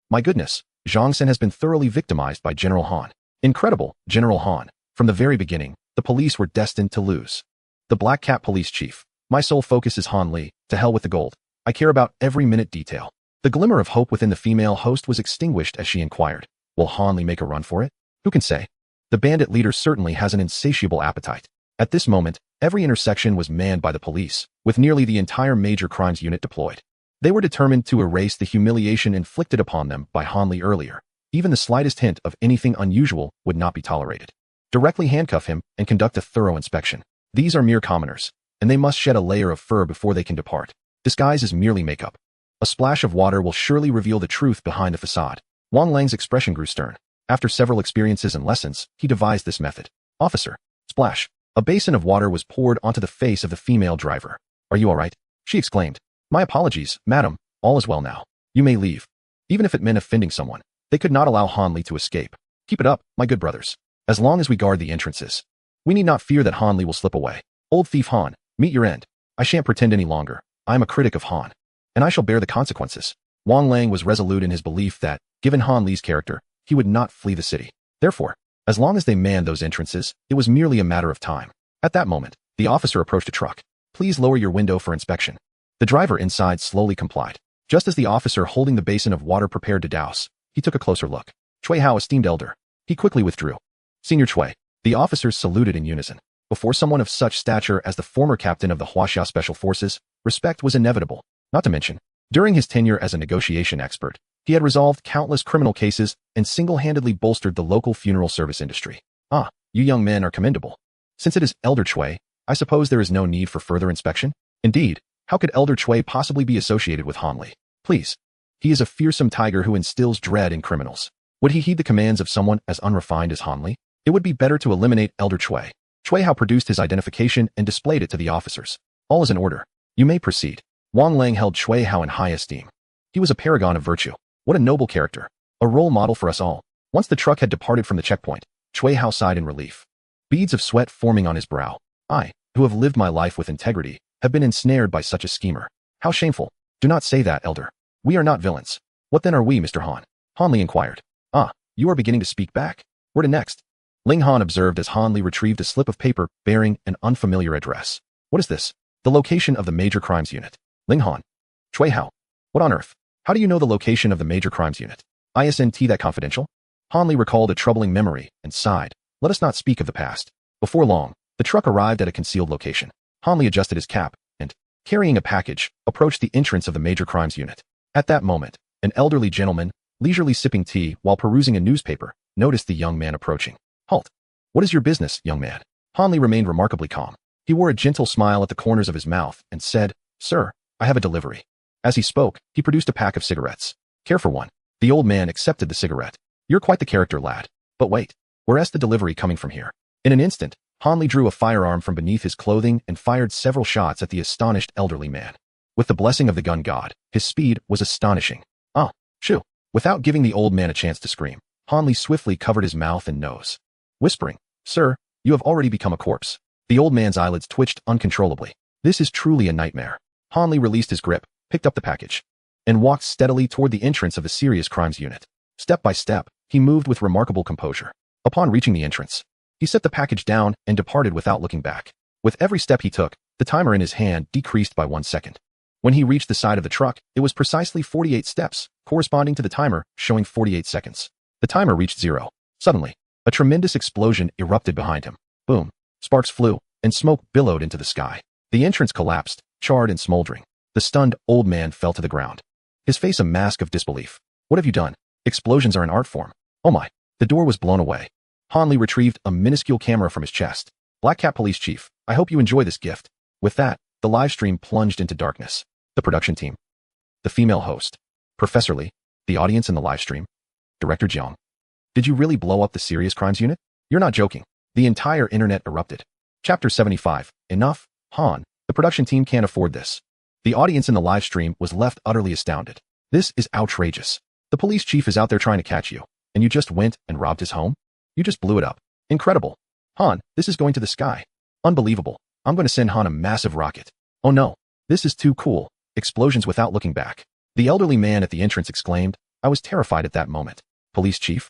My goodness, Zhang San has been thoroughly victimized by General Han. Incredible, General Han. From the very beginning, the police were destined to lose. The Black Cat police chief. My sole focus is Han Li. To hell with the gold. I care about every minute detail. The glimmer of hope within the female host was extinguished as she inquired. Will Han Li make a run for it? Who can say? The bandit leader certainly has an insatiable appetite. At this moment, every intersection was manned by the police, with nearly the entire major crimes unit deployed. They were determined to erase the humiliation inflicted upon them by Han Li earlier. Even the slightest hint of anything unusual would not be tolerated. Directly handcuff him and conduct a thorough inspection. These are mere commoners, and they must shed a layer of fur before they can depart. Disguise is merely makeup. A splash of water will surely reveal the truth behind the facade. Wang Lang's expression grew stern. After several experiences and lessons, he devised this method. Officer. Splash. A basin of water was poured onto the face of the female driver. Are you all right? She exclaimed. My apologies, madam. All is well now. You may leave. Even if it meant offending someone, they could not allow Han Li to escape. Keep it up, my good brothers. As long as we guard the entrances. We need not fear that Han Li will slip away. Old thief Han, meet your end. I shan't pretend any longer. I am a critic of Han. And I shall bear the consequences. Wang Lang was resolute in his belief that, given Han Li's character, he would not flee the city. Therefore, as long as they manned those entrances, it was merely a matter of time. At that moment, the officer approached a truck. Please lower your window for inspection. The driver inside slowly complied. Just as the officer holding the basin of water prepared to douse, he took a closer look. Chui Hao, esteemed elder. He quickly withdrew. Senior Chui. The officers saluted in unison. Before someone of such stature as the former captain of the Huaxia Special Forces, respect was inevitable. Not to mention, during his tenure as a negotiation expert, he had resolved countless criminal cases and single-handedly bolstered the local funeral service industry. Ah, you young men are commendable. Since it is Elder Chui, I suppose there is no need for further inspection? Indeed, how could Elder Chui possibly be associated with Han Li? Please. He is a fearsome tiger who instills dread in criminals. Would he heed the commands of someone as unrefined as Han Li? It would be better to eliminate Elder Chui. Chui Hao produced his identification and displayed it to the officers. All is in order. You may proceed. Wang Lang held Chui Hao in high esteem. He was a paragon of virtue. What a noble character. A role model for us all. Once the truck had departed from the checkpoint, Chui Hao sighed in relief. Beads of sweat forming on his brow. I, who have lived my life with integrity, have been ensnared by such a schemer. How shameful. Do not say that, elder. We are not villains. What then are we, Mr. Han? Han Li inquired. Ah, you are beginning to speak back. Where to next? Ling Han observed as Han Li retrieved a slip of paper bearing an unfamiliar address. What is this? The location of the Major Crimes Unit. Ling Han. Chui Hao. What on earth? How do you know the location of the Major Crimes Unit? Isn't that confidential? Han Li recalled a troubling memory and sighed. Let us not speak of the past. Before long, the truck arrived at a concealed location. Han Li adjusted his cap and, carrying a package, approached the entrance of the Major Crimes Unit. At that moment, an elderly gentleman, leisurely sipping tea while perusing a newspaper, noticed the young man approaching. Halt. What is your business, young man? Han Li remained remarkably calm. He wore a gentle smile at the corners of his mouth and said, Sir, I have a delivery. As he spoke, he produced a pack of cigarettes. Care for one. The old man accepted the cigarette. You're quite the character, lad. But wait. Where's the delivery coming from here? In an instant, Han Li drew a firearm from beneath his clothing and fired several shots at the astonished elderly man. With the blessing of the gun god, his speed was astonishing. Ah, shoo. Without giving the old man a chance to scream, Han Li swiftly covered his mouth and nose. Whispering, Sir, you have already become a corpse. The old man's eyelids twitched uncontrollably. This is truly a nightmare. Han Li released his grip, picked up the package, and walked steadily toward the entrance of the Serious Crimes Unit. Step by step, he moved with remarkable composure. Upon reaching the entrance, he set the package down and departed without looking back. With every step he took, the timer in his hand decreased by 1 second. When he reached the side of the truck, it was precisely 48 steps, corresponding to the timer, showing 48 seconds. The timer reached 0. Suddenly, a tremendous explosion erupted behind him. Boom. Sparks flew, and smoke billowed into the sky. The entrance collapsed, charred and smoldering. The stunned old man fell to the ground. His face a mask of disbelief. What have you done? Explosions are an art form. Oh my. The door was blown away. Han Li retrieved a minuscule camera from his chest. Black Cat Police Chief, I hope you enjoy this gift. With that, the live stream plunged into darkness. The production team. The female host. Professor Li. The audience in the live stream. Director Jiang. Did you really blow up the Serious Crimes Unit? You're not joking. The entire internet erupted. Chapter 75. Enough. Han, The production team can't afford this. The audience in the live stream was left utterly astounded. This is outrageous. The police chief is out there trying to catch you, and you just went and robbed his home? You just blew it up. Incredible. Han, this is going to the sky. Unbelievable. I'm going to send Han a massive rocket. Oh no. This is too cool. Explosions without looking back. The elderly man at the entrance exclaimed. I was terrified at that moment. Police chief?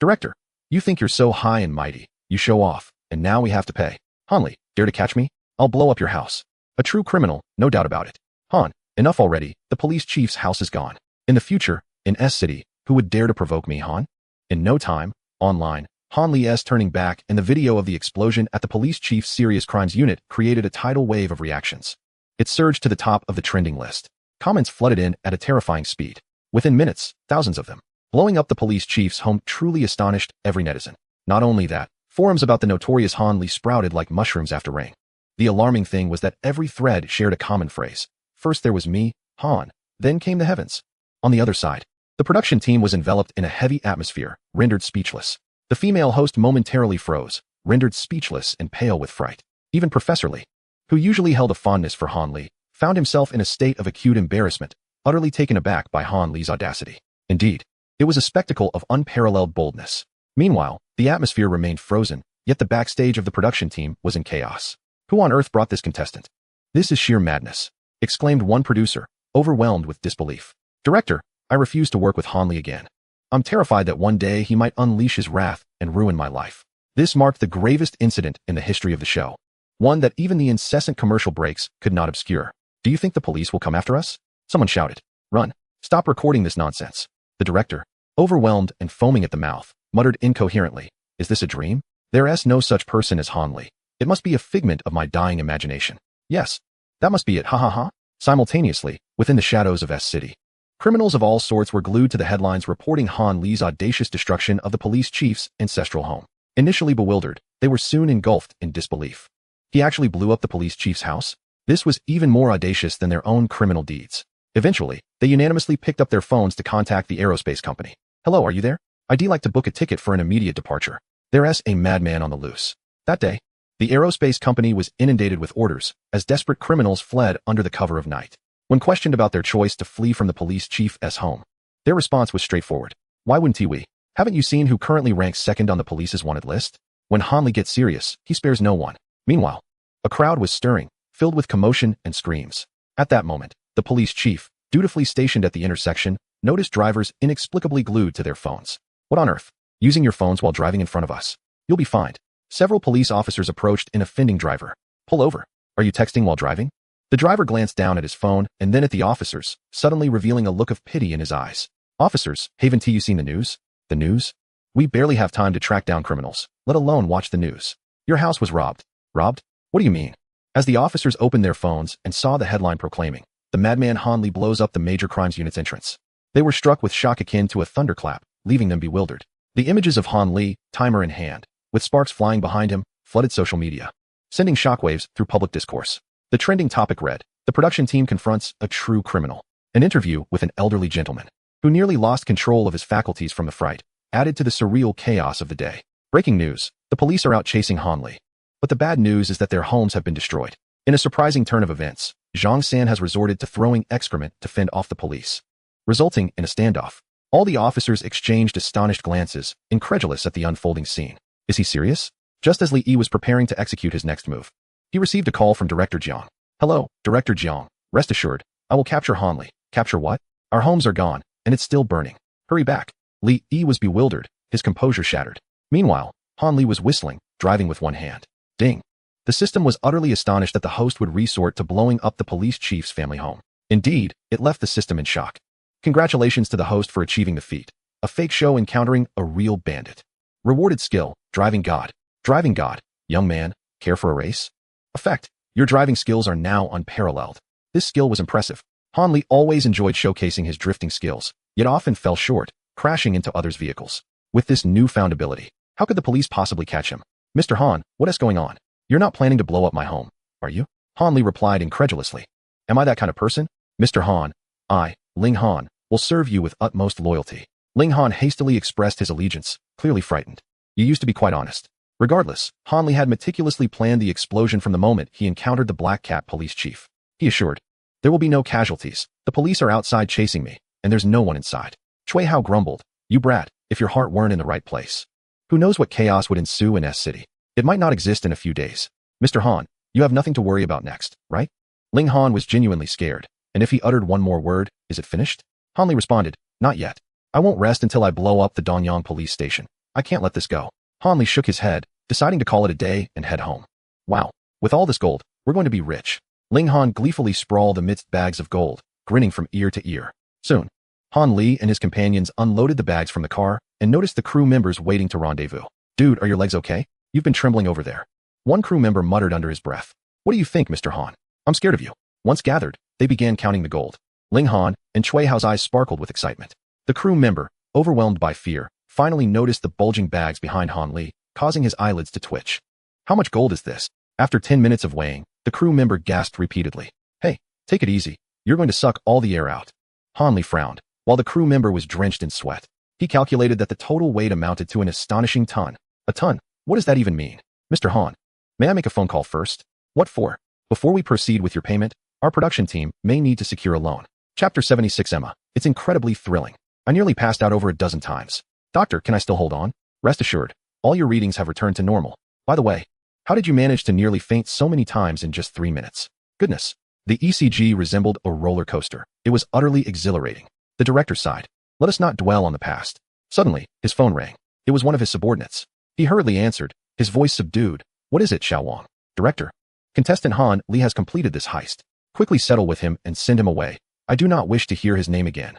Director, you think you're so high and mighty. You show off, and now we have to pay. Hanli, dare to catch me? I'll blow up your house. A true criminal, no doubt about it. Han, enough already. The police chief's house is gone. In the future, in S-City, who would dare to provoke me, Han? In no time, online, Han Li S turning back and the video of the explosion at the police chief's serious crimes unit created a tidal wave of reactions. It surged to the top of the trending list. Comments flooded in at a terrifying speed. Within minutes, thousands of them. Blowing up the police chief's home truly astonished every netizen. Not only that, forums about the notorious Han Li sprouted like mushrooms after rain. The alarming thing was that every thread shared a common phrase. First there was me, Han, then came the heavens. On the other side, the production team was enveloped in a heavy atmosphere, rendered speechless. The female host momentarily froze, rendered speechless and pale with fright. Even Professor Li, who usually held a fondness for Han Li, found himself in a state of acute embarrassment, utterly taken aback by Han Li's audacity. Indeed, it was a spectacle of unparalleled boldness. Meanwhile, the atmosphere remained frozen, yet the backstage of the production team was in chaos. Who on earth brought this contestant? This is sheer madness, exclaimed one producer, overwhelmed with disbelief. Director, I refuse to work with Han Li again. I'm terrified that one day he might unleash his wrath and ruin my life. This marked the gravest incident in the history of the show. One that even the incessant commercial breaks could not obscure. Do you think the police will come after us? Someone shouted. Run. Stop recording this nonsense. The director, overwhelmed and foaming at the mouth, muttered incoherently. Is this a dream? There is no such person as Han Li. It must be a figment of my dying imagination. Yes, that must be it, ha ha ha. Simultaneously, within the shadows of S-City, criminals of all sorts were glued to the headlines reporting Han Li's audacious destruction of the police chief's ancestral home. Initially bewildered, they were soon engulfed in disbelief. He actually blew up the police chief's house? This was even more audacious than their own criminal deeds. Eventually, they unanimously picked up their phones to contact the aerospace company. Hello, are you there? I'd like to book a ticket for an immediate departure. There's a madman on the loose. That day, the aerospace company was inundated with orders as desperate criminals fled under the cover of night. When questioned about their choice to flee from the police chief's home, their response was straightforward. Why wouldn't we? Haven't you seen who currently ranks second on the police's wanted list? When Han Li gets serious, he spares no one. Meanwhile, a crowd was stirring, filled with commotion and screams. At that moment, the police chief, dutifully stationed at the intersection, noticed drivers inexplicably glued to their phones. What on earth? Using your phones while driving in front of us? You'll be fined. Several police officers approached an offending driver. Pull over. Are you texting while driving? The driver glanced down at his phone and then at the officers, suddenly revealing a look of pity in his eyes. Officers, haven't you seen the news? The news? We barely have time to track down criminals, let alone watch the news. Your house was robbed. Robbed? What do you mean? As the officers opened their phones and saw the headline proclaiming, the madman Han Li blows up the major crimes unit's entrance, they were struck with shock akin to a thunderclap, leaving them bewildered. The images of Han Li, timer in hand, with sparks flying behind him, flooded social media, sending shockwaves through public discourse. The trending topic read, the production team confronts a true criminal. An interview with an elderly gentleman, who nearly lost control of his faculties from the fright, added to the surreal chaos of the day. Breaking news, the police are out chasing Han Li. But the bad news is that their homes have been destroyed. In a surprising turn of events, Zhang San has resorted to throwing excrement to fend off the police, resulting in a standoff. All the officers exchanged astonished glances, incredulous at the unfolding scene. Is he serious? Just as Li Yi was preparing to execute his next move, he received a call from Director Jiang. Hello, Director Jiang. Rest assured, I will capture Han Li. Capture what? Our homes are gone, and it's still burning. Hurry back. Li Yi was bewildered, his composure shattered. Meanwhile, Han Li was whistling, driving with one hand. Ding. The system was utterly astonished that the host would resort to blowing up the police chief's family home. Indeed, it left the system in shock. Congratulations to the host for achieving the feat. A fake show encountering a real bandit. Rewarded skill, driving god. Driving god. Young man, care for a race? Effect. Your driving skills are now unparalleled. This skill was impressive. Han Li always enjoyed showcasing his drifting skills, yet often fell short, crashing into others' vehicles. With this newfound ability, how could the police possibly catch him? Mr. Han, what is going on? You're not planning to blow up my home, are you? Han Li replied incredulously. Am I that kind of person? Mr. Han, I, Ling Han, will serve you with utmost loyalty. Ling Han hastily expressed his allegiance, clearly frightened. You used to be quite honest. Regardless, Han Li had meticulously planned the explosion from the moment he encountered the Black Cat police chief. He assured, "There will be no casualties. The police are outside chasing me, and there's no one inside." Cui Hao grumbled, "You brat, if your heart weren't in the right place. Who knows what chaos would ensue in S City? It might not exist in a few days. Mr. Han, you have nothing to worry about next, right?" Ling Han was genuinely scared, and if he uttered one more word, "Is it finished?" Han Li responded, "Not yet. I won't rest until I blow up the Danyang police station. I can't let this go." Han Li shook his head, deciding to call it a day and head home. Wow, with all this gold, we're going to be rich. Ling Han gleefully sprawled amidst bags of gold, grinning from ear to ear. Soon, Han Li and his companions unloaded the bags from the car and noticed the crew members waiting to rendezvous. "Dude, are your legs okay? You've been trembling over there." One crew member muttered under his breath. "What do you think, Mr. Han? I'm scared of you." Once gathered, they began counting the gold. Ling Han and Cui Hao's eyes sparkled with excitement. The crew member, overwhelmed by fear, finally noticed the bulging bags behind Han Li, causing his eyelids to twitch. "How much gold is this?" After 10 minutes of weighing, the crew member gasped repeatedly. "Hey, take it easy. You're going to suck all the air out." Han Li frowned, while the crew member was drenched in sweat. He calculated that the total weight amounted to an astonishing ton. A ton? What does that even mean? "Mr. Han, may I make a phone call first?" "What for?" "Before we proceed with your payment, our production team may need to secure a loan." Chapter 76 Emma. It's incredibly thrilling. I nearly passed out over a dozen times. "Doctor, can I still hold on?" "Rest assured, all your readings have returned to normal. By the way, how did you manage to nearly faint so many times in just 3 minutes?" "Goodness." The ECG resembled a roller coaster. It was utterly exhilarating. The director sighed. "Let us not dwell on the past." Suddenly, his phone rang. It was one of his subordinates. He hurriedly answered, his voice subdued. "What is it, Xiao Wang?" "Director. Contestant Han Li has completed this heist. Quickly settle with him and send him away. I do not wish to hear his name again."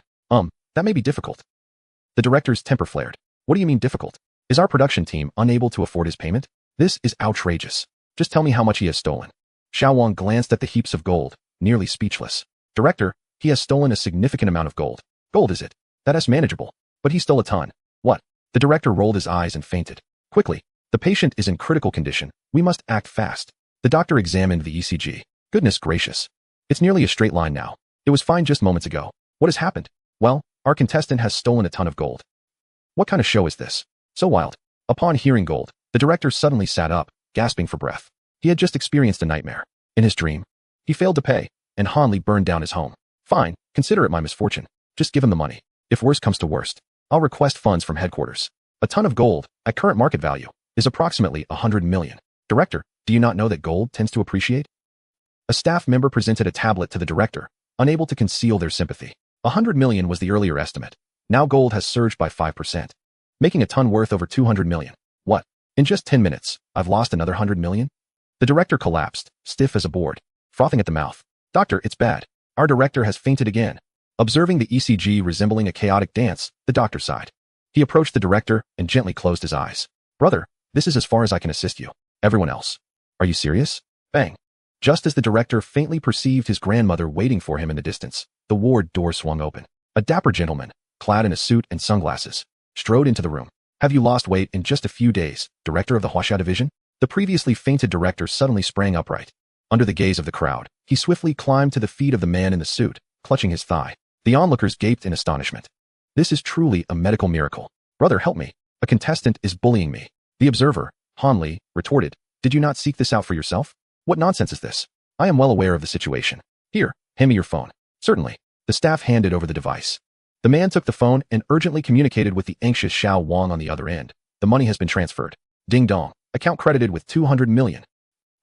That may be difficult." The director's temper flared. "What do you mean difficult? Is our production team unable to afford his payment? This is outrageous. Just tell me how much he has stolen." Xiao Wang glanced at the heaps of gold, nearly speechless. "Director, he has stolen a significant amount of gold." "Gold, is it? That is manageable. But he stole a ton." "What?" The director rolled his eyes and fainted. "Quickly. The patient is in critical condition. We must act fast." The doctor examined the ECG. "Goodness gracious. It's nearly a straight line now. It was fine just moments ago. What has happened?" "Well, our contestant has stolen a ton of gold." "What kind of show is this? So wild." Upon hearing gold, the director suddenly sat up, gasping for breath. He had just experienced a nightmare. In his dream, he failed to pay, and Han Li burned down his home. "Fine, consider it my misfortune. Just give him the money. If worst comes to worst, I'll request funds from headquarters." A ton of gold, at current market value, is approximately 100 million. "Director, do you not know that gold tends to appreciate?" A staff member presented a tablet to the director, unable to conceal their sympathy. 100 million was the earlier estimate. Now gold has surged by 5%, making a ton worth over 200 million. "What? In just 10 minutes, I've lost another 100 million? The director collapsed, stiff as a board, frothing at the mouth. "Doctor, it's bad. Our director has fainted again." Observing the ECG resembling a chaotic dance, the doctor sighed. He approached the director and gently closed his eyes. "Brother, this is as far as I can assist you. Everyone else. Are you serious?" Bang. Just as the director faintly perceived his grandmother waiting for him in the distance, the ward door swung open. A dapper gentleman, clad in a suit and sunglasses, strode into the room. "Have you lost weight in just a few days, director of the Huaxia division?" The previously fainted director suddenly sprang upright. Under the gaze of the crowd, he swiftly climbed to the feet of the man in the suit, clutching his thigh. The onlookers gaped in astonishment. "This is truly a medical miracle. Brother, help me. A contestant is bullying me." The observer, Han Li, retorted, "Did you not seek this out for yourself? What nonsense is this? I am well aware of the situation. Here, hand me your phone." "Certainly." The staff handed over the device. The man took the phone and urgently communicated with the anxious Xiao Wang on the other end. "The money has been transferred. Ding dong. Account credited with 200 million.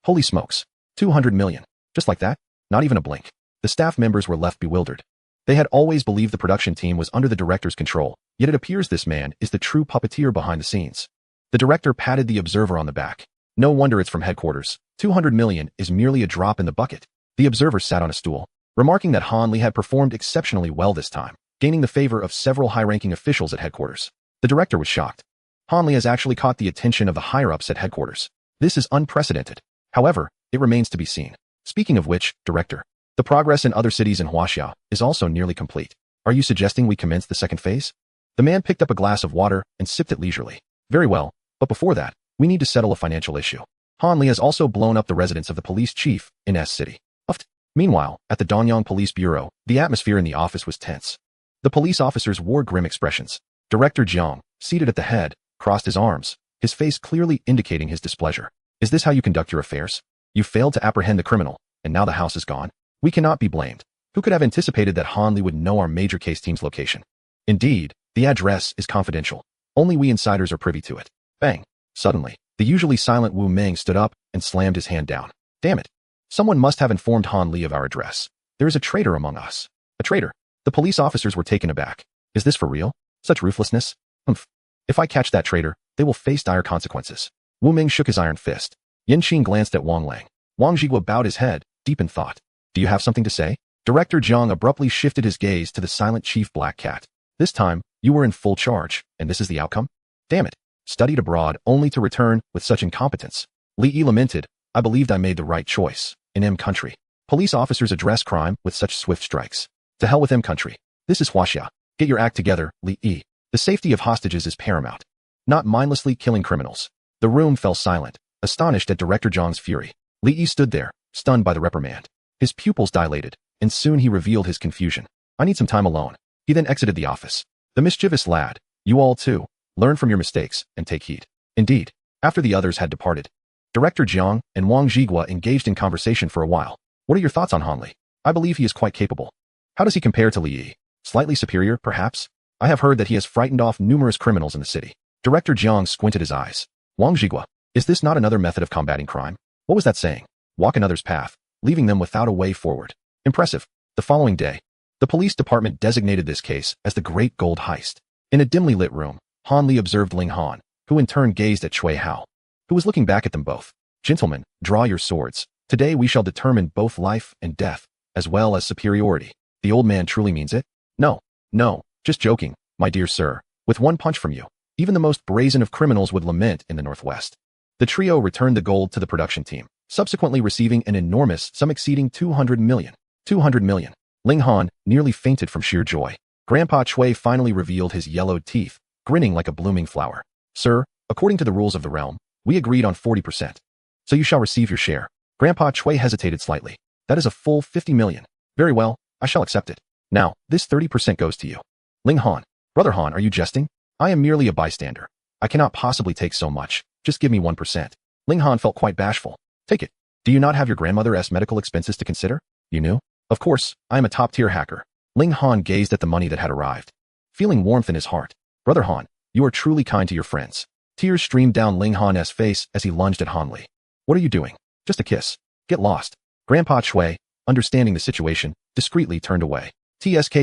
Holy smokes. 200 million. Just like that? Not even a blink." The staff members were left bewildered. They had always believed the production team was under the director's control, yet it appears this man is the true puppeteer behind the scenes. The director patted the observer on the back. "No wonder it's from headquarters. 200 million is merely a drop in the bucket." The observer sat on a stool, remarking that Han Li had performed exceptionally well this time, gaining the favor of several high-ranking officials at headquarters. The director was shocked. Han Li has actually caught the attention of the higher-ups at headquarters. This is unprecedented. However, it remains to be seen. Speaking of which, director, the progress in other cities in Huaxia is also nearly complete. Are you suggesting we commence the second phase? The man picked up a glass of water and sipped it leisurely. "Very well, but before that, we need to settle a financial issue. Han Li has also blown up the residence of the police chief in S City." Meanwhile, at the Danyang Police Bureau, the atmosphere in the office was tense. The police officers wore grim expressions. Director Jiang, seated at the head, crossed his arms, his face clearly indicating his displeasure. Is this how you conduct your affairs? You failed to apprehend the criminal, and now the house is gone? We cannot be blamed. Who could have anticipated that Han Li would know our major case team's location? Indeed, the address is confidential. Only we insiders are privy to it. Bang. Suddenly, the usually silent Wu Meng stood up and slammed his hand down. Damn it. Someone must have informed Han Li of our address. There is a traitor among us. A traitor. The police officers were taken aback. Is this for real? Such ruthlessness? Humph. If I catch that traitor, they will face dire consequences. Wu Meng shook his iron fist. Yin Qing glanced at Wang Lang. Wang Zhigua bowed his head, deep in thought. Do you have something to say? Director Jiang abruptly shifted his gaze to the silent Chief Black Cat. This time, you were in full charge, and this is the outcome? Damn it. Studied abroad only to return with such incompetence. Li Yi lamented, I believed I made the right choice. In M country, police officers address crime with such swift strikes. To hell with M country. This is Huaxia. Get your act together, Li Yi. The safety of hostages is paramount. Not mindlessly killing criminals. The room fell silent, astonished at Director Jiang's fury. Li Yi stood there, stunned by the reprimand. His pupils dilated, and soon he revealed his confusion. I need some time alone. He then exited the office. The mischievous lad, you all too, learn from your mistakes and take heed. Indeed, after the others had departed, Director Jiang and Wang Zhigua engaged in conversation for a while. What are your thoughts on Han Li? I believe he is quite capable. How does he compare to Li Yi? Slightly superior, perhaps? I have heard that he has frightened off numerous criminals in the city. Director Jiang squinted his eyes. Wang Zhigua, is this not another method of combating crime? What was that saying? Walk another's path, leaving them without a way forward. Impressive. The following day, the police department designated this case as the Great Gold Heist. In a dimly lit room, Han Li observed Ling Han, who in turn gazed at Cui Hao, who was looking back at them both. Gentlemen, draw your swords. Today we shall determine both life and death, as well as superiority. The old man truly means it? No, just joking, my dear sir. With one punch from you, even the most brazen of criminals would lament in the Northwest. The trio returned the gold to the production team, subsequently receiving an enormous sum exceeding 200 million. 200 million. Ling Han nearly fainted from sheer joy. Grandpa Cui finally revealed his yellowed teeth, grinning like a blooming flower. Sir, according to the rules of the realm, we agreed on 40%. So you shall receive your share. Grandpa Cui hesitated slightly. That is a full 50 million. Very well, I shall accept it. Now, this 30% goes to you. Ling Han. Brother Han, are you jesting? I am merely a bystander. I cannot possibly take so much. Just give me 1%. Ling Han felt quite bashful. Take it. Do you not have your grandmother's medical expenses to consider? You knew? Of course, I am a top-tier hacker. Ling Han gazed at the money that had arrived, feeling warmth in his heart. Brother Han, you are truly kind to your friends. Tears streamed down Ling Han's face as he lunged at Han Li. What are you doing? Just a kiss. Get lost. Grandpa Cui, understanding the situation, discreetly turned away. TSK,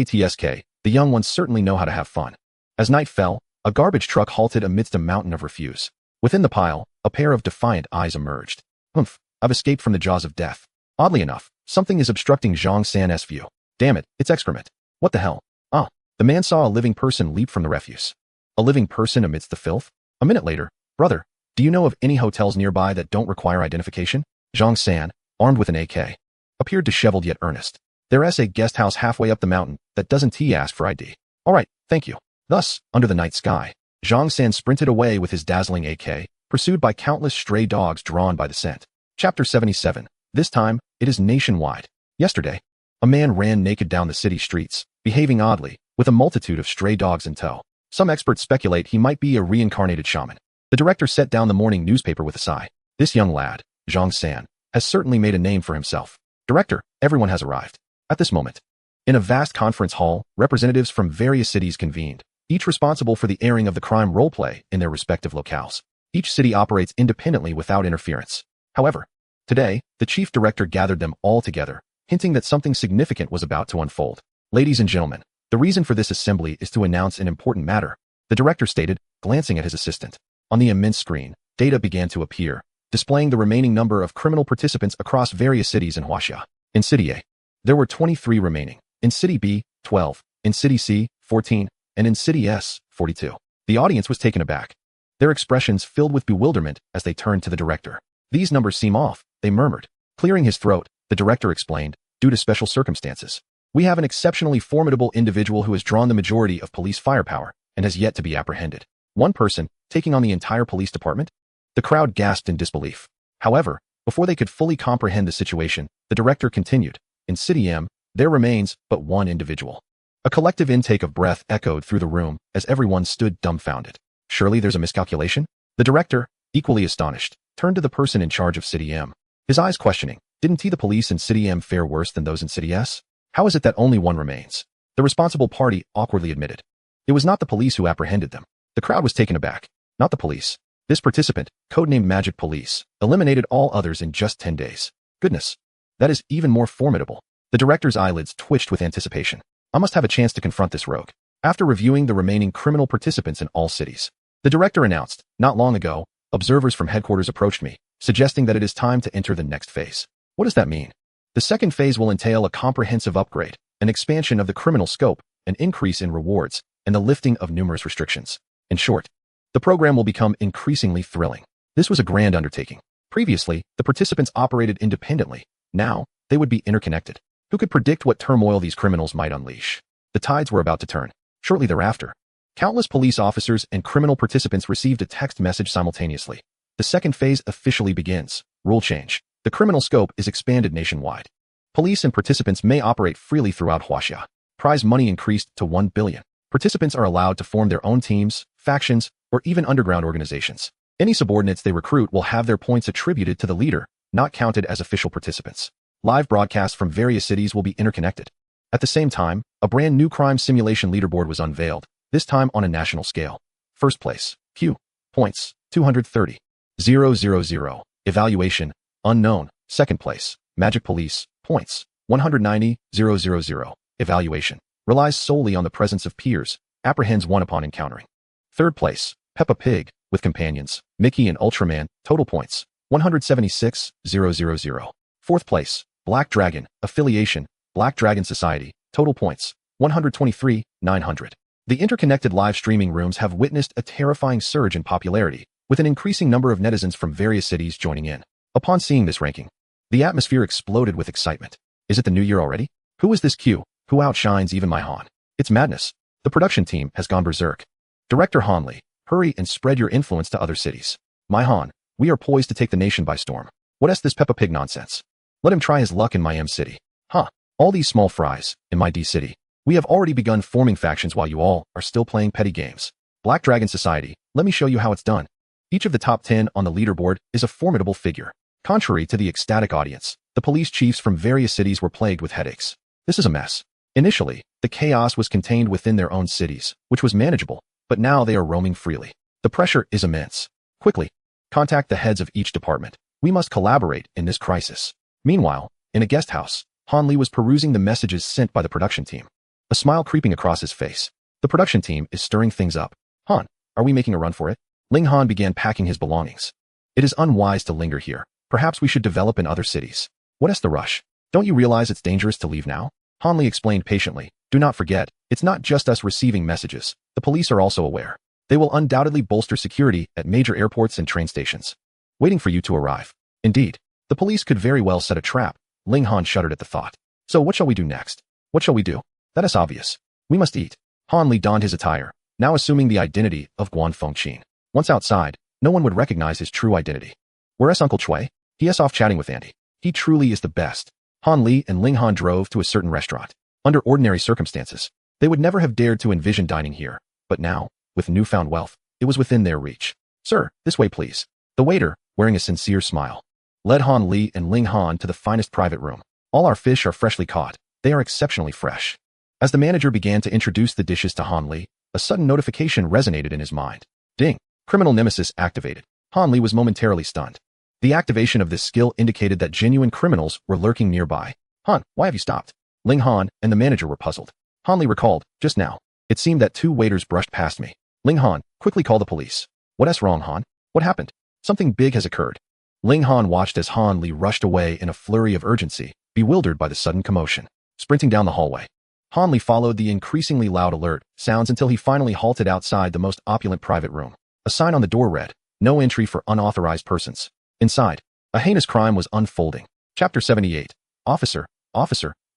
the young ones certainly know how to have fun. As night fell, a garbage truck halted amidst a mountain of refuse. Within the pile, a pair of defiant eyes emerged. Humph, I've escaped from the jaws of death. Oddly enough, something is obstructing Zhang San's view. Damn it, it's excrement. What the hell? Ah, the man saw a living person leap from the refuse. A living person amidst the filth? A minute later, brother, do you know of any hotels nearby that don't require identification? Zhang San, armed with an AK, appeared disheveled yet earnest. There's a guest house halfway up the mountain that doesn't ask for ID. All right, thank you. Thus, under the night sky, Zhang San sprinted away with his dazzling AK, pursued by countless stray dogs drawn by the scent. Chapter 77. This time, it is nationwide. Yesterday, a man ran naked down the city streets, behaving oddly, with a multitude of stray dogs in tow. Some experts speculate he might be a reincarnated shaman. The director set down the morning newspaper with a sigh. This young lad, Zhang San, has certainly made a name for himself. Director, everyone has arrived. At this moment, in a vast conference hall, representatives from various cities convened, each responsible for the airing of the crime roleplay in their respective locales. Each city operates independently without interference. However, today, the chief director gathered them all together, hinting that something significant was about to unfold. Ladies and gentlemen, the reason for this assembly is to announce an important matter, the director stated, glancing at his assistant. On the immense screen, data began to appear, displaying the remaining number of criminal participants across various cities in Huaxia. In City A, there were 23 remaining. In City B, 12. In City C, 14. And in City S, 42. The audience was taken aback, their expressions filled with bewilderment as they turned to the director. These numbers seem off, they murmured. Clearing his throat, the director explained, due to special circumstances. We have an exceptionally formidable individual who has drawn the majority of police firepower and has yet to be apprehended. One person, taking on the entire police department? The crowd gasped in disbelief. However, before they could fully comprehend the situation, the director continued. In City M, there remains but one individual. A collective intake of breath echoed through the room as everyone stood dumbfounded. Surely there's a miscalculation? The director, equally astonished, turned to the person in charge of City M. His eyes questioning, didn't the police in City M fare worse than those in City S? How is it that only one remains? The responsible party awkwardly admitted. It was not the police who apprehended them. The crowd was taken aback. Not the police. This participant, codenamed Magic Police, eliminated all others in just 10 days. Goodness. That is even more formidable. The director's eyelids twitched with anticipation. I must have a chance to confront this rogue. After reviewing the remaining criminal participants in all cities, the director announced, not long ago, observers from headquarters approached me, suggesting that it is time to enter the next phase. What does that mean? The second phase will entail a comprehensive upgrade, an expansion of the criminal scope, an increase in rewards, and the lifting of numerous restrictions. In short, the program will become increasingly thrilling. This was a grand undertaking. Previously, the participants operated independently. Now, they would be interconnected. Who could predict what turmoil these criminals might unleash? The tides were about to turn. Shortly thereafter, countless police officers and criminal participants received a text message simultaneously. The second phase officially begins. Rule change. The criminal scope is expanded nationwide. Police and participants may operate freely throughout Huaxia. Prize money increased to 1 billion. Participants are allowed to form their own teams, factions, or even underground organizations. Any subordinates they recruit will have their points attributed to the leader, not counted as official participants. Live broadcasts from various cities will be interconnected. At the same time, a brand new crime simulation leaderboard was unveiled, this time on a national scale. First place, Q. Points, 230. 000. Evaluation, unknown. Second place, Magic Police. Points, 190. 000. Evaluation, relies solely on the presence of peers, apprehends one upon encountering. Third place, Peppa Pig, with companions, Mickey and Ultraman. Total points, 176. 000. Fourth place, Black Dragon, affiliation, Black Dragon Society. Total points, 123. 900. The interconnected live streaming rooms have witnessed a terrifying surge in popularity, with an increasing number of netizens from various cities joining in. Upon seeing this ranking, the atmosphere exploded with excitement. Is it the new year already? Who is this Q, who outshines even my Han? It's madness. The production team has gone berserk. Director Han Li, hurry and spread your influence to other cities. My Han, we are poised to take the nation by storm. What's this Peppa Pig nonsense? Let him try his luck in my M city. Huh. All these small fries, in my D city. We have already begun forming factions while you all are still playing petty games. Black Dragon Society, let me show you how it's done. Each of the top 10 on the leaderboard is a formidable figure. Contrary to the ecstatic audience, the police chiefs from various cities were plagued with headaches. This is a mess. Initially, the chaos was contained within their own cities, which was manageable, but now they are roaming freely. The pressure is immense. Quickly, contact the heads of each department. We must collaborate in this crisis. Meanwhile, in a guest house, Han Li was perusing the messages sent by the production team. A smile creeping across his face. The production team is stirring things up. Han, are we making a run for it? Ling Han began packing his belongings. It is unwise to linger here. Perhaps we should develop in other cities. What is the rush? Don't you realize it's dangerous to leave now? Han Li explained patiently. Do not forget, it's not just us receiving messages. The police are also aware. They will undoubtedly bolster security at major airports and train stations, waiting for you to arrive. Indeed, the police could very well set a trap. Ling Han shuddered at the thought. So what shall we do next? What shall we do? That is obvious. We must eat. Han Li donned his attire, now assuming the identity of Guan Fengqin. Once outside, no one would recognize his true identity. Where's Uncle Chui? He is off chatting with Andy. He truly is the best. Han Li and Ling Han drove to a certain restaurant. Under ordinary circumstances, they would never have dared to envision dining here. But now, with newfound wealth, it was within their reach. Sir, this way please. The waiter, wearing a sincere smile, led Han Li and Ling Han to the finest private room. All our fish are freshly caught. They are exceptionally fresh. As the manager began to introduce the dishes to Han Li, a sudden notification resonated in his mind. Ding! Criminal Nemesis activated. Han Li was momentarily stunned. The activation of this skill indicated that genuine criminals were lurking nearby. Han, why have you stopped? Ling Han and the manager were puzzled. Han Li recalled, just now, it seemed that two waiters brushed past me. Ling Han, quickly call the police. What's wrong, Han? What happened? Something big has occurred. Ling Han watched as Han Li rushed away in a flurry of urgency, bewildered by the sudden commotion. Sprinting down the hallway, Han Li followed the increasingly loud alert sounds until he finally halted outside the most opulent private room. A sign on the door read, no entry for unauthorized persons. Inside, a heinous crime was unfolding. Chapter 78. Officer,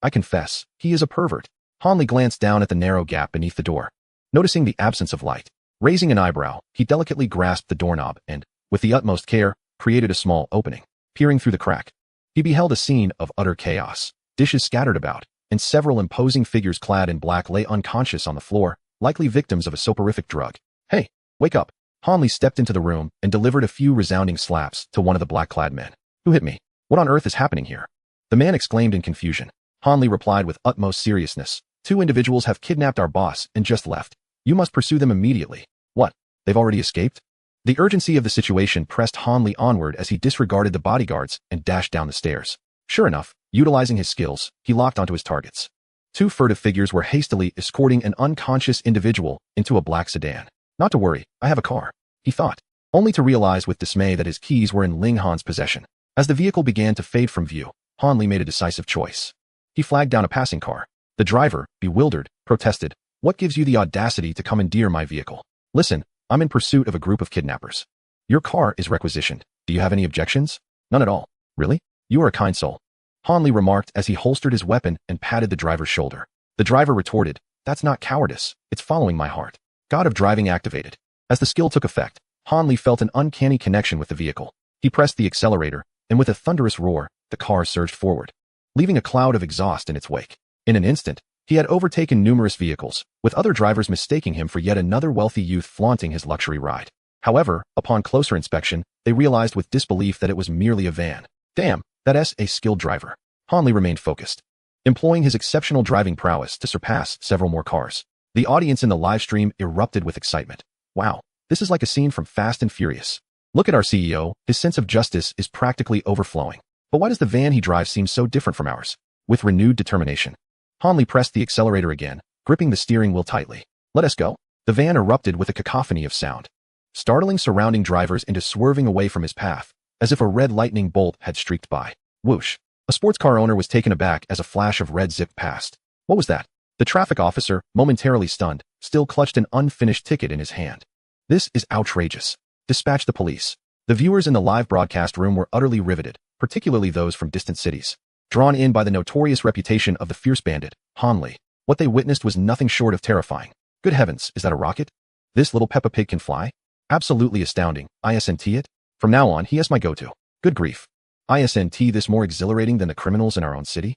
I confess, he is a pervert. Han Li glanced down at the narrow gap beneath the door. Noticing the absence of light, raising an eyebrow, he delicately grasped the doorknob and, with the utmost care, created a small opening. Peering through the crack, he beheld a scene of utter chaos. Dishes scattered about, and several imposing figures clad in black lay unconscious on the floor, likely victims of a soporific drug. Hey, wake up. Hanley stepped into the room and delivered a few resounding slaps to one of the black-clad men. Who hit me? What on earth is happening here? The man exclaimed in confusion. Hanley replied with utmost seriousness. Two individuals have kidnapped our boss and just left. You must pursue them immediately. What? They've already escaped? The urgency of the situation pressed Hanley onward as he disregarded the bodyguards and dashed down the stairs. Sure enough, utilizing his skills, he locked onto his targets. Two furtive figures were hastily escorting an unconscious individual into a black sedan. Not to worry, I have a car, he thought, only to realize with dismay that his keys were in Ling Han's possession. As the vehicle began to fade from view, Hanley made a decisive choice. He flagged down a passing car. The driver, bewildered, protested, "What gives you the audacity to commandeer my vehicle? Listen, I'm in pursuit of a group of kidnappers. Your car is requisitioned. Do you have any objections?" "None at all." "Really? You are a kind soul," Hanley remarked as he holstered his weapon and patted the driver's shoulder. The driver retorted, "That's not cowardice, it's following my heart." God of driving activated. As the skill took effect, Hanley felt an uncanny connection with the vehicle. He pressed the accelerator, and with a thunderous roar, the car surged forward, leaving a cloud of exhaust in its wake. In an instant, he had overtaken numerous vehicles, with other drivers mistaking him for yet another wealthy youth flaunting his luxury ride. However, upon closer inspection, they realized with disbelief that it was merely a van. Damn, that's a skilled driver. Hanley remained focused, employing his exceptional driving prowess to surpass several more cars. The audience in the live stream erupted with excitement. Wow, this is like a scene from Fast and Furious. Look at our CEO, his sense of justice is practically overflowing. But why does the van he drives seem so different from ours? With renewed determination, Hanley pressed the accelerator again, gripping the steering wheel tightly. Let us go. The van erupted with a cacophony of sound, startling surrounding drivers into swerving away from his path, as if a red lightning bolt had streaked by. Whoosh. A sports car owner was taken aback as a flash of red zipped past. What was that? The traffic officer, momentarily stunned, still clutched an unfinished ticket in his hand. This is outrageous. Dispatch the police. The viewers in the live broadcast room were utterly riveted, particularly those from distant cities. Drawn in by the notorious reputation of the fierce bandit, Hanley, what they witnessed was nothing short of terrifying. Good heavens, is that a rocket? This little Peppa Pig can fly? Absolutely astounding. ISNT it? From now on, he is my go-to. Good grief. ISNT this more exhilarating than the criminals in our own city?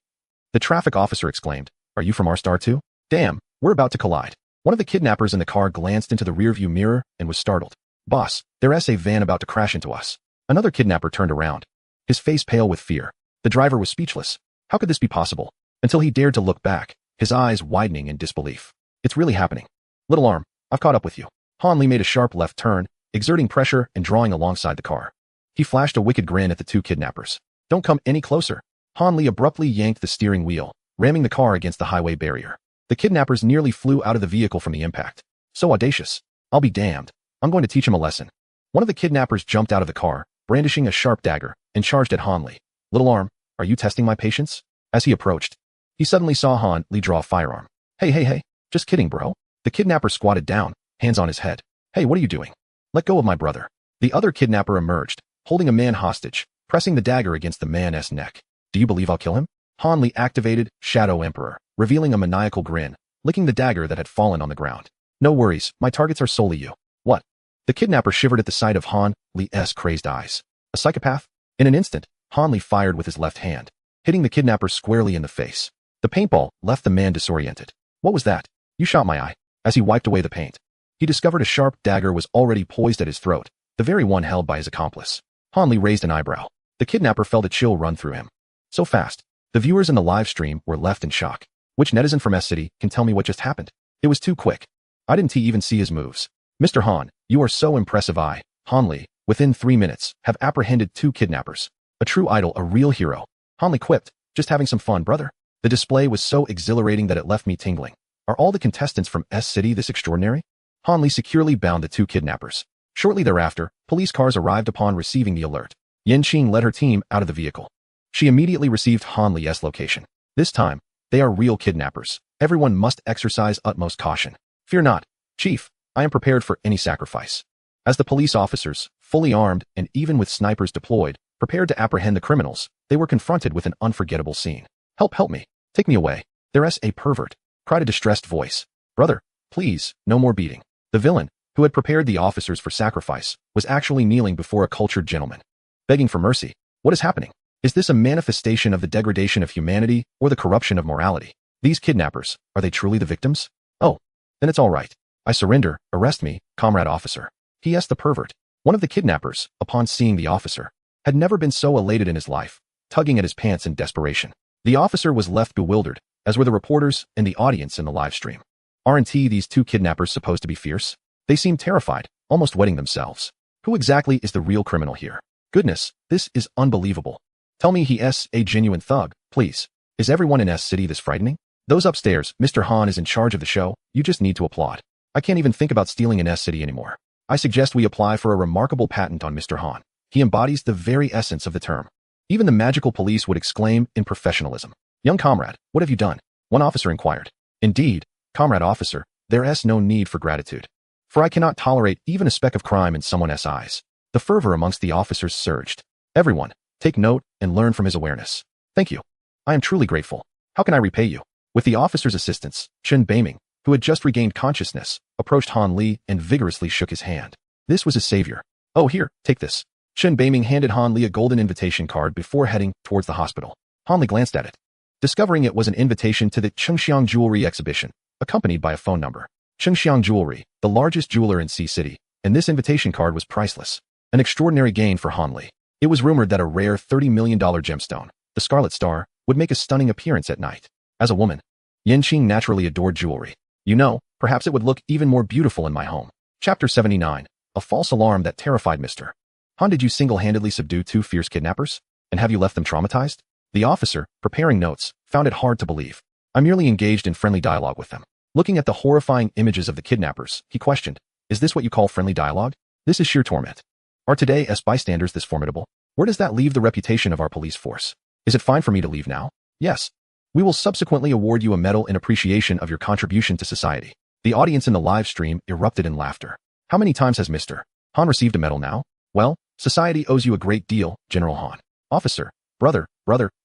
The traffic officer exclaimed. Are you from our star too? Damn, we're about to collide. One of the kidnappers in the car glanced into the rearview mirror and was startled. Boss, there's a van about to crash into us. Another kidnapper turned around, his face pale with fear. The driver was speechless. How could this be possible? Until he dared to look back, his eyes widening in disbelief. It's really happening. Little arm, I've caught up with you. Hanley made a sharp left turn, exerting pressure and drawing alongside the car. He flashed a wicked grin at the two kidnappers. Don't come any closer. Hanley abruptly yanked the steering wheel, ramming the car against the highway barrier. The kidnappers nearly flew out of the vehicle from the impact. So audacious. I'll be damned. I'm going to teach him a lesson. One of the kidnappers jumped out of the car, brandishing a sharp dagger, and charged at Hanley. Little arm, are you testing my patience? As he approached, he suddenly saw Hanley draw a firearm. Hey, just kidding, bro. The kidnapper squatted down, hands on his head. Hey, what are you doing? Let go of my brother. The other kidnapper emerged, holding a man hostage, pressing the dagger against the man's neck. Do you believe I'll kill him? Hanley activated Shadow Emperor, revealing a maniacal grin, licking the dagger that had fallen on the ground. No worries, my targets are solely you. What? The kidnapper shivered at the sight of Hanley's crazed eyes. A psychopath? In an instant, Hanley fired with his left hand, hitting the kidnapper squarely in the face. The paintball left the man disoriented. What was that? You shot my eye. As he wiped away the paint, he discovered a sharp dagger was already poised at his throat, the very one held by his accomplice. Hanley raised an eyebrow. The kidnapper felt a chill run through him. So fast. The viewers in the live stream were left in shock. Which netizen from S-City can tell me what just happened? It was too quick. I didn't even see his moves. Mr. Han, you are so impressive. Hanley, within 3 minutes, have apprehended 2 kidnappers. A true idol, a real hero. Hanley quipped, just having some fun, brother. The display was so exhilarating that it left me tingling. Are all the contestants from S-City this extraordinary? Hanley securely bound the 2 kidnappers. Shortly thereafter, police cars arrived upon receiving the alert. Yanqing led her team out of the vehicle. She immediately received Hanley's location. This time, they are real kidnappers. Everyone must exercise utmost caution. Fear not, Chief, I am prepared for any sacrifice. As the police officers, fully armed and even with snipers deployed, prepared to apprehend the criminals, they were confronted with an unforgettable scene. Help me. Take me away. There's a pervert, cried a distressed voice. Brother, please, no more beating. The villain, who had prepared the officers for sacrifice, was actually kneeling before a cultured gentleman, begging for mercy. What is happening? Is this a manifestation of the degradation of humanity or the corruption of morality? These kidnappers, are they truly the victims? Oh, then it's all right. I surrender. Arrest me, comrade officer. He asked the pervert. One of the kidnappers, upon seeing the officer, had never been so elated in his life, tugging at his pants in desperation. The officer was left bewildered, as were the reporters and the audience in the live stream. Aren't these two kidnappers supposed to be fierce? They seemed terrified, almost wetting themselves. Who exactly is the real criminal here? Goodness, this is unbelievable. Tell me he's a genuine thug, please. Is everyone in S-City this frightening? Those upstairs, Mr. Han is in charge of the show, you just need to applaud. I can't even think about stealing in S-City anymore. I suggest we apply for a remarkable patent on Mr. Han. He embodies the very essence of the term. Even the magical police would exclaim in professionalism. Young comrade, what have you done? One officer inquired. Indeed, comrade officer, there's no need for gratitude. For I cannot tolerate even a speck of crime in someone's eyes. The fervor amongst the officers surged. Everyone, take note and learn from his awareness. Thank you. I am truly grateful. How can I repay you? With the officer's assistance, Chen Beiming, who had just regained consciousness, approached Han Li and vigorously shook his hand. This was his savior. Oh, here, take this. Chen Beiming handed Han Li a golden invitation card before heading towards the hospital. Han Li glanced at it, discovering it was an invitation to the Chengxiang Jewelry exhibition, accompanied by a phone number. Chengxiang Jewelry, the largest jeweler in C-City, and this invitation card was priceless. An extraordinary gain for Han Li. It was rumored that a rare $30 million gemstone, the Scarlet Star, would make a stunning appearance at night. As a woman, Yanqing naturally adored jewelry. You know, perhaps it would look even more beautiful in my home. Chapter 79. A false alarm that terrified Mr. Han. Did you single-handedly subdue two fierce kidnappers? And have you left them traumatized? The officer, preparing notes, found it hard to believe. I merely engaged in friendly dialogue with them. Looking at the horrifying images of the kidnappers, he questioned, is this what you call friendly dialogue? This is sheer torment. Are today's bystanders this formidable? Where does that leave the reputation of our police force? Is it fine for me to leave now? Yes. We will subsequently award you a medal in appreciation of your contribution to society. The audience in the live stream erupted in laughter. How many times has Mr. Han received a medal now? Well, society owes you a great deal, General Han. Officer, brother,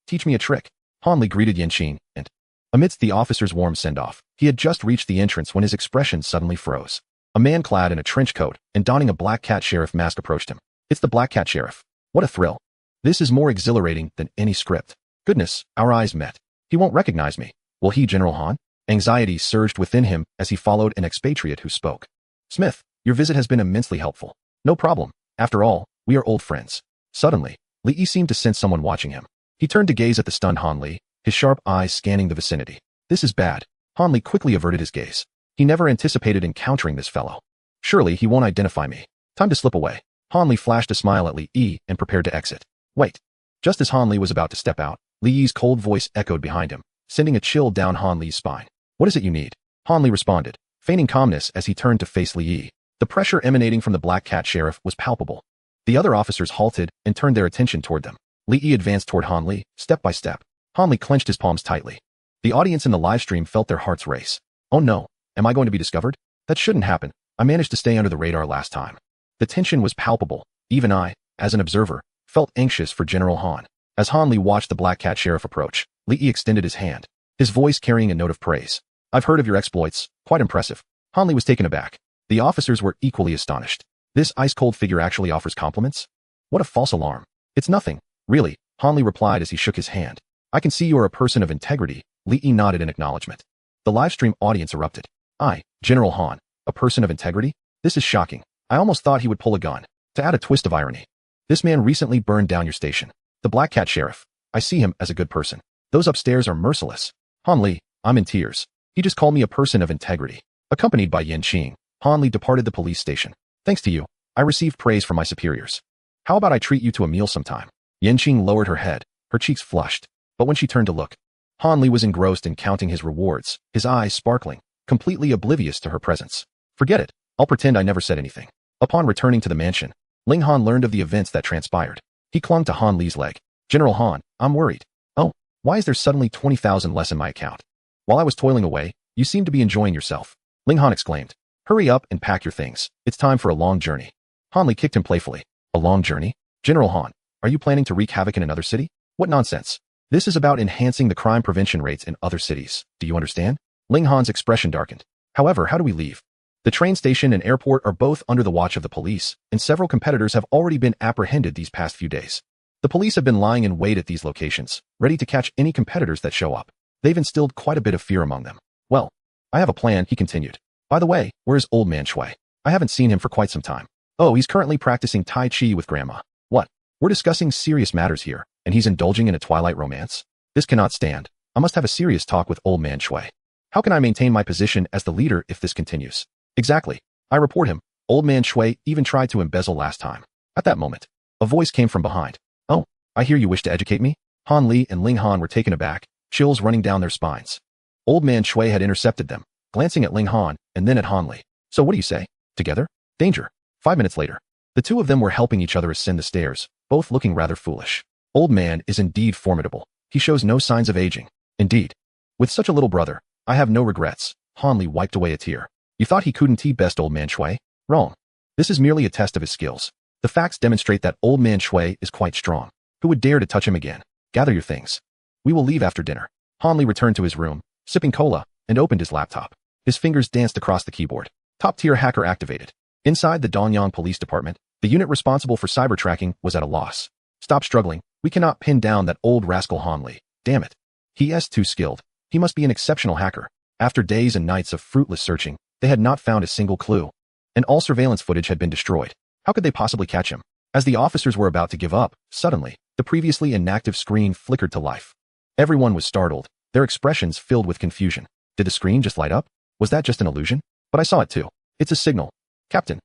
teach me a trick. Han Li greeted Yanqing, and amidst the officer's warm send-off, he had just reached the entrance when his expression suddenly froze. A man clad in a trench coat and donning a Black Cat Sheriff mask approached him. It's the Black Cat Sheriff. What a thrill. This is more exhilarating than any script. Goodness, our eyes met. He won't recognize me. Will he, General Han? Anxiety surged within him as he followed an expatriate who spoke. Smith, your visit has been immensely helpful. No problem. After all, we are old friends. Suddenly, Li Yi seemed to sense someone watching him. He turned to gaze at the stunned Han Li, his sharp eyes scanning the vicinity. This is bad. Han Li quickly averted his gaze. He never anticipated encountering this fellow. Surely he won't identify me. Time to slip away. Han Li flashed a smile at Li Yi and prepared to exit. Wait. Just as Han Li was about to step out, Li Yi's cold voice echoed behind him, sending a chill down Han Li's spine. What is it you need? Han Li responded, feigning calmness as he turned to face Li Yi. The pressure emanating from the Black Cat Sheriff was palpable. The other officers halted and turned their attention toward them. Li Yi advanced toward Han Li, step by step. Han Li clenched his palms tightly. The audience in the live stream felt their hearts race. Oh no, am I going to be discovered? That shouldn't happen. I managed to stay under the radar last time. The tension was palpable. Even I, as an observer, felt anxious for General Han. As Han Li watched the Black Cat Sheriff approach, Li Yi extended his hand, his voice carrying a note of praise. I've heard of your exploits. Quite impressive. Han Li was taken aback. The officers were equally astonished. This ice-cold figure actually offers compliments? What a false alarm. It's nothing, really, Han Li replied as he shook his hand. I can see you are a person of integrity. Li Yi nodded in acknowledgement. The livestream audience erupted. I, General Han, a person of integrity? This is shocking. I almost thought he would pull a gun. To add a twist of irony, this man recently burned down your station. The Black Cat Sheriff. I see him as a good person. Those upstairs are merciless. Han Li, I'm in tears. He just called me a person of integrity. Accompanied by Yanqing, Han Li departed the police station. Thanks to you, I received praise from my superiors. How about I treat you to a meal sometime? Yanqing lowered her head, her cheeks flushed. But when she turned to look, Han Li was engrossed in counting his rewards, his eyes sparkling, completely oblivious to her presence. Forget it. I'll pretend I never said anything. Upon returning to the mansion, Ling Han learned of the events that transpired. He clung to Han Li's leg. General Han, I'm worried. Oh, why is there suddenly 20,000 less in my account? While I was toiling away, you seem to be enjoying yourself. Ling Han exclaimed. Hurry up and pack your things. It's time for a long journey. Han Li kicked him playfully. A long journey? General Han, are you planning to wreak havoc in another city? What nonsense. This is about enhancing the crime prevention rates in other cities. Do you understand? Ling Han's expression darkened. However, how do we leave? The train station and airport are both under the watch of the police, and several competitors have already been apprehended these past few days. The police have been lying in wait at these locations, ready to catch any competitors that show up. They've instilled quite a bit of fear among them. Well, I have a plan, he continued. By the way, where is old man Shui? I haven't seen him for quite some time. Oh, he's currently practicing Tai Chi with Grandma. What? We're discussing serious matters here, and he's indulging in a twilight romance? This cannot stand. I must have a serious talk with Old Man Shui. How can I maintain my position as the leader if this continues? Exactly. I report him. Old Man Shui even tried to embezzle last time. At that moment, a voice came from behind. Oh, I hear you wish to educate me? Han Li and Ling Han were taken aback, chills running down their spines. Old Man Shui had intercepted them, glancing at Ling Han and then at Han Li. So what do you say? Together? Danger. 5 minutes later, the two of them were helping each other ascend the stairs, both looking rather foolish. Old man is indeed formidable. He shows no signs of aging. Indeed. With such a little brother, I have no regrets. Han Li wiped away a tear. You thought he couldn't best Old Man Shui? Wrong. This is merely a test of his skills. The facts demonstrate that Old Man Shui is quite strong. Who would dare to touch him again? Gather your things. We will leave after dinner. Han Li returned to his room, sipping cola, and opened his laptop. His fingers danced across the keyboard. Top-tier hacker activated. Inside the Donyang Police Department, the unit responsible for cyber tracking was at a loss. Stop struggling. We cannot pin down that old rascal Han Li. Damn it. He is too skilled. He must be an exceptional hacker. After days and nights of fruitless searching, they had not found a single clue. And all surveillance footage had been destroyed. How could they possibly catch him? As the officers were about to give up, suddenly, the previously inactive screen flickered to life. Everyone was startled, their expressions filled with confusion. Did the screen just light up? Was that just an illusion? But I saw it too. It's a signal. Captain,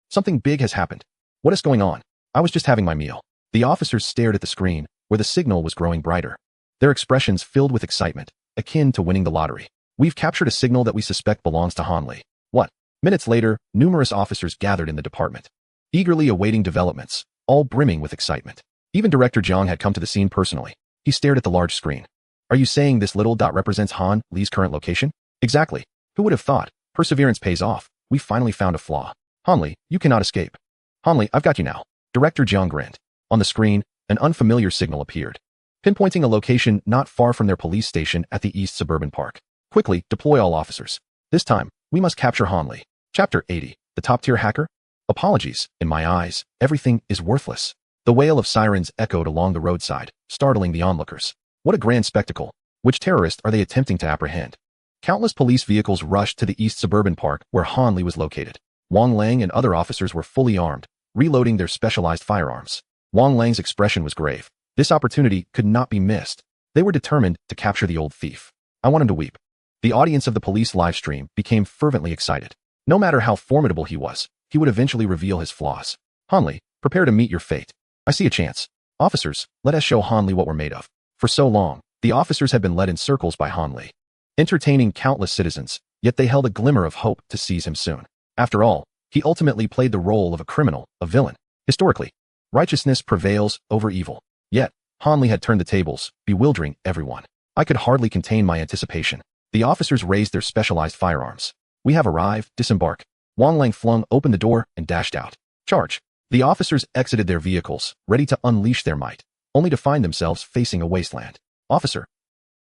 something big has happened. What is going on? I was just having my meal. The officers stared at the screen, where the signal was growing brighter. Their expressions filled with excitement, akin to winning the lottery. We've captured a signal that we suspect belongs to Han Li. What? Minutes later, numerous officers gathered in the department, eagerly awaiting developments, all brimming with excitement. Even Director Jiang had come to the scene personally. He stared at the large screen. Are you saying this little dot represents Han Li's current location? Exactly. Who would have thought? Perseverance pays off. We finally found a flaw. Han Li, you cannot escape. Han Li, I've got you now. Director Jiang grinned. On the screen, an unfamiliar signal appeared, pinpointing a location not far from their police station at the East Suburban Park. Quickly, deploy all officers. This time, we must capture Han Li. Chapter 80. The top-tier hacker? Apologies. In my eyes, everything is worthless. The wail of sirens echoed along the roadside, startling the onlookers. What a grand spectacle. Which terrorist are they attempting to apprehend? Countless police vehicles rushed to the East Suburban Park where Han Li was located. Wang Lang and other officers were fully armed, reloading their specialized firearms. Wang Lang's expression was grave. This opportunity could not be missed. They were determined to capture the old thief. I want him to weep. The audience of the police live stream became fervently excited. No matter how formidable he was, he would eventually reveal his flaws. Han Li, prepare to meet your fate. I see a chance. Officers, let us show Han Li what we're made of. For so long, the officers had been led in circles by Han Li, entertaining countless citizens, yet they held a glimmer of hope to seize him soon. After all, he ultimately played the role of a criminal, a villain. Historically, righteousness prevails over evil. Yet, Han Li had turned the tables, bewildering everyone. I could hardly contain my anticipation. The officers raised their specialized firearms. We have arrived, disembark. Wang Lang flung open the door and dashed out. Charge. The officers exited their vehicles, ready to unleash their might, only to find themselves facing a wasteland. Officer.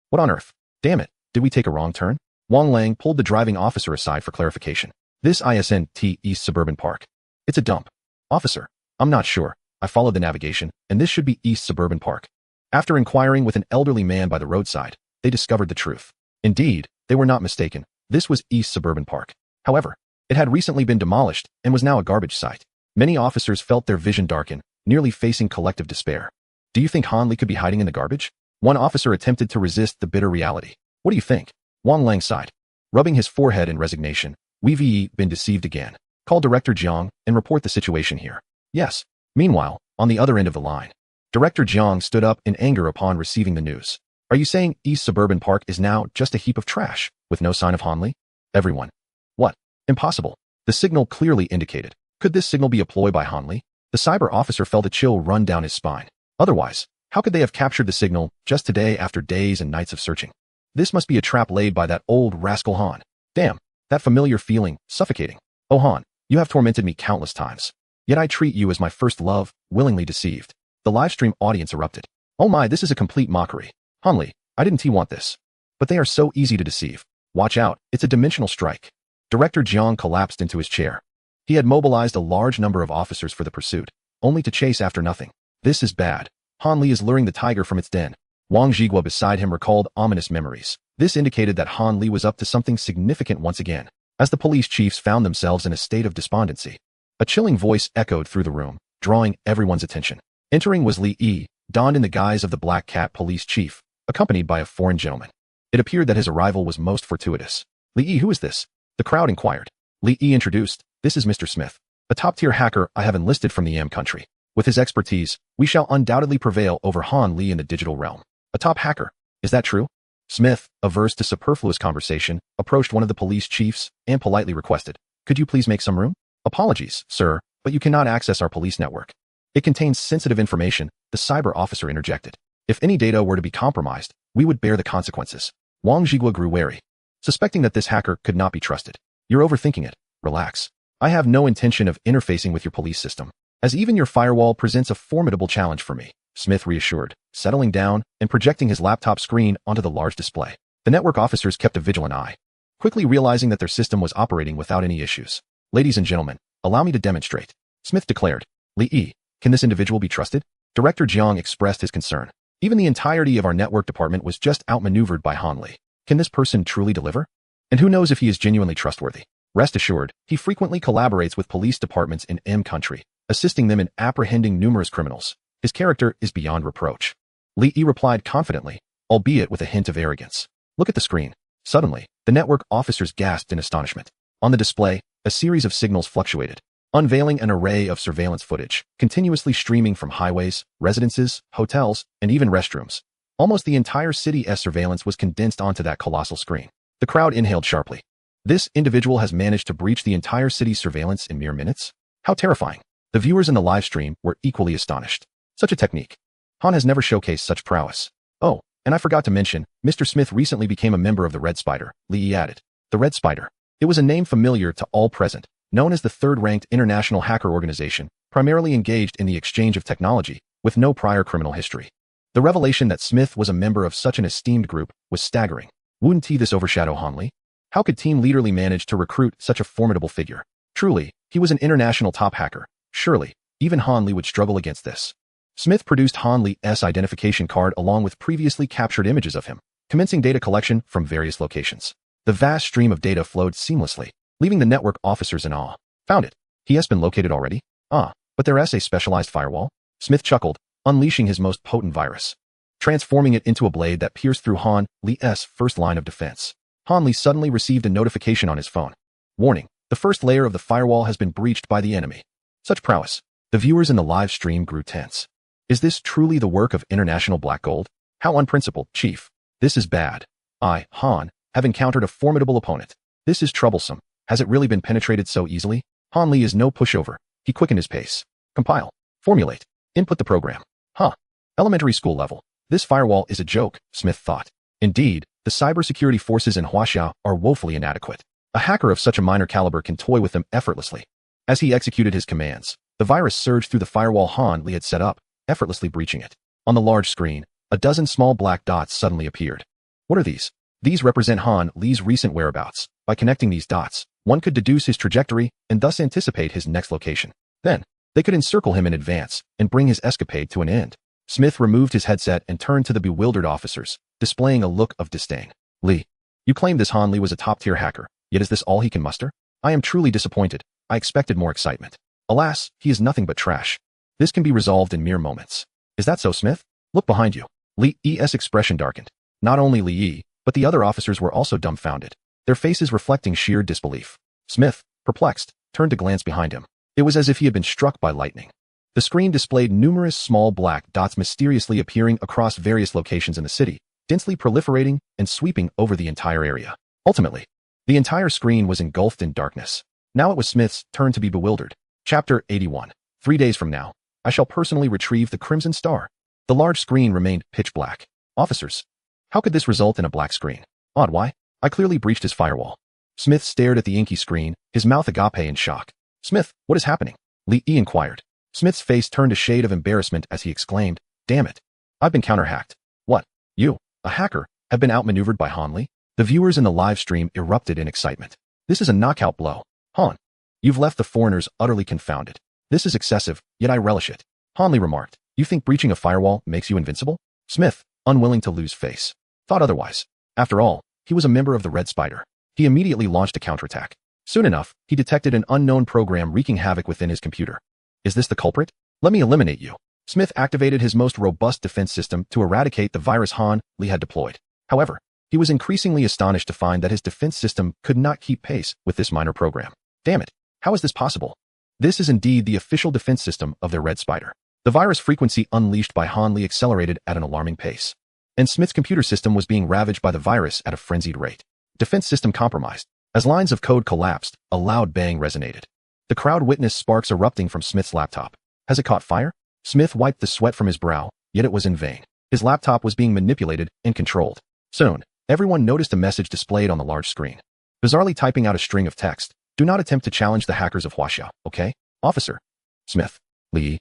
What on earth? Damn it, did we take a wrong turn? Wang Lang pulled the driving officer aside for clarification. This isn't East Suburban Park. It's a dump. Officer. I'm not sure. I followed the navigation, and this should be East Suburban Park. After inquiring with an elderly man by the roadside, they discovered the truth. Indeed, they were not mistaken. This was East Suburban Park. However, it had recently been demolished and was now a garbage site. Many officers felt their vision darken, nearly facing collective despair. Do you think Han Li could be hiding in the garbage? One officer attempted to resist the bitter reality. What do you think? Wang Lang sighed, rubbing his forehead in resignation. We've been deceived again. Call Director Jiang and report the situation here. Yes. Meanwhile, on the other end of the line, Director Jiang stood up in anger upon receiving the news. Are you saying East Suburban Park is now just a heap of trash, with no sign of Han Li? Everyone. What? Impossible. The signal clearly indicated. Could this signal be a ploy by Han Li? The cyber officer felt a chill run down his spine. Otherwise, how could they have captured the signal just today after days and nights of searching? This must be a trap laid by that old rascal Han. Damn, that familiar feeling, suffocating. Oh Han, you have tormented me countless times. Yet I treat you as my first love, willingly deceived. The livestream audience erupted. Oh my, this is a complete mockery. Han Li, I didn't want this. But they are so easy to deceive. Watch out, it's a dimensional strike. Director Jiang collapsed into his chair. He had mobilized a large number of officers for the pursuit, only to chase after nothing. This is bad. Han Li is luring the tiger from its den. Wang Zhigua beside him recalled ominous memories. This indicated that Han Li was up to something significant once again, as the police chiefs found themselves in a state of despondency. A chilling voice echoed through the room, drawing everyone's attention. Entering was Li Yi, donned in the guise of the Black Cat police chief, accompanied by a foreign gentleman. It appeared that his arrival was most fortuitous. Li Yi, who is this? The crowd inquired. Li Yi introduced, this is Mr. Smith, a top-tier hacker I have enlisted from the AM country. With his expertise, we shall undoubtedly prevail over Han Li in the digital realm. A top hacker. Is that true? Smith, averse to superfluous conversation, approached one of the police chiefs and politely requested, could you please make some room? Apologies, sir, but you cannot access our police network. It contains sensitive information, the cyber officer interjected. If any data were to be compromised, we would bear the consequences. Wang Zhigua grew wary, suspecting that this hacker could not be trusted. You're overthinking it. Relax. I have no intention of interfacing with your police system, as even your firewall presents a formidable challenge for me, Smith reassured, settling down and projecting his laptop screen onto the large display. The network officers kept a vigilant eye, quickly realizing that their system was operating without any issues. Ladies and gentlemen, allow me to demonstrate, Smith declared. Li Yi, can this individual be trusted? Director Jiang expressed his concern. Even the entirety of our network department was just outmaneuvered by Han Li. Can this person truly deliver? And who knows if he is genuinely trustworthy? Rest assured, he frequently collaborates with police departments in M country, assisting them in apprehending numerous criminals. His character is beyond reproach. Li Yi replied confidently, albeit with a hint of arrogance. Look at the screen. Suddenly, the network officers gasped in astonishment. On the display, a series of signals fluctuated, unveiling an array of surveillance footage, continuously streaming from highways, residences, hotels, and even restrooms. Almost the entire city's surveillance was condensed onto that colossal screen. The crowd inhaled sharply. This individual has managed to breach the entire city's surveillance in mere minutes? How terrifying. The viewers in the live stream were equally astonished. Such a technique. Han has never showcased such prowess. Oh, and I forgot to mention, Mr. Smith recently became a member of the Red Spider, Li Yi added. The Red Spider. It was a name familiar to all present, known as the third-ranked international hacker organization, primarily engaged in the exchange of technology, with no prior criminal history. The revelation that Smith was a member of such an esteemed group was staggering. Wouldn't this overshadow Han Li? How could Team Leader Li manage to recruit such a formidable figure? Truly, he was an international top hacker. Surely, even Han Li would struggle against this. Smith produced Han Li's identification card along with previously captured images of him, commencing data collection from various locations. The vast stream of data flowed seamlessly, leaving the network officers in awe. Found it. He has been located already? Ah, but there's a specialized firewall? Smith chuckled, unleashing his most potent virus, transforming it into a blade that pierced through Han Li's first line of defense. Han Li suddenly received a notification on his phone. Warning, the first layer of the firewall has been breached by the enemy. Such prowess. The viewers in the live stream grew tense. Is this truly the work of International Black Gold? How unprincipled, Chief. This is bad. I, Han, have encountered a formidable opponent. This is troublesome. Has it really been penetrated so easily? Han Li is no pushover. He quickened his pace. Compile. Formulate. Input the program. Huh. Elementary school level. This firewall is a joke, Smith thought. Indeed, the cybersecurity forces in Huaxiao are woefully inadequate. A hacker of such a minor caliber can toy with them effortlessly. As he executed his commands, the virus surged through the firewall Han Li had set up, effortlessly breaching it. On the large screen, a dozen small black dots suddenly appeared. What are these? These represent Han Li's recent whereabouts. By connecting these dots, one could deduce his trajectory and thus anticipate his next location. Then, they could encircle him in advance and bring his escapade to an end. Smith removed his headset and turned to the bewildered officers, displaying a look of disdain. Li, you claimed this Han Li was a top-tier hacker, yet is this all he can muster? I am truly disappointed. I expected more excitement. Alas, he is nothing but trash. This can be resolved in mere moments. Is that so, Smith? Look behind you. Li's expression darkened. Not only Li Yi, but the other officers were also dumbfounded, their faces reflecting sheer disbelief. Smith, perplexed, turned to glance behind him. It was as if he had been struck by lightning. The screen displayed numerous small black dots mysteriously appearing across various locations in the city, densely proliferating and sweeping over the entire area. Ultimately, the entire screen was engulfed in darkness. Now it was Smith's turn to be bewildered. Chapter 81. 3 days from now, I shall personally retrieve the Crimson Star. The large screen remained pitch black. Officers. How could this result in a black screen? Odd, why? I clearly breached his firewall. Smith stared at the inky screen, his mouth agape in shock. Smith, what is happening? Li Yi inquired. Smith's face turned a shade of embarrassment as he exclaimed, damn it. I've been counter-hacked. What? You, a hacker, have been outmaneuvered by Han Li? The viewers in the live stream erupted in excitement. This is a knockout blow. Han, you've left the foreigners utterly confounded. This is excessive, yet I relish it. Han Li remarked. You think breaching a firewall makes you invincible? Smith, unwilling to lose face, thought otherwise. After all, he was a member of the Red Spider. He immediately launched a counterattack. Soon enough, he detected an unknown program wreaking havoc within his computer. Is this the culprit? Let me eliminate you. Smith activated his most robust defense system to eradicate the virus Han Li had deployed. However, he was increasingly astonished to find that his defense system could not keep pace with this minor program. Damn it, how is this possible? This is indeed the official defense system of their Red Spider. The virus frequency unleashed by Han Li accelerated at an alarming pace, and Smith's computer system was being ravaged by the virus at a frenzied rate. Defense system compromised. As lines of code collapsed, a loud bang resonated. The crowd witnessed sparks erupting from Smith's laptop. Has it caught fire? Smith wiped the sweat from his brow, yet it was in vain. His laptop was being manipulated and controlled. Soon, everyone noticed a message displayed on the large screen. Bizarrely typing out a string of text. Do not attempt to challenge the hackers of Huaxia, okay? Officer. Smith. Li.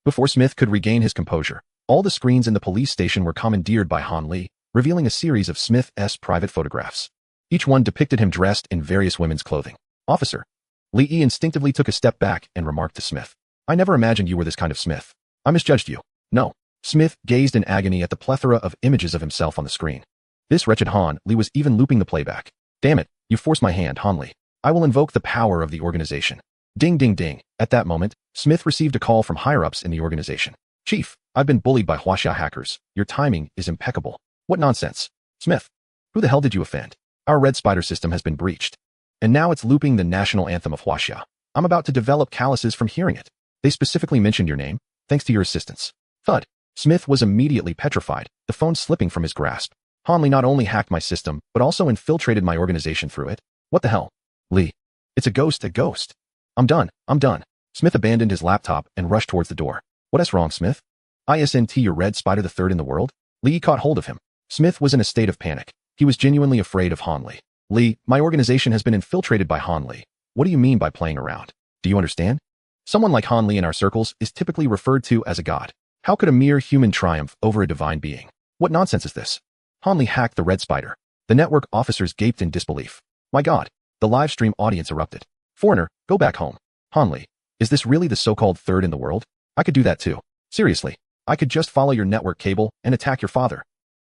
Before Smith could regain his composure, all the screens in the police station were commandeered by Han Li, revealing a series of Smith's private photographs. Each one depicted him dressed in various women's clothing. Officer. Li instinctively took a step back and remarked to Smith. I never imagined you were this kind of Smith. I misjudged you. No. Smith gazed in agony at the plethora of images of himself on the screen. This wretched Han Li was even looping the playback. Damn it, you forced my hand, Han Li. I will invoke the power of the organization. Ding ding ding. At that moment, Smith received a call from higher-ups in the organization. Chief, I've been bullied by Huaxia hackers. Your timing is impeccable. What nonsense. Smith, who the hell did you offend? Our Red Spider system has been breached. And now it's looping the national anthem of Huaxia. I'm about to develop calluses from hearing it. They specifically mentioned your name, thanks to your assistance. Thud. Smith was immediately petrified, the phone slipping from his grasp. Han Li not only hacked my system, but also infiltrated my organization through it. What the hell? Li. It's a ghost. I'm done. Smith abandoned his laptop and rushed towards the door. What is wrong, Smith? Isn't your Red Spider the third in the world? Li caught hold of him. Smith was in a state of panic. He was genuinely afraid of Han Li. Li, my organization has been infiltrated by Han Li. What do you mean by playing around? Do you understand? Someone like Han Li in our circles is typically referred to as a god. How could a mere human triumph over a divine being? What nonsense is this? Han Li hacked the Red Spider. The network officers gaped in disbelief. My god. The live stream audience erupted. Foreigner, go back home. Han Li, is this really the so-called third in the world? I could do that too. Seriously, I could just follow your network cable and attack your father.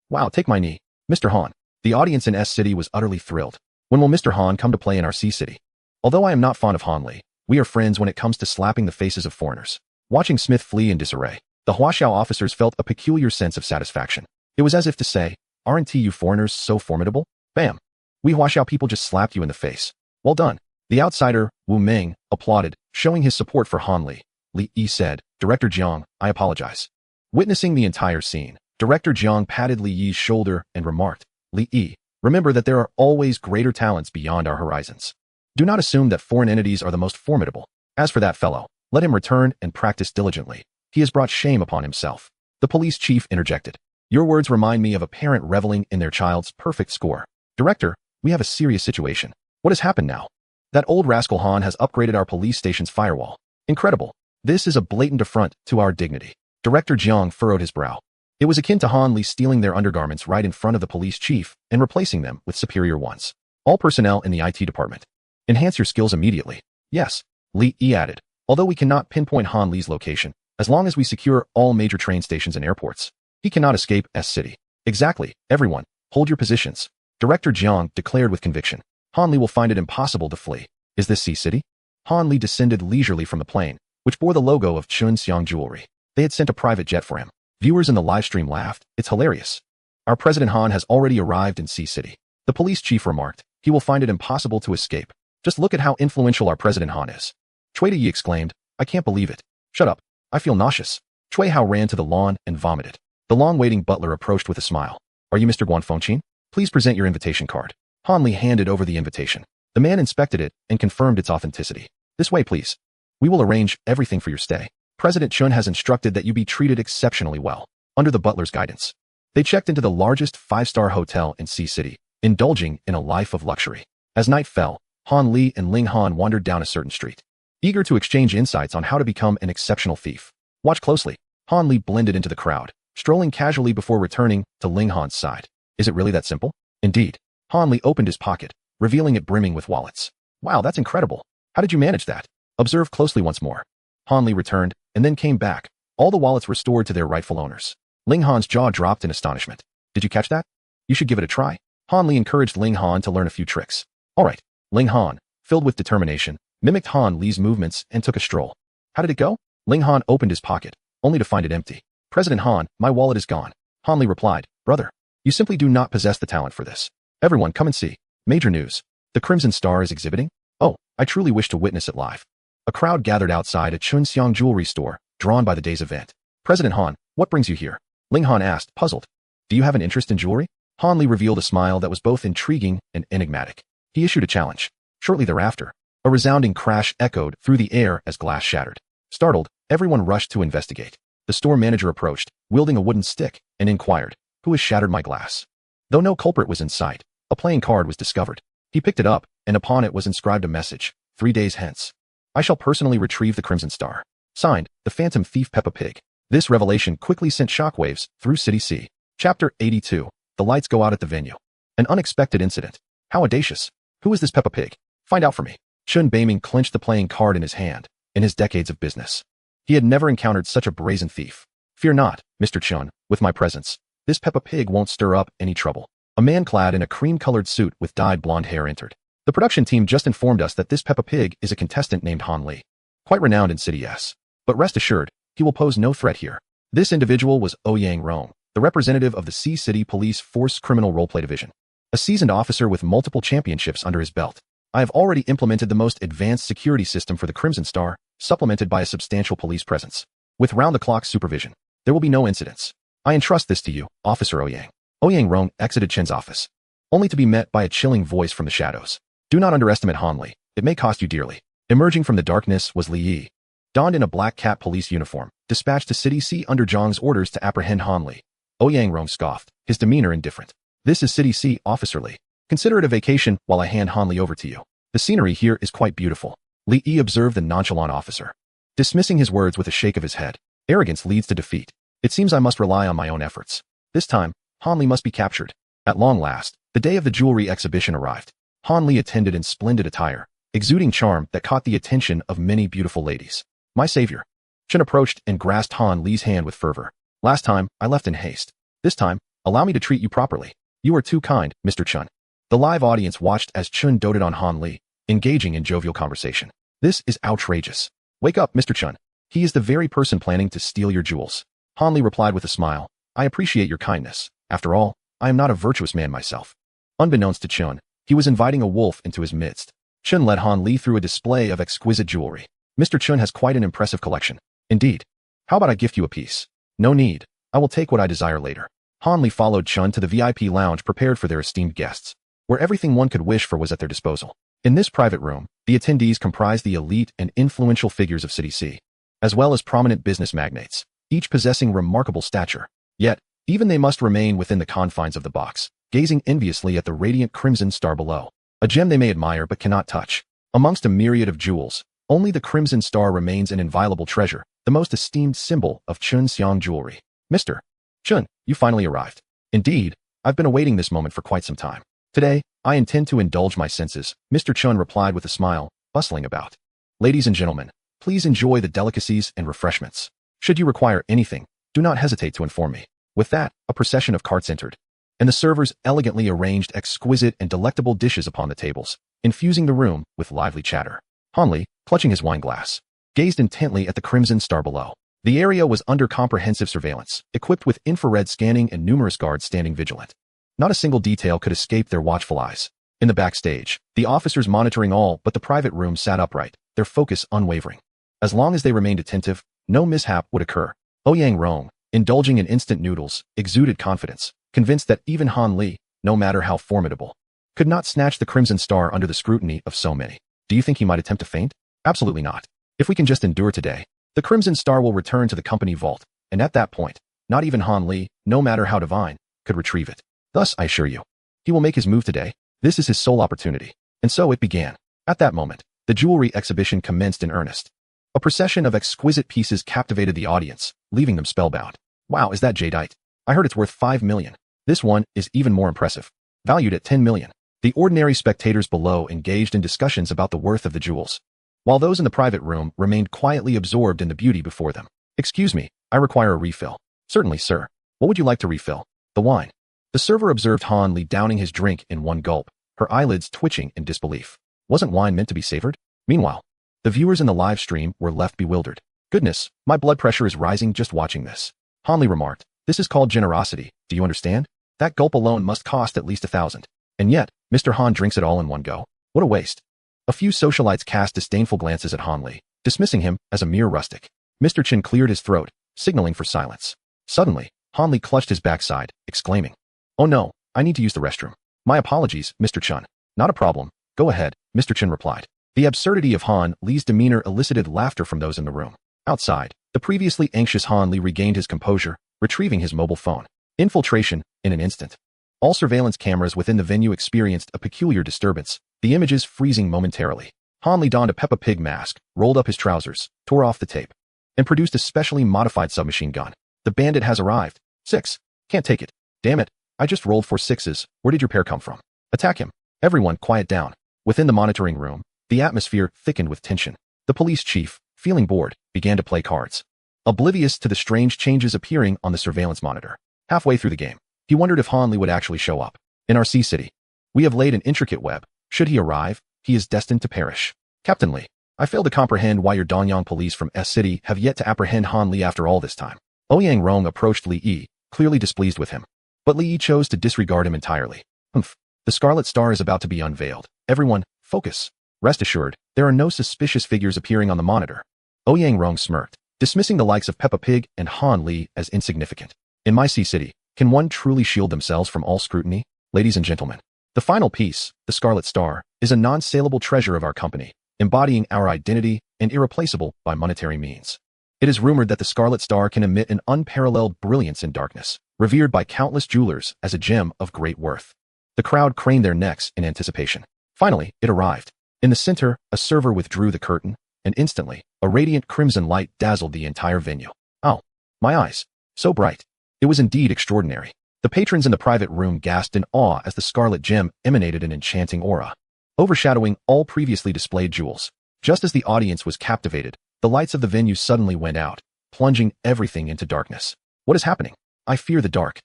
Wow, take my knee. Mr. Han. The audience in S City was utterly thrilled. When will Mr. Han come to play in our C City? Although I am not fond of Han Li, we are friends when it comes to slapping the faces of foreigners. Watching Smith flee in disarray, the Huaxiao officers felt a peculiar sense of satisfaction. It was as if to say, aren't you foreigners so formidable? Bam. We Huaxiao people just slapped you in the face. Well done. The outsider, Wu Ming, applauded, showing his support for Han Li. Li Yi said, Director Jiang, I apologize. Witnessing the entire scene, Director Jiang patted Li Yi's shoulder and remarked, Li Yi, remember that there are always greater talents beyond our horizons. Do not assume that foreign entities are the most formidable. As for that fellow, let him return and practice diligently. He has brought shame upon himself. The police chief interjected. Your words remind me of a parent reveling in their child's perfect score. Director, we have a serious situation. What has happened now? That old rascal Han has upgraded our police station's firewall. Incredible. This is a blatant affront to our dignity. Director Jiang furrowed his brow. It was akin to Han Li stealing their undergarments right in front of the police chief and replacing them with superior ones. All personnel in the IT department. Enhance your skills immediately. Yes, Li Yi added. Although we cannot pinpoint Han Li's location, as long as we secure all major train stations and airports, he cannot escape S City. Exactly, everyone, hold your positions. Director Jiang declared with conviction. Han Li will find it impossible to flee. Is this C City? Han Li descended leisurely from the plane, which bore the logo of Chunxiang Jewelry. They had sent a private jet for him. Viewers in the live stream laughed. It's hilarious. Our President Han has already arrived in C City. The police chief remarked. He will find it impossible to escape. Just look at how influential our President Han is. Cui Yi exclaimed. I can't believe it. Shut up. I feel nauseous. Cui Hao ran to the lawn and vomited. The long-waiting butler approached with a smile. Are you Mr. Guan Fengqin? Please present your invitation card. Han Li handed over the invitation. The man inspected it and confirmed its authenticity. This way, please. We will arrange everything for your stay. President Chun has instructed that you be treated exceptionally well, under the butler's guidance. They checked into the largest five-star hotel in C City, indulging in a life of luxury. As night fell, Han Li and Ling Han wandered down a certain street, eager to exchange insights on how to become an exceptional thief. Watch closely. Han Li blended into the crowd, strolling casually before returning to Ling Han's side. Is it really that simple? Indeed. Han Li opened his pocket, revealing it brimming with wallets. Wow, that's incredible. How did you manage that? Observe closely once more. Han Li returned, and then came back. All the wallets restored to their rightful owners. Ling Han's jaw dropped in astonishment. Did you catch that? You should give it a try. Han Li encouraged Ling Han to learn a few tricks. All right, Ling Han, filled with determination, mimicked Han Li's movements and took a stroll. How did it go? Ling Han opened his pocket, only to find it empty. President Han, my wallet is gone. Han Li replied, brother, you simply do not possess the talent for this. Everyone come and see. Major news. The Crimson Star is exhibiting? Oh, I truly wish to witness it live. A crowd gathered outside a Chunxiang jewelry store, drawn by the day's event. President Han, what brings you here? Ling Han asked, puzzled. Do you have an interest in jewelry? Han Li revealed a smile that was both intriguing and enigmatic. He issued a challenge. Shortly thereafter, a resounding crash echoed through the air as glass shattered. Startled, everyone rushed to investigate. The store manager approached, wielding a wooden stick, and inquired, who has shattered my glass? Though no culprit was in sight, a playing card was discovered. He picked it up, and upon it was inscribed a message, 3 days hence. I shall personally retrieve the Crimson Star. Signed, the Phantom Thief Peppa Pig. This revelation quickly sent shockwaves through City C. Chapter 82. The lights go out at the venue. An unexpected incident. How audacious. Who is this Peppa Pig? Find out for me. Chun Beiming clenched the playing card in his hand. In his decades of business, he had never encountered such a brazen thief. Fear not, Mr. Chun, with my presence. This Peppa Pig won't stir up any trouble. A man clad in a cream-colored suit with dyed blonde hair entered. The production team just informed us that this Peppa Pig is a contestant named Han Li. Quite renowned in City S. But rest assured, he will pose no threat here. This individual was Ouyang Rong, the representative of the Sea City Police Force Criminal Roleplay Division. A seasoned officer with multiple championships under his belt. I have already implemented the most advanced security system for the Crimson Star, supplemented by a substantial police presence. With round-the-clock supervision, there will be no incidents. I entrust this to you, Officer Ouyang. Ouyang Rong exited Chen's office, only to be met by a chilling voice from the shadows. Do not underestimate Han Li. It may cost you dearly. Emerging from the darkness was Li Yi. Donned in a black cat police uniform, dispatched to City C under Zhang's orders to apprehend Han Li. Ouyang Rong scoffed, his demeanor indifferent. This is City C, Officer Li. Consider it a vacation while I hand Han Li over to you. The scenery here is quite beautiful. Li Yi observed the nonchalant officer, dismissing his words with a shake of his head. Arrogance leads to defeat. It seems I must rely on my own efforts. This time, Han Li must be captured. At long last, the day of the jewelry exhibition arrived. Han Li attended in splendid attire, exuding charm that caught the attention of many beautiful ladies. My savior. Chen approached and grasped Han Li's hand with fervor. Last time, I left in haste. This time, allow me to treat you properly. You are too kind, Mr. Chun. The live audience watched as Chun doted on Han Li, engaging in jovial conversation. This is outrageous. Wake up, Mr. Chun. He is the very person planning to steal your jewels. Han Li replied with a smile. I appreciate your kindness. After all, I am not a virtuous man myself. Unbeknownst to Chun, he was inviting a wolf into his midst. Chun led Han Li through a display of exquisite jewelry. Mr. Chun has quite an impressive collection. Indeed. How about I gift you a piece? No need. I will take what I desire later. Han Li followed Chun to the VIP lounge prepared for their esteemed guests, where everything one could wish for was at their disposal. In this private room, the attendees comprised the elite and influential figures of City C, as well as prominent business magnates, each possessing remarkable stature. Yet, even they must remain within the confines of the box, gazing enviously at the radiant Crimson Star below, a gem they may admire but cannot touch. Amongst a myriad of jewels, only the Crimson Star remains an inviolable treasure, the most esteemed symbol of Chunxiang jewelry. Mr. Chun, you finally arrived. Indeed, I've been awaiting this moment for quite some time. Today, I intend to indulge my senses, Mr. Chun replied with a smile, bustling about. Ladies and gentlemen, please enjoy the delicacies and refreshments. Should you require anything, do not hesitate to inform me. With that, a procession of carts entered, and the servers elegantly arranged exquisite and delectable dishes upon the tables, infusing the room with lively chatter. Han Li, clutching his wine glass, gazed intently at the Crimson Star below. The area was under comprehensive surveillance, equipped with infrared scanning and numerous guards standing vigilant. Not a single detail could escape their watchful eyes. In the backstage, the officers monitoring all but the private room sat upright, their focus unwavering. As long as they remained attentive, no mishap would occur. Ouyang Rong, indulging in instant noodles, exuded confidence, convinced that even Han Li, no matter how formidable, could not snatch the Crimson Star under the scrutiny of so many. Do you think he might attempt to feint? Absolutely not. If we can just endure today, the Crimson Star will return to the company vault, and at that point, not even Han Li, no matter how divine, could retrieve it. Thus, I assure you, he will make his move today. This is his sole opportunity. And so it began. At that moment, the jewelry exhibition commenced in earnest. A procession of exquisite pieces captivated the audience, leaving them spellbound. Wow, is that jadeite? I heard it's worth 5 million. This one is even more impressive. Valued at 10 million. The ordinary spectators below engaged in discussions about the worth of the jewels, while those in the private room remained quietly absorbed in the beauty before them. Excuse me, I require a refill. Certainly, sir. What would you like to refill? The wine. The server observed Han Li downing his drink in one gulp, her eyelids twitching in disbelief. Wasn't wine meant to be savored? Meanwhile, the viewers in the live stream were left bewildered. Goodness, my blood pressure is rising just watching this. Han Li remarked, this is called generosity, do you understand? That gulp alone must cost at least 1,000. And yet, Mr. Han drinks it all in one go. What a waste. A few socialites cast disdainful glances at Han Li, dismissing him as a mere rustic. Mr. Chen cleared his throat, signaling for silence. Suddenly, Han Li clutched his backside, exclaiming, "Oh no, I need to use the restroom. My apologies, Mr. Chen." "Not a problem. Go ahead," Mr. Chen replied. The absurdity of Han Li's demeanor elicited laughter from those in the room. Outside, the previously anxious Han Li regained his composure, retrieving his mobile phone. Infiltration, in an instant. All surveillance cameras within the venue experienced a peculiar disturbance, the images freezing momentarily. Han Li donned a Peppa Pig mask, rolled up his trousers, tore off the tape, and produced a specially modified submachine gun. The bandit has arrived. 6. Can't take it. Damn it. I just rolled 4 6s. Where did your pair come from? Attack him. Everyone, quiet down. Within the monitoring room, the atmosphere thickened with tension. The police chief, feeling bored, began to play cards, oblivious to the strange changes appearing on the surveillance monitor. Halfway through the game, he wondered if Han Li would actually show up. In our Sea City, we have laid an intricate web. Should he arrive, he is destined to perish. Captain Li, I fail to comprehend why your Donyang police from S City have yet to apprehend Han Li after all this time. Ouyang Rong approached Li Yi, clearly displeased with him. But Li Yi chose to disregard him entirely. Humph. The Scarlet Star is about to be unveiled. Everyone, focus. Rest assured, there are no suspicious figures appearing on the monitor. Ouyang Rong smirked, dismissing the likes of Peppa Pig and Han Li as insignificant. In my Sea City, can one truly shield themselves from all scrutiny? Ladies and gentlemen, the final piece, the Scarlet Star, is a non-saleable treasure of our company, embodying our identity and irreplaceable by monetary means. It is rumored that the Scarlet Star can emit an unparalleled brilliance in darkness, revered by countless jewelers as a gem of great worth. The crowd craned their necks in anticipation. Finally, it arrived. In the center, a server withdrew the curtain, and instantly, a radiant crimson light dazzled the entire venue. Oh, my eyes. So bright. It was indeed extraordinary. The patrons in the private room gasped in awe as the scarlet gem emanated an enchanting aura, overshadowing all previously displayed jewels. Just as the audience was captivated, the lights of the venue suddenly went out, plunging everything into darkness. What is happening? I fear the dark.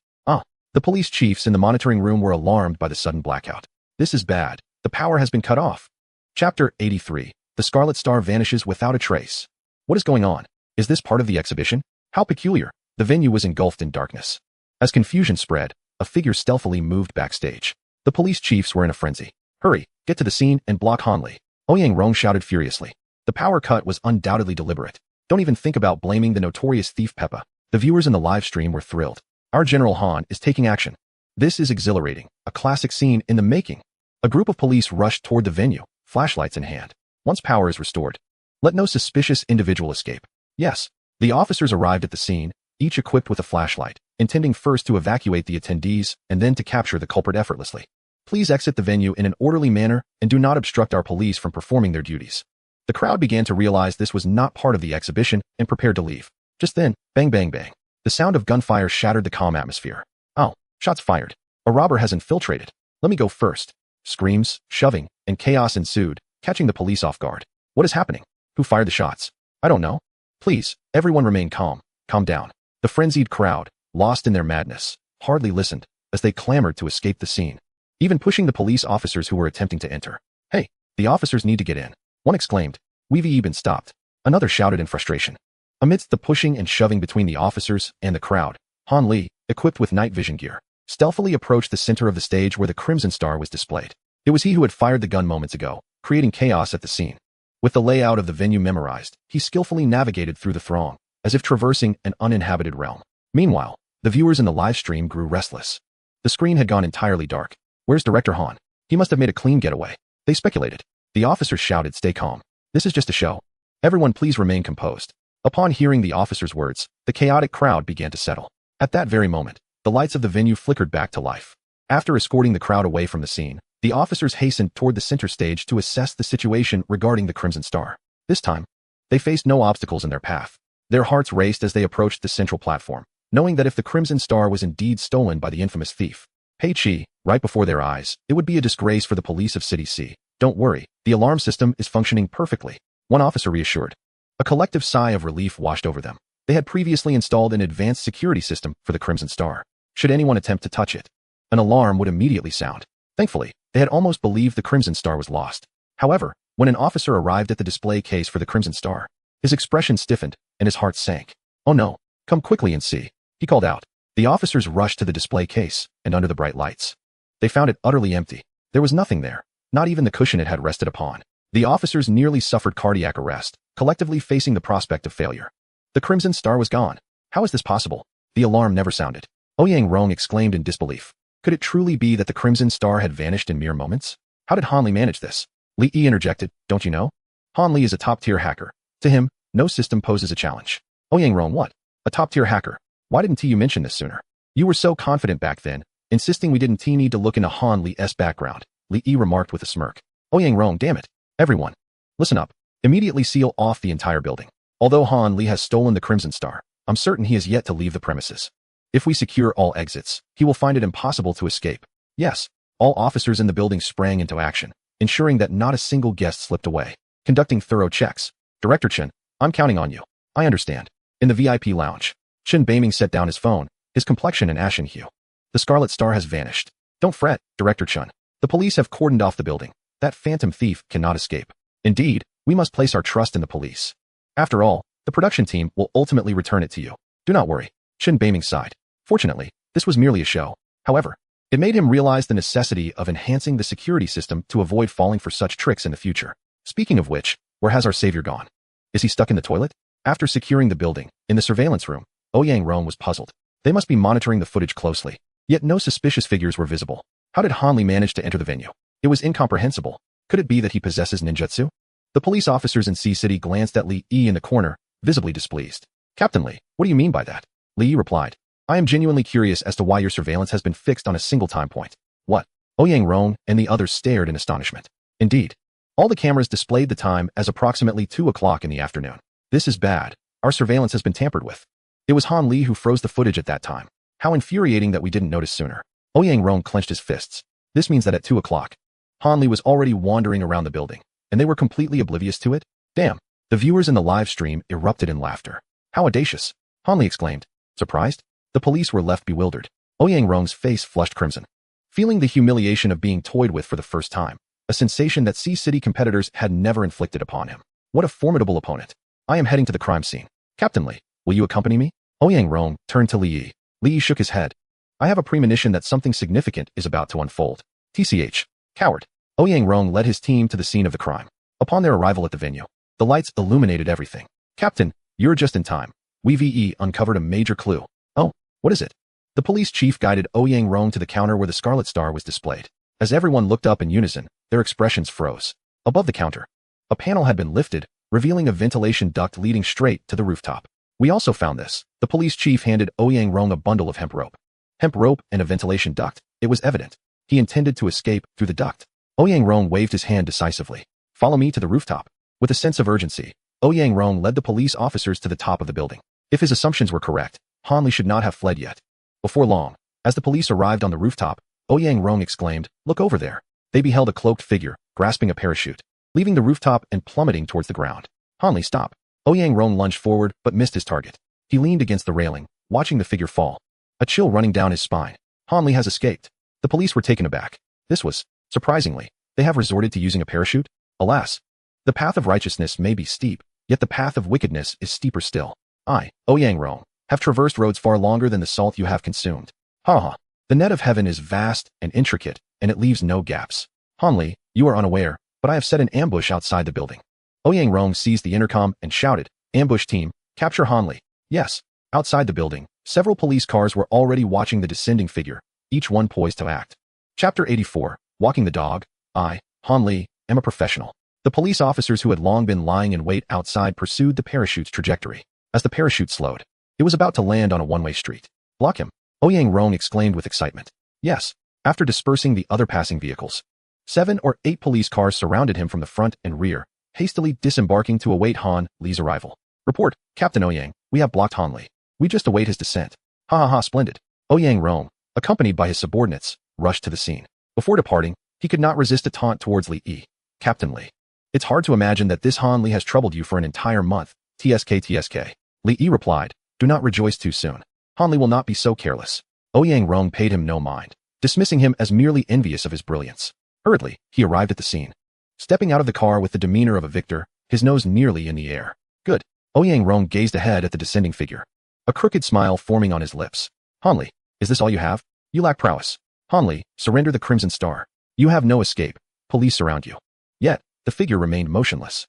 The police chiefs in the monitoring room were alarmed by the sudden blackout. This is bad. The power has been cut off. Chapter 83. The Scarlet Star vanishes without a trace. What is going on? Is this part of the exhibition? How peculiar. The venue was engulfed in darkness. As confusion spread, a figure stealthily moved backstage. The police chiefs were in a frenzy. Hurry, get to the scene and block Han Li. Ouyang Rong shouted furiously. The power cut was undoubtedly deliberate. Don't even think about blaming the notorious thief Peppa. The viewers in the live stream were thrilled. Our General Han is taking action. This is exhilarating, a classic scene in the making. A group of police rushed toward the venue, flashlights in hand. Once power is restored, let no suspicious individual escape. Yes, the officers arrived at the scene, each equipped with a flashlight, intending first to evacuate the attendees and then to capture the culprit effortlessly. Please exit the venue in an orderly manner and do not obstruct our police from performing their duties. The crowd began to realize this was not part of the exhibition and prepared to leave. Just then, bang bang bang. The sound of gunfire shattered the calm atmosphere. Oh, shots fired. A robber has infiltrated. Let me go first. Screams, shoving, and chaos ensued, catching the police off guard. What is happening? Who fired the shots? I don't know. Please, everyone remain calm. Calm down. The frenzied crowd, lost in their madness, hardly listened as they clamored to escape the scene, even pushing the police officers who were attempting to enter. Hey, the officers need to get in. One exclaimed. We've been stopped. Another shouted in frustration. Amidst the pushing and shoving between the officers and the crowd, Han Li, equipped with night vision gear, stealthily approached the center of the stage where the Crimson Star was displayed. It was he who had fired the gun moments ago, creating chaos at the scene. With the layout of the venue memorized, he skillfully navigated through the throng, as if traversing an uninhabited realm. Meanwhile, the viewers in the live stream grew restless. The screen had gone entirely dark. Where's Director Han? He must have made a clean getaway. They speculated. The officers shouted, stay calm. This is just a show. Everyone please remain composed. Upon hearing the officers' words, the chaotic crowd began to settle. At that very moment, the lights of the venue flickered back to life. After escorting the crowd away from the scene, the officers hastened toward the center stage to assess the situation regarding the Crimson Star. This time, they faced no obstacles in their path. Their hearts raced as they approached the central platform, knowing that if the Crimson Star was indeed stolen by the infamous thief, Pei Qi, right before their eyes, it would be a disgrace for the police of City C. Don't worry, the alarm system is functioning perfectly, one officer reassured. A collective sigh of relief washed over them. They had previously installed an advanced security system for the Crimson Star. Should anyone attempt to touch it, an alarm would immediately sound. Thankfully, they had almost believed the Crimson Star was lost. However, when an officer arrived at the display case for the Crimson Star, his expression stiffened and his heart sank. "Oh no, come quickly and see," he called out. The officers rushed to the display case, and under the bright lights, they found it utterly empty. There was nothing there, not even the cushion it had rested upon. The officers nearly suffered cardiac arrest, collectively facing the prospect of failure. The Crimson Star was gone. How is this possible? The alarm never sounded. Ouyang Rong exclaimed in disbelief. Could it truly be that the Crimson Star had vanished in mere moments? How did Han Li manage this? Li Yi interjected, "Don't you know? Han Li is a top-tier hacker. To him, no system poses a challenge." Ouyang Rong, what? A top-tier hacker? Why didn't you mention this sooner? You were so confident back then, insisting we didn't need to look into Han Li's background, Li Yi remarked with a smirk. Ouyang Rong, damn it. Everyone, listen up. Immediately seal off the entire building. Although Han Li has stolen the Crimson Star, I'm certain he has yet to leave the premises. If we secure all exits, he will find it impossible to escape. Yes, all officers in the building sprang into action, ensuring that not a single guest slipped away, conducting thorough checks. Director Chen, I'm counting on you. I understand. In the VIP lounge, Chen Beiming set down his phone, his complexion an ashen hue. The Scarlet Star has vanished. Don't fret, Director Chen. The police have cordoned off the building. That phantom thief cannot escape. Indeed, we must place our trust in the police. After all, the production team will ultimately return it to you. Do not worry. Chen Beiming sighed. Fortunately, this was merely a show. However, it made him realize the necessity of enhancing the security system to avoid falling for such tricks in the future. Speaking of which, where has our savior gone? Is he stuck in the toilet? After securing the building, in the surveillance room, Ouyang Rong was puzzled. They must be monitoring the footage closely. Yet no suspicious figures were visible. How did Han Li manage to enter the venue? It was incomprehensible. Could it be that he possesses ninjutsu? The police officers in C-City glanced at Li Yi in the corner, visibly displeased. Captain Li, what do you mean by that? Li Yi replied. I am genuinely curious as to why your surveillance has been fixed on a single time point. What? Ouyang Rong and the others stared in astonishment. Indeed, all the cameras displayed the time as approximately 2 o'clock in the afternoon. This is bad. Our surveillance has been tampered with. It was Han Li who froze the footage at that time. How infuriating that we didn't notice sooner. Ouyang Rong clenched his fists. This means that at 2 o'clock, Han Li was already wandering around the building, and they were completely oblivious to it? Damn. The viewers in the live stream erupted in laughter. How audacious. Han Li exclaimed. Surprised? The police were left bewildered. Ouyang Rong's face flushed crimson. Feeling the humiliation of being toyed with for the first time, a sensation that C-City competitors had never inflicted upon him. What a formidable opponent. I am heading to the crime scene. Captain Li, will you accompany me? Ouyang Rong turned to Li Yi. Li Yi shook his head. I have a premonition that something significant is about to unfold. TCH. Coward. Ouyang Rong led his team to the scene of the crime. Upon their arrival at the venue, the lights illuminated everything. Captain, you're just in time. We VE uncovered a major clue. Oh, what is it? The police chief guided Ouyang Rong to the counter where the Scarlet Star was displayed. As everyone looked up in unison, their expressions froze. Above the counter, a panel had been lifted, revealing a ventilation duct leading straight to the rooftop. We also found this. The police chief handed Ouyang Rong a bundle of hemp rope. Hemp rope and a ventilation duct. It was evident. He intended to escape through the duct. Ouyang Rong waved his hand decisively. Follow me to the rooftop. With a sense of urgency, Ouyang Rong led the police officers to the top of the building. If his assumptions were correct, Han Li should not have fled yet. Before long, as the police arrived on the rooftop, Ouyang Rong exclaimed, "Look over there." They beheld a cloaked figure, grasping a parachute, leaving the rooftop and plummeting towards the ground. Han Li, stop. Ouyang Rong lunged forward but missed his target. He leaned against the railing, watching the figure fall. A chill running down his spine. Han Li has escaped. The police were taken aback. This was, surprisingly, they have resorted to using a parachute? Alas. The path of righteousness may be steep, yet the path of wickedness is steeper still. I, Ouyang Rong, have traversed roads far longer than the salt you have consumed. Ha ha. The net of heaven is vast and intricate, and it leaves no gaps. Han Li, you are unaware, but I have set an ambush outside the building. Ouyang Rong seized the intercom and shouted, "Ambush team, capture Han Li." Yes, outside the building, several police cars were already watching the descending figure, each one poised to act. Chapter 84, Walking the Dog. I, Han Li, am a professional. The police officers who had long been lying in wait outside pursued the parachute's trajectory. As the parachute slowed, it was about to land on a one-way street. Block him, Ouyang Rong exclaimed with excitement. Yes, after dispersing the other passing vehicles, 7 or 8 police cars surrounded him from the front and rear, hastily disembarking to await Han Li's arrival. Report, Captain Ouyang, we have blocked Han Li. We just await his descent. Ha ha ha, splendid. Ouyang Rong, accompanied by his subordinates, rushed to the scene. Before departing, he could not resist a taunt towards Li Yi. Captain Li. It's hard to imagine that this Han Li has troubled you for an entire month. TSK. Li Yi replied, do not rejoice too soon. Han Li will not be so careless. Ouyang Rong paid him no mind, dismissing him as merely envious of his brilliance. Hurriedly, he arrived at the scene. stepping out of the car with the demeanor of a victor, his nose nearly in the air. Good. Ouyang Rong gazed ahead at the descending figure, a crooked smile forming on his lips. Han Li, is this all you have? You lack prowess. Han Li, surrender the Crimson Star. You have no escape. Police surround you. Yet, the figure remained motionless.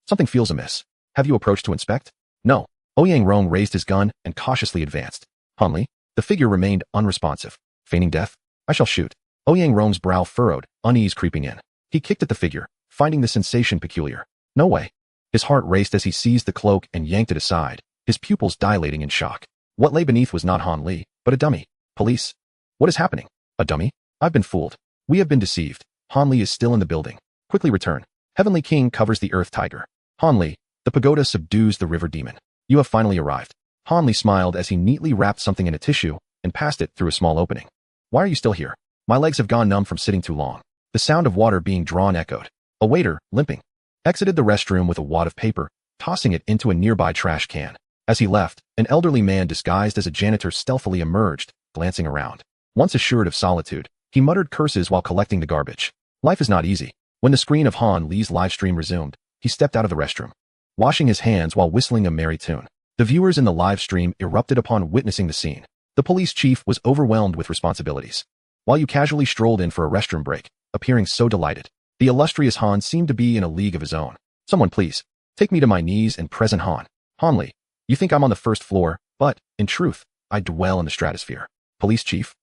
Something feels amiss. Have you approached to inspect? No. Ouyang Rong raised his gun and cautiously advanced. Han Li, the figure remained unresponsive. Feigning death? I shall shoot. Ouyang Rong's brow furrowed, unease creeping in. He kicked at the figure, finding the sensation peculiar. No way. His heart raced as he seized the cloak and yanked it aside, his pupils dilating in shock. What lay beneath was not Han Li, but a dummy. Police? What is happening? A dummy? I've been fooled. We have been deceived. Han Li is still in the building. Quickly return. Heavenly King covers the Earth Tiger. Han Li, the pagoda subdues the river demon. You have finally arrived. Han Li smiled as he neatly wrapped something in a tissue and passed it through a small opening. Why are you still here? My legs have gone numb from sitting too long. The sound of water being drawn echoed. A waiter, limping, exited the restroom with a wad of paper, tossing it into a nearby trash can. As he left, an elderly man disguised as a janitor stealthily emerged, glancing around. Once assured of solitude, he muttered curses while collecting the garbage. Life is not easy. When the screen of Han Li's livestream resumed, he stepped out of the restroom, washing his hands while whistling a merry tune. The viewers in the live stream erupted upon witnessing the scene. The police chief was overwhelmed with responsibilities. While you casually strolled in for a restroom break, appearing so delighted, the illustrious Han seemed to be in a league of his own. Someone please, take me to my knees and present Han. Han Li, you think I'm on the first floor, but, in truth, I dwell in the stratosphere. Police chief?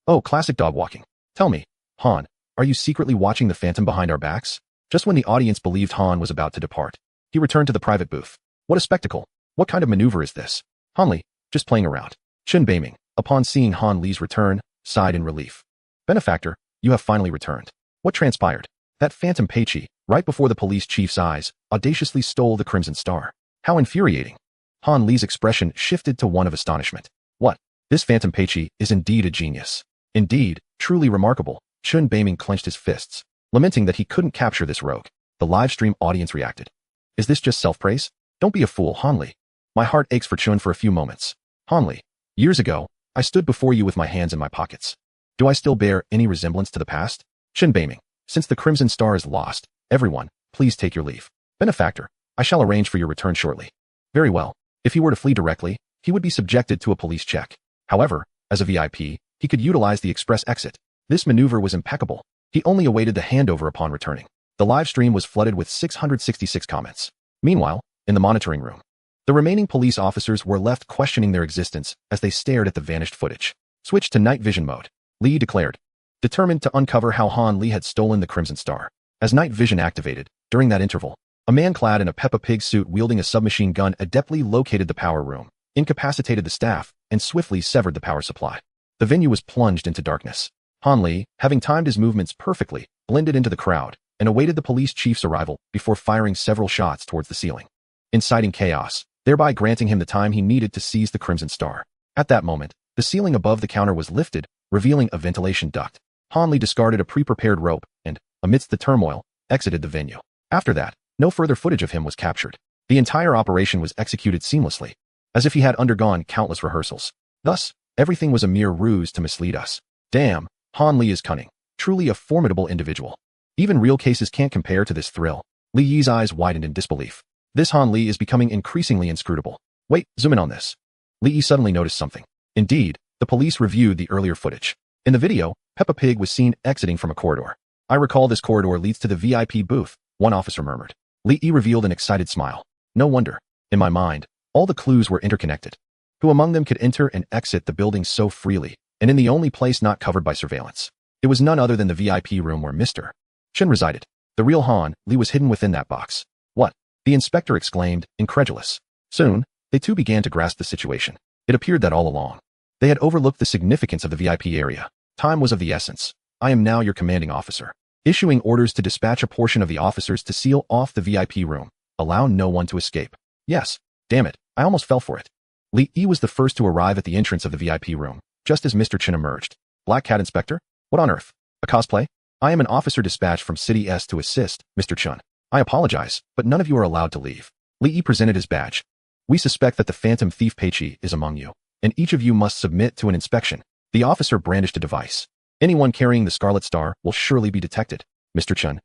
Oh, classic dog walking. Tell me, Han, are you secretly watching the phantom behind our backs? Just when the audience believed Han was about to depart, he returned to the private booth. What a spectacle. What kind of maneuver is this? Han Li, just playing around. Chen Beiming, upon seeing Han Li's return, sighed in relief. Benefactor, you have finally returned. What transpired? That phantom Peiqi, right before the police chief's eyes, audaciously stole the Crimson Star. How infuriating. Han Li's expression shifted to one of astonishment. What? This phantom Peiqi is indeed a genius. Indeed, truly remarkable. Chen Beiming clenched his fists, lamenting that he couldn't capture this rogue. The live stream audience reacted. Is this just self-praise? Don't be a fool, Han Li. My heart aches for Chen for a few moments. Han Li, years ago, I stood before you with my hands in my pockets. Do I still bear any resemblance to the past? Chen Beiming, since the Crimson Star is lost, everyone, please take your leave. Benefactor, I shall arrange for your return shortly. Very well. If he were to flee directly, he would be subjected to a police check. However, as a VIP, he could utilize the express exit. This maneuver was impeccable. He only awaited the handover upon returning. The live stream was flooded with 666 comments. Meanwhile, in the monitoring room, the remaining police officers were left questioning their existence as they stared at the vanished footage. Switch to night vision mode, Li declared, determined to uncover how Han Li had stolen the Crimson Star. As night vision activated, during that interval, a man clad in a Peppa Pig suit wielding a submachine gun adeptly located the power room, incapacitated the staff, and swiftly severed the power supply. The venue was plunged into darkness. Han Li, having timed his movements perfectly, blended into the crowd and awaited the police chief's arrival before firing several shots towards the ceiling, inciting chaos, thereby granting him the time he needed to seize the Crimson Star. At that moment, the ceiling above the counter was lifted, revealing a ventilation duct. Han Li discarded a pre-prepared rope and, amidst the turmoil, exited the venue. After that, no further footage of him was captured. The entire operation was executed seamlessly, as if he had undergone countless rehearsals. Thus, everything was a mere ruse to mislead us. Damn, Han Li is cunning. Truly a formidable individual. Even real cases can't compare to this thrill. Li Yi's eyes widened in disbelief. This Han Li is becoming increasingly inscrutable. Wait, zoom in on this. Li Yi suddenly noticed something. Indeed, the police reviewed the earlier footage. In the video, Peppa Pig was seen exiting from a corridor. I recall this corridor leads to the VIP booth, one officer murmured. Li Yi revealed an excited smile. No wonder. In my mind, all the clues were interconnected. Who among them could enter and exit the building so freely, and in the only place not covered by surveillance? It was none other than the VIP room where Mr. Chen resided. The real Han Li was hidden within that box. What? The inspector exclaimed, incredulous. Soon, they too began to grasp the situation. It appeared that all along, they had overlooked the significance of the VIP area. Time was of the essence. I am now your commanding officer, issuing orders to dispatch a portion of the officers to seal off the VIP room. Allow no one to escape. Yes, damn it, I almost fell for it. Li Yi was the first to arrive at the entrance of the VIP room, just as Mr. Chen emerged. Black Cat Inspector? What on earth? A cosplay? I am an officer dispatched from City S to assist, Mr. Chen. I apologize, but none of you are allowed to leave. Li Yi presented his badge. We suspect that the phantom thief Peiqi is among you, and each of you must submit to an inspection. The officer brandished a device. Anyone carrying the Scarlet Star will surely be detected. Mr. Chen.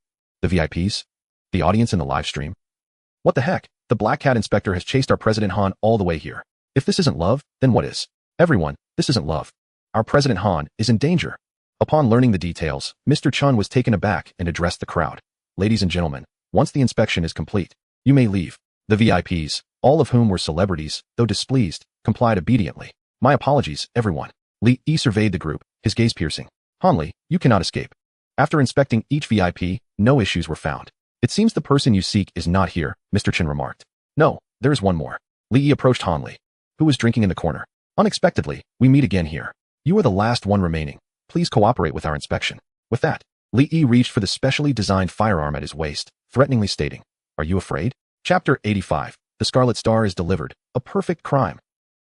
The VIPs? The audience in the live stream? What the heck? The Black Cat inspector has chased our President Han all the way here. If this isn't love, then what is? Everyone, this isn't love. Our President Han is in danger. Upon learning the details, Mr. Chun was taken aback and addressed the crowd. Ladies and gentlemen, once the inspection is complete, you may leave. The VIPs, all of whom were celebrities, though displeased, complied obediently. My apologies, everyone. Li Yi surveyed the group, his gaze piercing. Han Li, you cannot escape. After inspecting each VIP, no issues were found. It seems the person you seek is not here, Mr. Chen remarked. No, there is one more. Li Yi approached Han Li, who was drinking in the corner. Unexpectedly, we meet again here. You are the last one remaining. Please cooperate with our inspection. With that, Li Yi reached for the specially designed firearm at his waist, threateningly stating, Are you afraid? Chapter 85. The Scarlet Star is delivered. A perfect crime.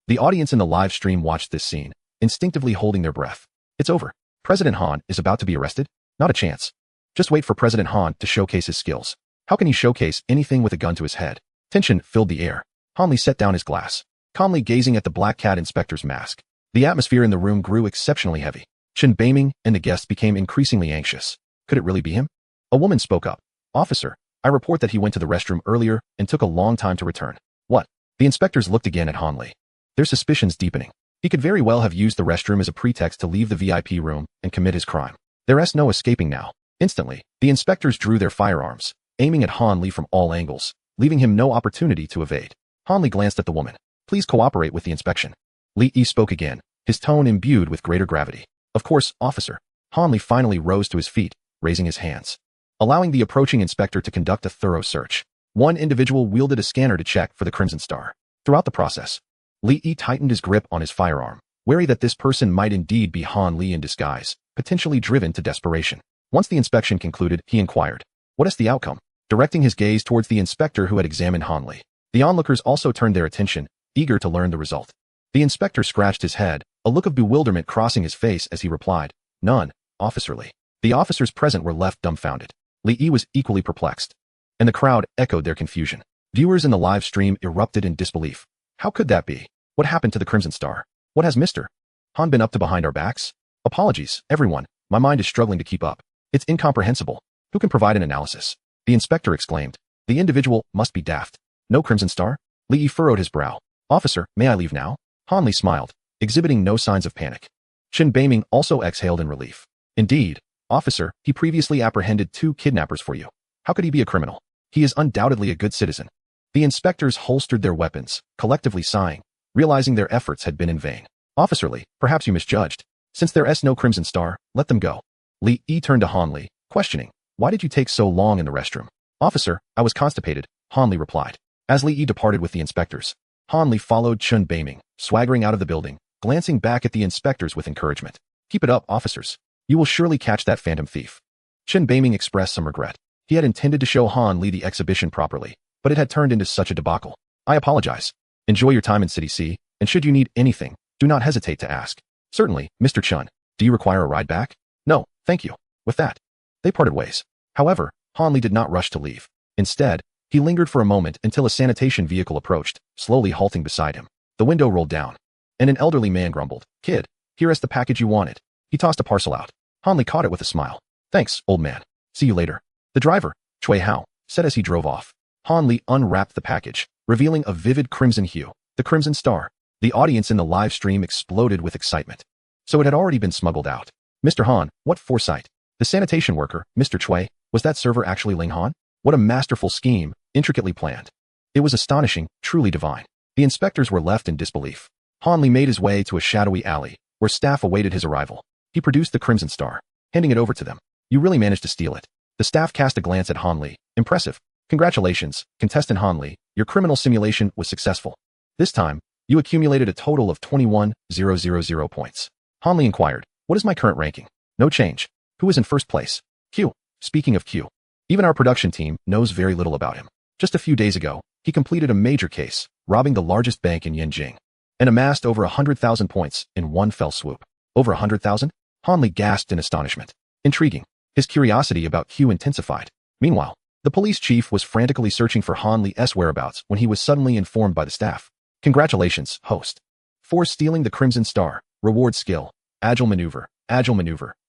The audience in the live stream watched this scene, instinctively holding their breath. It's over. President Han is about to be arrested? Not a chance. Just wait for President Han to showcase his skills. How can he showcase anything with a gun to his head? Tension filled the air. Han Li set down his glass, calmly gazing at the Black Cat inspector's mask. The atmosphere in the room grew exceptionally heavy. Chen Beiming and the guests became increasingly anxious. Could it really be him? A woman spoke up. Officer, I report that he went to the restroom earlier and took a long time to return. What? The inspectors looked again at Han Li. Their suspicions deepening. He could very well have used the restroom as a pretext to leave the VIP room and commit his crime. There's no escaping now. Instantly, the inspectors drew their firearms, aiming at Han Li from all angles, leaving him no opportunity to evade. Han Li glanced at the woman. Please cooperate with the inspection. Li Yi spoke again, his tone imbued with greater gravity. Of course, officer. Han Li finally rose to his feet, raising his hands, allowing the approaching inspector to conduct a thorough search. One individual wielded a scanner to check for the Crimson Star. Throughout the process, Li Yi tightened his grip on his firearm, wary that this person might indeed be Han Li in disguise, potentially driven to desperation. Once the inspection concluded, he inquired, What is the outcome? Directing his gaze towards the inspector who had examined Han Li. The onlookers also turned their attention, eager to learn the result. The inspector scratched his head, a look of bewilderment crossing his face as he replied, None, Officer Li. The officers present were left dumbfounded. Li Yi was equally perplexed, and the crowd echoed their confusion. Viewers in the live stream erupted in disbelief. How could that be? What happened to the Crimson Star? What has Mr. Han been up to behind our backs? Apologies, everyone. My mind is struggling to keep up. It's incomprehensible. Who can provide an analysis? The inspector exclaimed. The individual must be daft. No Crimson Star? Li Yi furrowed his brow. Officer, may I leave now? Han Li smiled, exhibiting no signs of panic. Chen Beiming also exhaled in relief. Indeed, officer, he previously apprehended 2 kidnappers for you. How could he be a criminal? He is undoubtedly a good citizen. The inspectors holstered their weapons, collectively sighing, realizing their efforts had been in vain. Officer Li, perhaps you misjudged. Since there's no Crimson Star, let them go. Li Yi turned to Han Li, questioning, Why did you take so long in the restroom? Officer, I was constipated, Han Li replied. As Li Yi departed with the inspectors, Han Li followed Chen Beiming, swaggering out of the building, glancing back at the inspectors with encouragement. Keep it up, officers. You will surely catch that phantom thief. Chen Beiming expressed some regret. He had intended to show Han Li the exhibition properly, but it had turned into such a debacle. I apologize. Enjoy your time in City C, and should you need anything, do not hesitate to ask. Certainly, Mr. Chun. Do you require a ride back? No, thank you. With that, they parted ways. However, Han Li did not rush to leave. Instead, he lingered for a moment until a sanitation vehicle approached, slowly halting beside him. The window rolled down, and an elderly man grumbled, Kid, here is the package you wanted. He tossed a parcel out. Han Li caught it with a smile. Thanks, old man. See you later. The driver, Cui Hao, said as he drove off. Han Li unwrapped the package, revealing a vivid crimson hue, the Crimson Star. The audience in the live stream exploded with excitement. So it had already been smuggled out. Mr. Han, what foresight. The sanitation worker, Mr. Cui, was that server actually Ling Han? What a masterful scheme, intricately planned. It was astonishing, truly divine. The inspectors were left in disbelief. Han Li made his way to a shadowy alley, where staff awaited his arrival. He produced the Crimson Star, handing it over to them. You really managed to steal it. The staff cast a glance at Han Li. Impressive. Congratulations, contestant Han Li. Your criminal simulation was successful. This time, you accumulated a total of 21,000 points. Han Li inquired, what is my current ranking? No change. Who is in first place? Q. Speaking of Q, even our production team knows very little about him. Just a few days ago, he completed a major case, robbing the largest bank in Yanjing, and amassed over 100,000 points in one fell swoop. Over 100,000? Han Li gasped in astonishment. Intriguing. His curiosity about Q intensified. Meanwhile, the police chief was frantically searching for Han Li's whereabouts when he was suddenly informed by the staff. Congratulations, host. For stealing the Crimson Star, reward skill, agile maneuver,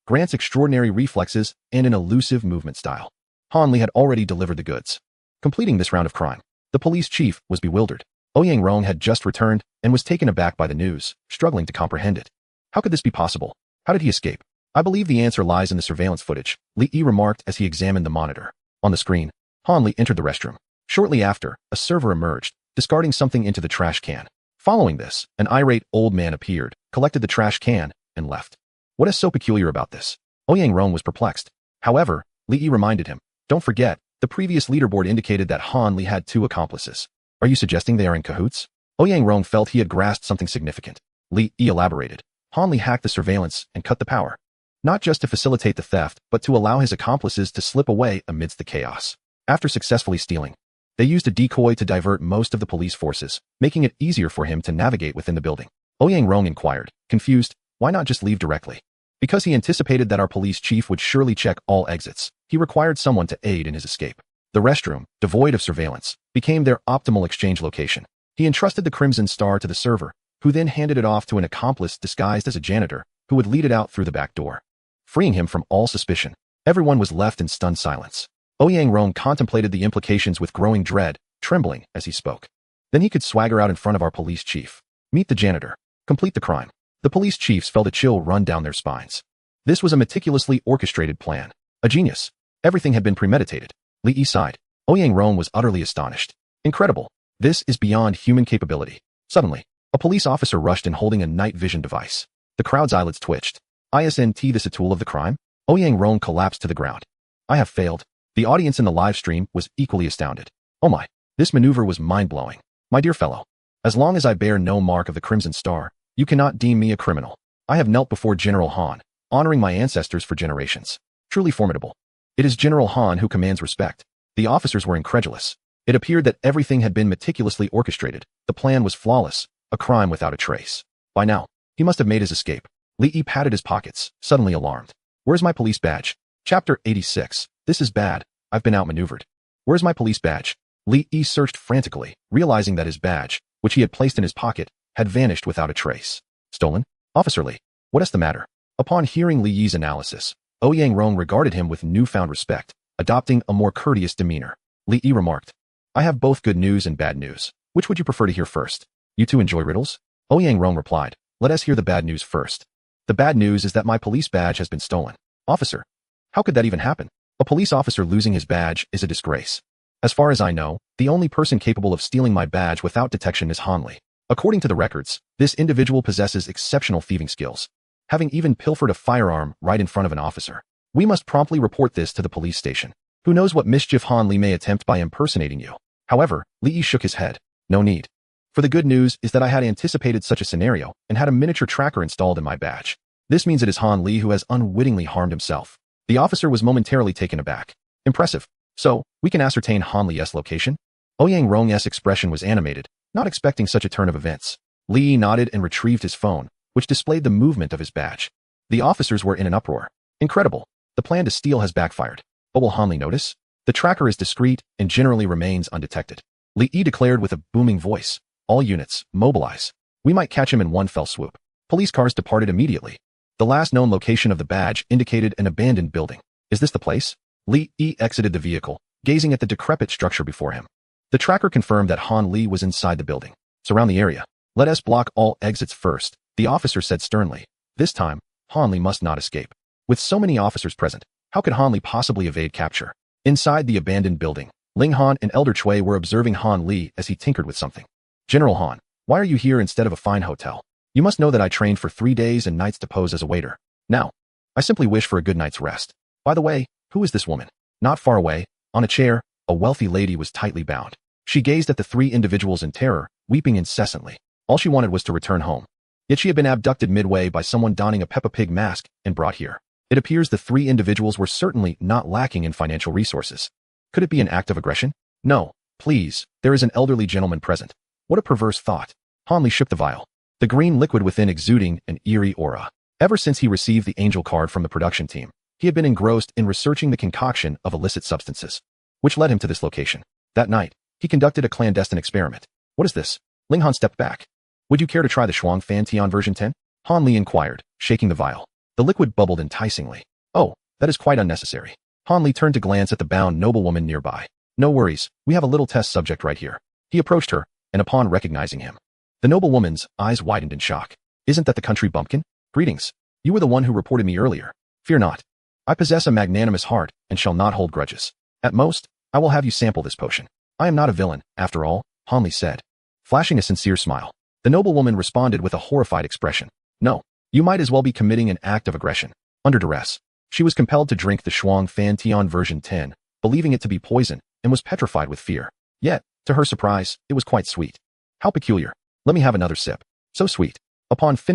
grants extraordinary reflexes and an elusive movement style. Han Li had already delivered the goods. Completing this round of crime, the police chief was bewildered. Ouyang Rong had just returned and was taken aback by the news, struggling to comprehend it. How could this be possible? How did he escape? I believe the answer lies in the surveillance footage, Li Yi remarked as he examined the monitor. On the screen, Han Li entered the restroom. Shortly after, a server emerged, discarding something into the trash can. Following this, an irate old man appeared, collected the trash can, and left. What is so peculiar about this? Ouyang Rong was perplexed. However, Li Yi reminded him, don't forget, the previous leaderboard indicated that Han Li had 2 accomplices. Are you suggesting they are in cahoots? Ouyang Rong felt he had grasped something significant. Li Yi elaborated. Han Li hacked the surveillance and cut the power. Not just to facilitate the theft, but to allow his accomplices to slip away amidst the chaos. After successfully stealing, they used a decoy to divert most of the police forces, making it easier for him to navigate within the building. Ouyang Rong inquired, confused, why not just leave directly? Because he anticipated that our police chief would surely check all exits, he required someone to aid in his escape. The restroom, devoid of surveillance, became their optimal exchange location. He entrusted the Crimson Star to the server, who then handed it off to an accomplice disguised as a janitor, who would lead it out through the back door. Freeing him from all suspicion, everyone was left in stunned silence. Ouyang Rong contemplated the implications with growing dread, trembling as he spoke. Then he could swagger out in front of our police chief. Meet the janitor. Complete the crime. The police chiefs felt a chill run down their spines. This was a meticulously orchestrated plan. A genius. Everything had been premeditated. Li Yi sighed. Ouyang Rong was utterly astonished. Incredible. This is beyond human capability. Suddenly, a police officer rushed in holding a night vision device. The crowd's eyelids twitched. Isn't this a tool of the crime? Ouyang Rong collapsed to the ground. I have failed. The audience in the live stream was equally astounded. Oh my, this maneuver was mind-blowing. My dear fellow, as long as I bear no mark of the Crimson Star, you cannot deem me a criminal. I have knelt before General Han, honoring my ancestors for generations. Truly formidable. It is General Han who commands respect. The officers were incredulous. It appeared that everything had been meticulously orchestrated. The plan was flawless, a crime without a trace. By now, he must have made his escape. Li Yi patted his pockets, suddenly alarmed. Where's my police badge? Chapter 86. This is bad. I've been outmaneuvered. Where's my police badge? Li Yi searched frantically, realizing that his badge, which he had placed in his pocket, had vanished without a trace. Stolen? Officer Li, what is the matter? Upon hearing Li Yi's analysis, Ouyang Rong regarded him with newfound respect, adopting a more courteous demeanor. Li Yi remarked, I have both good news and bad news. Which would you prefer to hear first? You two enjoy riddles? Ouyang Rong replied, let us hear the bad news first. The bad news is that my police badge has been stolen. Officer, how could that even happen? A police officer losing his badge is a disgrace. As far as I know, the only person capable of stealing my badge without detection is Han Li. According to the records, this individual possesses exceptional thieving skills, having even pilfered a firearm right in front of an officer. We must promptly report this to the police station. Who knows what mischief Han Li may attempt by impersonating you. However, Li Yi shook his head. No need. For the good news is that I had anticipated such a scenario and had a miniature tracker installed in my badge. This means it is Han Li who has unwittingly harmed himself. The officer was momentarily taken aback. Impressive. So, we can ascertain Han Li's location? Ouyang Rong's expression was animated, not expecting such a turn of events. Li Yi nodded and retrieved his phone, which displayed the movement of his badge. The officers were in an uproar. Incredible. The plan to steal has backfired. But will Han Li notice? The tracker is discreet and generally remains undetected. Li Yi declared with a booming voice. All units, mobilize. We might catch him in one fell swoop. Police cars departed immediately. The last known location of the badge indicated an abandoned building. Is this the place? Li Yi exited the vehicle, gazing at the decrepit structure before him. The tracker confirmed that Han Li was inside the building. Surround the area. Let us block all exits first, the officer said sternly. This time, Han Li must not escape. With so many officers present, how could Han Li possibly evade capture? Inside the abandoned building, Ling Han and Elder Cui were observing Han Li as he tinkered with something. General Han, why are you here instead of a fine hotel? You must know that I trained for 3 days and nights to pose as a waiter. Now, I simply wish for a good night's rest. By the way, who is this woman? Not far away, on a chair, a wealthy lady was tightly bound. She gazed at the 3 individuals in terror, weeping incessantly. All she wanted was to return home. Yet she had been abducted midway by someone donning a Peppa Pig mask and brought here. It appears the 3 individuals were certainly not lacking in financial resources. Could it be an act of aggression? No, please, there is an elderly gentleman present. What a perverse thought. Han Li shook the vial, the green liquid within exuding an eerie aura. Ever since he received the angel card from the production team, he had been engrossed in researching the concoction of illicit substances, which led him to this location. That night, he conducted a clandestine experiment. What is this? Ling Han stepped back. Would you care to try the Shuang Fan Tian version 10? Han Li inquired, shaking the vial. The liquid bubbled enticingly. Oh, that is quite unnecessary. Han Li turned to glance at the bound noblewoman nearby. No worries, we have a little test subject right here. He approached her, and upon recognizing him, the noblewoman's eyes widened in shock. Isn't that the country bumpkin? Greetings. You were the one who reported me earlier. Fear not. I possess a magnanimous heart and shall not hold grudges. At most, I will have you sample this potion. I am not a villain, after all, Han Li said, flashing a sincere smile. The noblewoman responded with a horrified expression. No, you might as well be committing an act of aggression. Under duress, she was compelled to drink the Shuang Fan Tian version 10, believing it to be poison, and was petrified with fear. Yet, to her surprise, it was quite sweet. How peculiar. Let me have another sip. So sweet. Upon